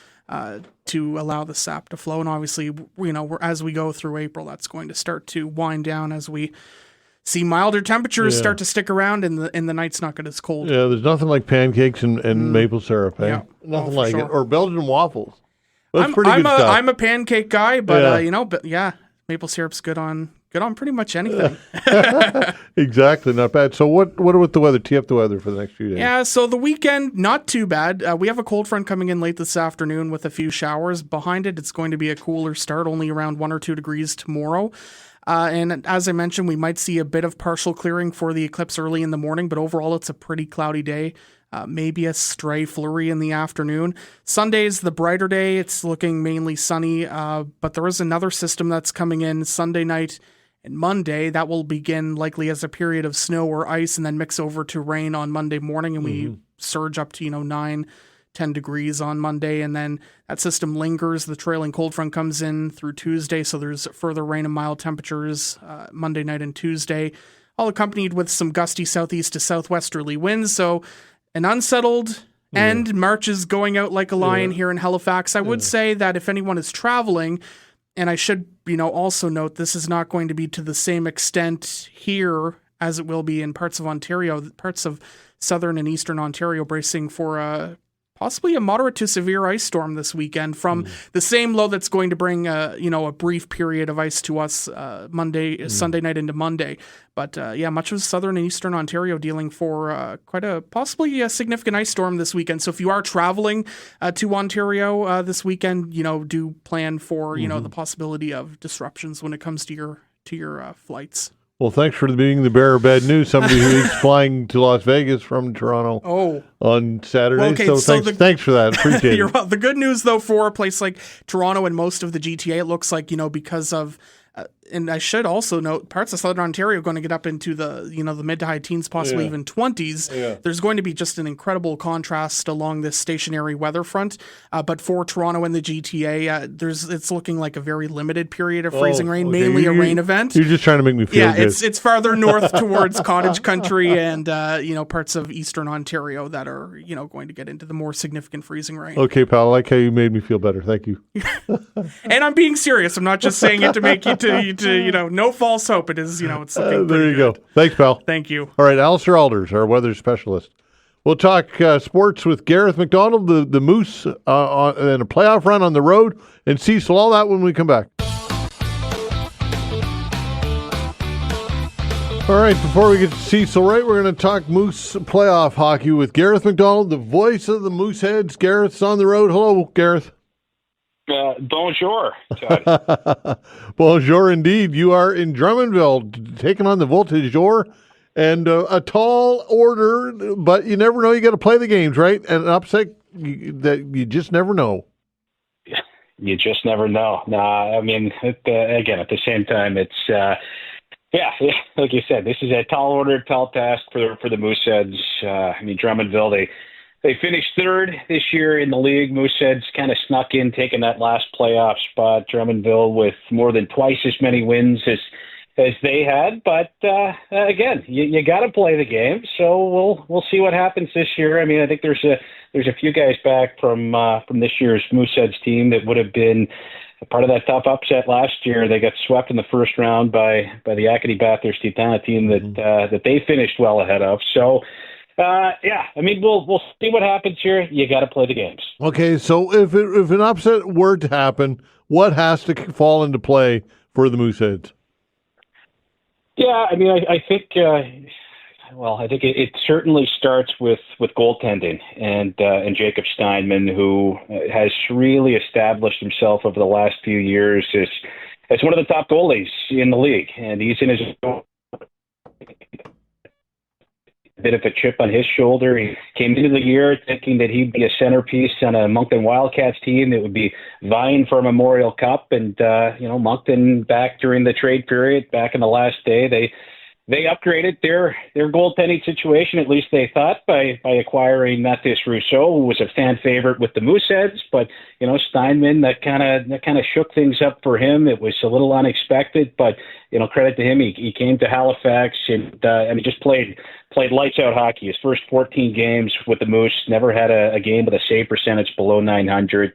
to allow the sap to flow. And obviously, as we go through April, that's going to start to wind down as we see milder temperatures start to stick around, and the night's not get as cold. Yeah, there's nothing like pancakes and maple syrup, eh? Yeah. Nothing like it. Or Belgian waffles. That's pretty good stuff. I'm a pancake guy, but maple syrup's good on pretty much anything. Exactly, not bad. So what about the weather? Tee up the weather for the next few days. Yeah, so the weekend, not too bad. We have a cold front coming in late this afternoon with a few showers. Behind it, it's going to be a cooler start, only around 1 or 2 degrees tomorrow. And as I mentioned, we might see a bit of partial clearing for the eclipse early in the morning, but overall it's a pretty cloudy day. Maybe a stray flurry in the afternoon. Sunday's the brighter day. It's looking mainly sunny, but there is another system that's coming in Sunday night and Monday. That will begin likely as a period of snow or ice and then mix over to rain on Monday morning, and we surge up to 9-10 degrees on Monday, and then that system lingers. The trailing cold front comes in through Tuesday, so there's further rain and mild temperatures Monday night and Tuesday, all accompanied with some gusty southeast to southwesterly winds. So an unsettled end. March is going out like a lion here in Halifax. I would say that if anyone is traveling, and I should also note this is not going to be to the same extent here as it will be in parts of Ontario, parts of southern and eastern Ontario bracing for possibly a moderate to severe ice storm this weekend from the same low that's going to bring a brief period of ice to us Sunday night into Monday. But much of southern and eastern Ontario dealing for possibly a significant ice storm this weekend. So if you are traveling to Ontario this weekend, do plan for the possibility of disruptions when it comes to your flights. Well, thanks for being the bearer of bad news. Somebody who is flying to Las Vegas from Toronto on Saturday. Well, okay, thanks for that. Appreciate it. The good news, though, for a place like Toronto and most of the GTA, it looks like, because of and I should also note parts of southern Ontario are going to get up into the the mid to high teens, possibly even 20s. Yeah. There's going to be just an incredible contrast along this stationary weather front. But for Toronto and the GTA, it's looking like a very limited period of freezing rain, mainly a rain event. You're just trying to make me feel good. It's farther north towards cottage country and parts of eastern Ontario that are going to get into the more significant freezing rain. Okay, pal, I like how you made me feel better. Thank you. And I'm being serious. I'm not just saying it to make you to no false hope. It is, it's looking there you good. go. Thanks, pal. Thank you. All right, Aalders, our weather specialist. We'll talk sports with Garreth MacDonald, the Moose, and a playoff run on the road, and Cecil, all that when we come back. All right, before we get to Cecil Wright, we're going to talk Moose playoff hockey with Garreth MacDonald, the voice of the Mooseheads. Garreth's on the road. Hello, Garreth. Bonjour, Todd. Bonjour, indeed. You are in Drummondville, taking on the Voltigeur, and a tall order, but you never know. You got to play the games, right? And an upset that you just never know. You just never know. Nah, I mean, again, at the same time, it's yeah, like you said, this is a tall order, tall task for the Mooseheads. I mean, Drummondville, they finished third this year in the league. Mooseheads kind of snuck in, taking that last playoff spot. Drummondville with more than twice as many wins as they had. But again, you got to play the game. So we'll see what happens this year. I mean, I think there's a few guys back from this year's Mooseheads team that would have been part of that tough upset last year. They got swept in the first round by the Acadie Bathurst Titana team that they finished well ahead of. So. Yeah, I mean, we'll see what happens here. You got to play the games. Okay, so if an upset were to happen, what has to fall into play for the Mooseheads? Yeah, I mean, I think. I think it certainly starts with goaltending and Jacob Steinman, who has really established himself over the last few years as one of the top goalies in the league, and he's in his bit of a chip on his shoulder. He came into the year thinking that he'd be a centerpiece on a Moncton Wildcats team that would be vying for a Memorial Cup. And, Moncton back during the trade period, back in the last day, they upgraded their goaltending situation, at least they thought, by acquiring Mathis Rousseau, who was a fan favorite with the Mooseheads. But, Steinman, that kind of shook things up for him. It was a little unexpected, but, credit to him. He came to Halifax and he just played lights out hockey. His first 14 games with the Moose, never had a game with a save percentage below 900.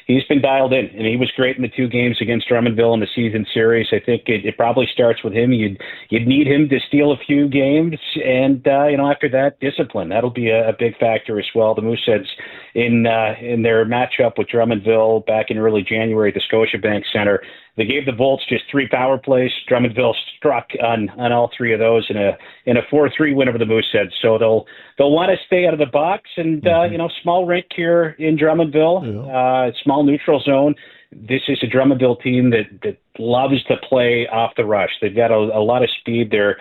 He's been dialed in, and he was great in the 2 games against Drummondville in the season series. I think it probably starts with him. You'd need him to steal a few games, and after that, discipline. That'll be a big factor as well. The Mooseheads in their matchup with Drummondville back in early January at the Scotiabank Center, they gave the Volts just 3 power plays. Drummondville struck on all 3 of those in a 4-3 win over the Mooseheads. So they'll want to stay out of the box, and small rink here in Drummondville, small neutral zone. This is a Drummondville team that loves to play off the rush. They've got a lot of speed. Their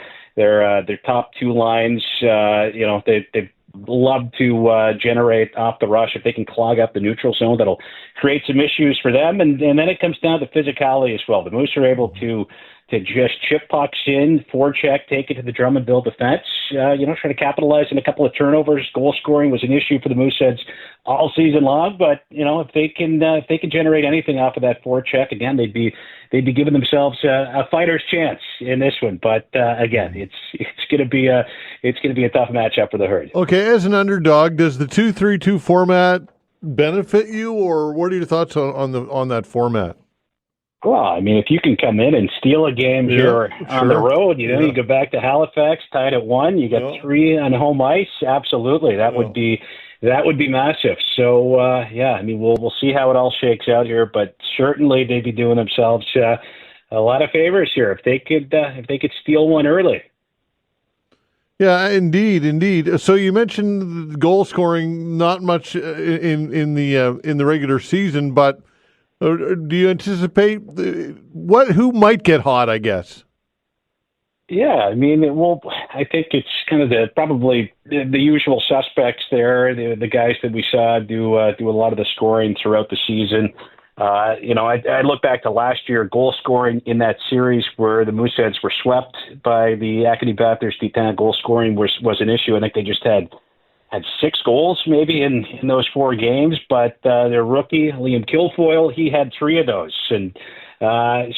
top 2 lines, they've love to generate off the rush. If they can clog up the neutral zone, that'll create some issues for them. And then it comes down to physicality as well. The Moose are able to just chip pucks in, forecheck, take it to the Drummondville defense, try to capitalize on a couple of turnovers. Goal scoring was an issue for the Mooseheads all season long, but if they can generate anything off of that forecheck, again, they'd be giving themselves a fighter's chance in this one. But again, it's going to be a tough matchup for the Herd. Okay, as an underdog, does the 2-3-2 format benefit you, or what are your thoughts on that format? Well, I mean, if you can come in and steal a game here on the road, you go back to Halifax, tied at 1, you got 3 on home ice. Absolutely, that would be massive. So, I mean, we'll see how it all shakes out here, but certainly they'd be doing themselves a lot of favors here if they could steal one early. Yeah, indeed. So you mentioned goal scoring, not much in the regular season, but do you anticipate who might get hot, I guess? Yeah, I mean, I think it's kind of probably the usual suspects there. The guys that we saw do a lot of the scoring throughout the season. I look back to last year, goal scoring in that series where the Mooseheads were swept by the Acadie Bathurst Titana. Goal scoring was an issue. I think they just had 6 goals maybe in those 4 games, but their rookie, Liam Kilfoyle, he had 3 of those. And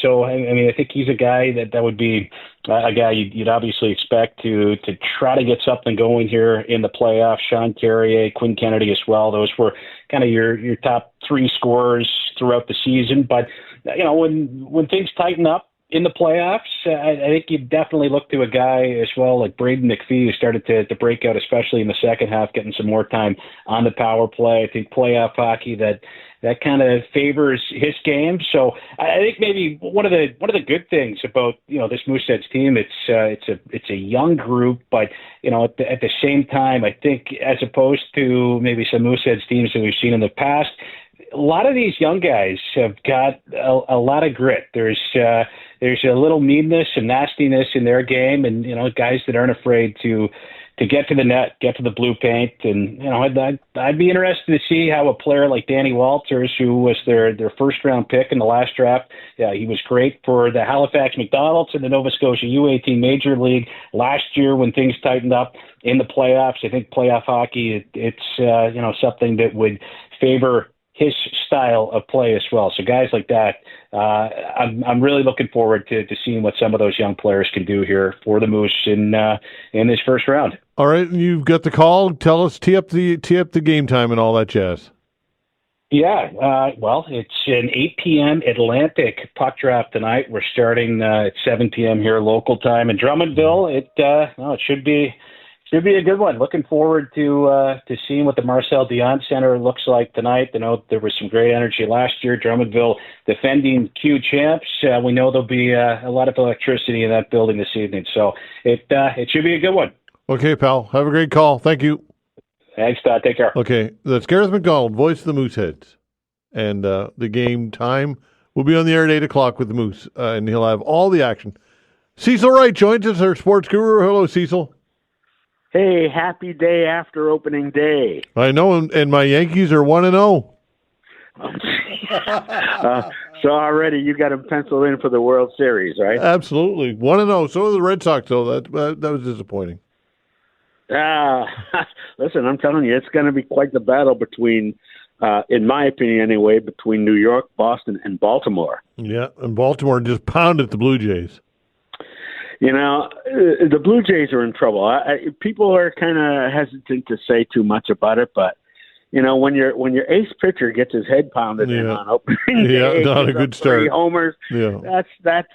so, I mean, I think he's a guy that would be a guy you'd obviously expect to try to get something going here in the playoffs. Sean Carrier, Quinn Kennedy as well. Those were kind of your top 3 scorers throughout the season. But, when things tighten up, in the playoffs. I think you definitely look to a guy as well like Braden McPhee, who started to break out, especially in the second half, getting some more time on the power play. I think playoff hockey that kind of favors his game. So I think maybe one of the good things about this Moosehead's team, it's a young group, but at the same time, I think as opposed to maybe some Moosehead's teams that we've seen in the past, a lot of these young guys have got a lot of grit. There's a little meanness and nastiness in their game, and guys that aren't afraid to get to the net, get to the blue paint, and I'd be interested to see how a player like Danny Walters, who was their first round pick in the last draft, he was great for the Halifax MacDonalds in the Nova Scotia U18 Major League last year when things tightened up in the playoffs. I think playoff hockey, it's something that would favor his style of play as well. So guys like that, I'm really looking forward to seeing what some of those young players can do here for the Moose in this first round. All right, you've got the call. Tell us, tee up the game time and all that jazz. Yeah, well, it's an 8 p.m. Atlantic puck drop tonight. We're starting at 7 p.m. here local time in Drummondville. It should be a good one. Looking forward to seeing what the Marcel Dion Center looks like tonight. I know there was some great energy last year. Drummondville defending Q champs. We know there'll be a lot of electricity in that building this evening. So it should be a good one. Okay, pal. Have a great call. Thank you. Thanks, Todd. Take care. Okay, that's Garreth MacDonald, voice of the Mooseheads. And the game time will be on the air at 8 o'clock with the Moose, and he'll have all the action. Cecil Wright joins us, our sports guru. Hello, Cecil. Hey, happy day after opening day. I know, and my Yankees are 1-0. So already you got them penciled in for the World Series, right? Absolutely. 1-0. So are the Red Sox, though. That was disappointing. Listen, I'm telling you, it's going to be quite the battle between, in my opinion anyway, between New York, Boston, and Baltimore. Yeah, and Baltimore just pounded the Blue Jays. The Blue Jays are in trouble. People are kind of hesitant to say too much about it, but when your ace pitcher gets his head pounded in on opening day, not a good start. 3 homers. Yeah. That's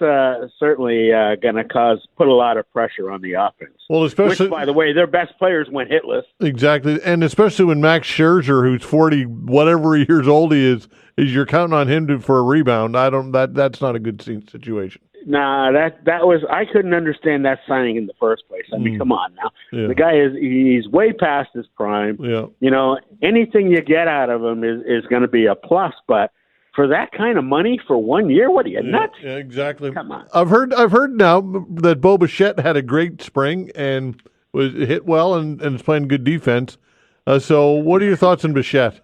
certainly going to put a lot of pressure on the offense. Well, especially, which, by the way, their best players went hitless. Exactly, and especially when Max Scherzer, who's 40 whatever years old he is you're counting on him for a rebound. That's not a good situation. Nah, that was, I couldn't understand that signing in the first place. I mean, come on now. Yeah. The guy he's way past his prime. Yeah. Anything you get out of him is going to be a plus, but for that kind of money for 1 year, what are you, nuts? Yeah, exactly. Come on. I've heard now that Bo Bichette had a great spring and was hit well and is playing good defense. So what are your thoughts on Bichette?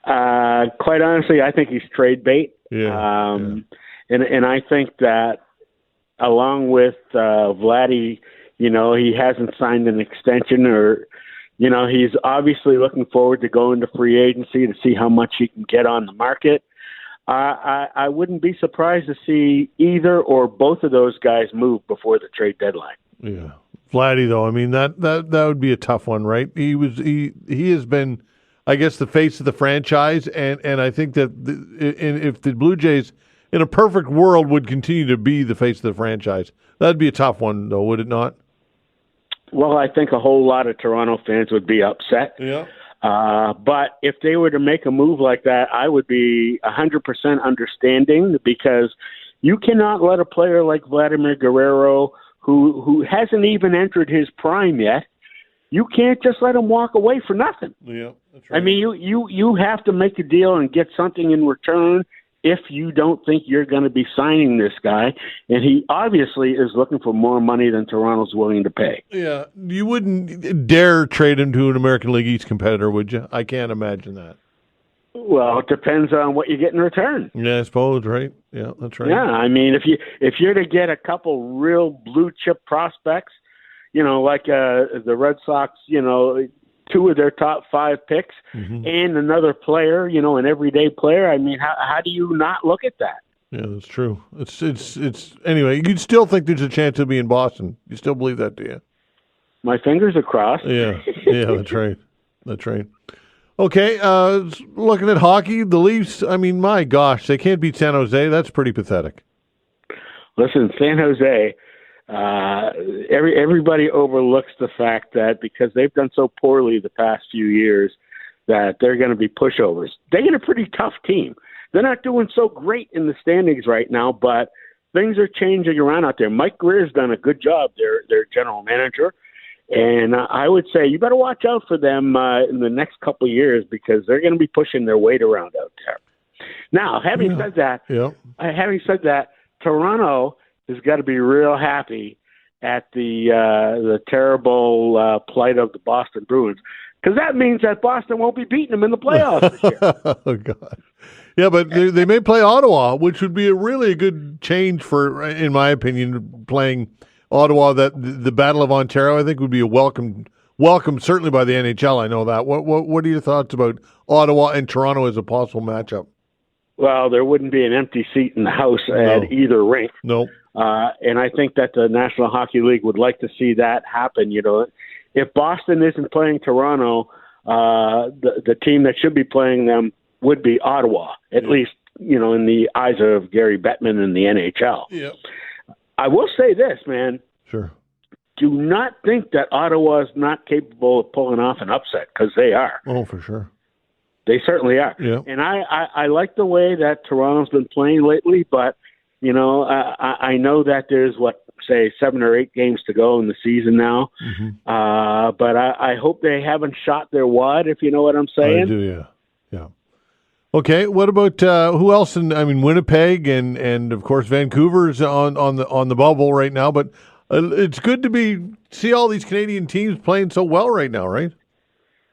Quite honestly, I think he's trade bait. Yeah. And I think that along with Vladdy, he hasn't signed an extension or, he's obviously looking forward to going to free agency to see how much he can get on the market. I wouldn't be surprised to see either or both of those guys move before the trade deadline. Yeah. Vladdy, though, I mean, that would be a tough one, right? He has been, I guess, the face of the franchise, and I think that if the Blue Jays – in a perfect world, would continue to be the face of the franchise. That'd be a tough one, though, would it not? Well, I think a whole lot of Toronto fans would be upset. Yeah. But if they were to make a move like that, I would be 100% understanding, because you cannot let a player like Vladimir Guerrero, who hasn't even entered his prime yet, you can't just let him walk away for nothing. Yeah, that's right. I mean, you have to make a deal and get something in return if you don't think you're going to be signing this guy. And he obviously is looking for more money than Toronto's willing to pay. Yeah, you wouldn't dare trade him to an American League East competitor, would you? I can't imagine that. Well, it depends on what you get in return. Yeah, I suppose, right? Yeah, that's right. Yeah, I mean, if you're to get a couple real blue chip prospects, like the Red Sox, 2 of their top 5 picks, and another player, an everyday player. I mean, how do you not look at that? Yeah, that's true. It's anyway. You'd still think there's a chance he'll be in Boston. You still believe that, do you? My fingers are crossed. Yeah, that's right. That's right. Okay, looking at hockey, the Leafs. I mean, my gosh, they can't beat San Jose. That's pretty pathetic. Listen, San Jose, everybody overlooks the fact that because they've done so poorly the past few years that they're going to be pushovers. They get a pretty tough team. They're not doing so great in the standings right now, but things are changing around out there. Mike Greer's done a good job, their general manager. And I would say you better watch out for them in the next couple of years because they're going to be pushing their weight around out there. Now, having said that, Toronto has got to be real happy at the terrible plight of the Boston Bruins because that means that Boston won't be beating them in the playoffs this year. Oh, God. Yeah, but they may play Ottawa, which would be a really good change for, in my opinion, playing Ottawa. That the Battle of Ontario, I think, would be a welcome certainly by the NHL. I know that. What are your thoughts about Ottawa and Toronto as a possible matchup? Well, there wouldn't be an empty seat in the house at either rink. No. And I think that the National Hockey League would like to see that happen. You know, if Boston isn't playing Toronto, the team that should be playing them would be Ottawa, at least, you know, in the eyes of Gary Bettman and the NHL. Yeah. I will say this, man. Sure. Do not think that Ottawa is not capable of pulling off an upset, because they are. Oh, for sure. They certainly are. Yeah. And I like the way that Toronto's been playing lately, but, you know, I know that there's, 7 or 8 games to go in the season now. Mm-hmm. But I hope they haven't shot their wad, if you know what I'm saying. I do, yeah. Okay, what about who else? Winnipeg and of course Vancouver's on the bubble right now. But it's good to see all these Canadian teams playing so well right now, right?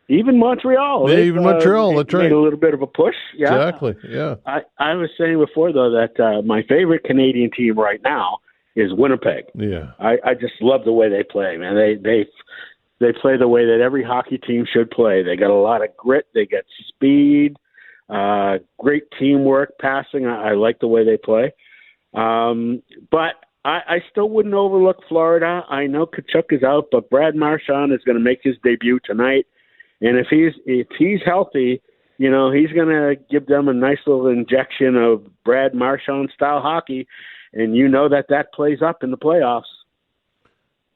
Even Montreal. Yeah, even Montreal. That's right. Made a little bit of a push. Yeah, exactly. Yeah. I was saying before though that my favorite Canadian team right now is Winnipeg. Yeah. I just love the way they play, man. They play the way that every hockey team should play. They got a lot of grit. They got speed. Great teamwork, passing. I like the way they play. But I still wouldn't overlook Florida. I know Tkachuk is out, but Brad Marchand is going to make his debut tonight. And if he's healthy, you know, he's going to give them a nice little injection of Brad Marchand style hockey. And you know that plays up in the playoffs.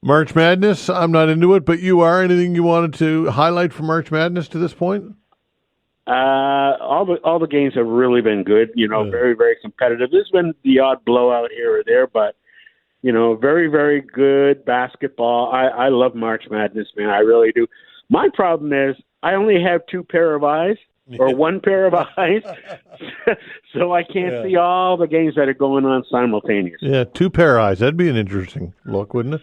March Madness, I'm not into it, but you are. Anything you wanted to highlight from March Madness to this point? All the games have really been good, you know, very, very competitive. There's been the odd blowout here or there, but, you know, very, very good basketball. I love March Madness, man. I really do. My problem is I only have 2 pair of eyes or 1 pair of eyes, so I can't see all the games that are going on simultaneously. Yeah, 2 pair of eyes. That'd be an interesting look, wouldn't it?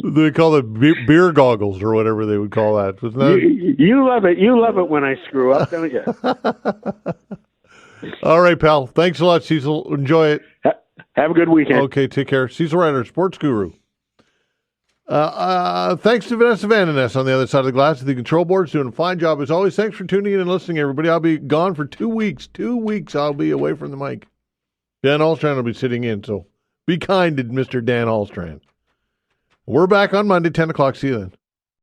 They call it beer goggles or whatever they would call that. Wasn't that? You love it. You love it when I screw up, don't you? All right, pal. Thanks a lot, Cecil. Enjoy it. Have a good weekend. Okay, take care. Cecil Wright, our sports guru. Thanks to Vanessa Van Ness on the other side of the glass at the control board. Doing a fine job as always. Thanks for tuning in and listening, everybody. I'll be gone for 2 weeks. 2 weeks I'll be away from the mic. Dan Alstrand will be sitting in, so be kind to Mr. Dan Alstrand. We're back on Monday, 10 o'clock. See you then.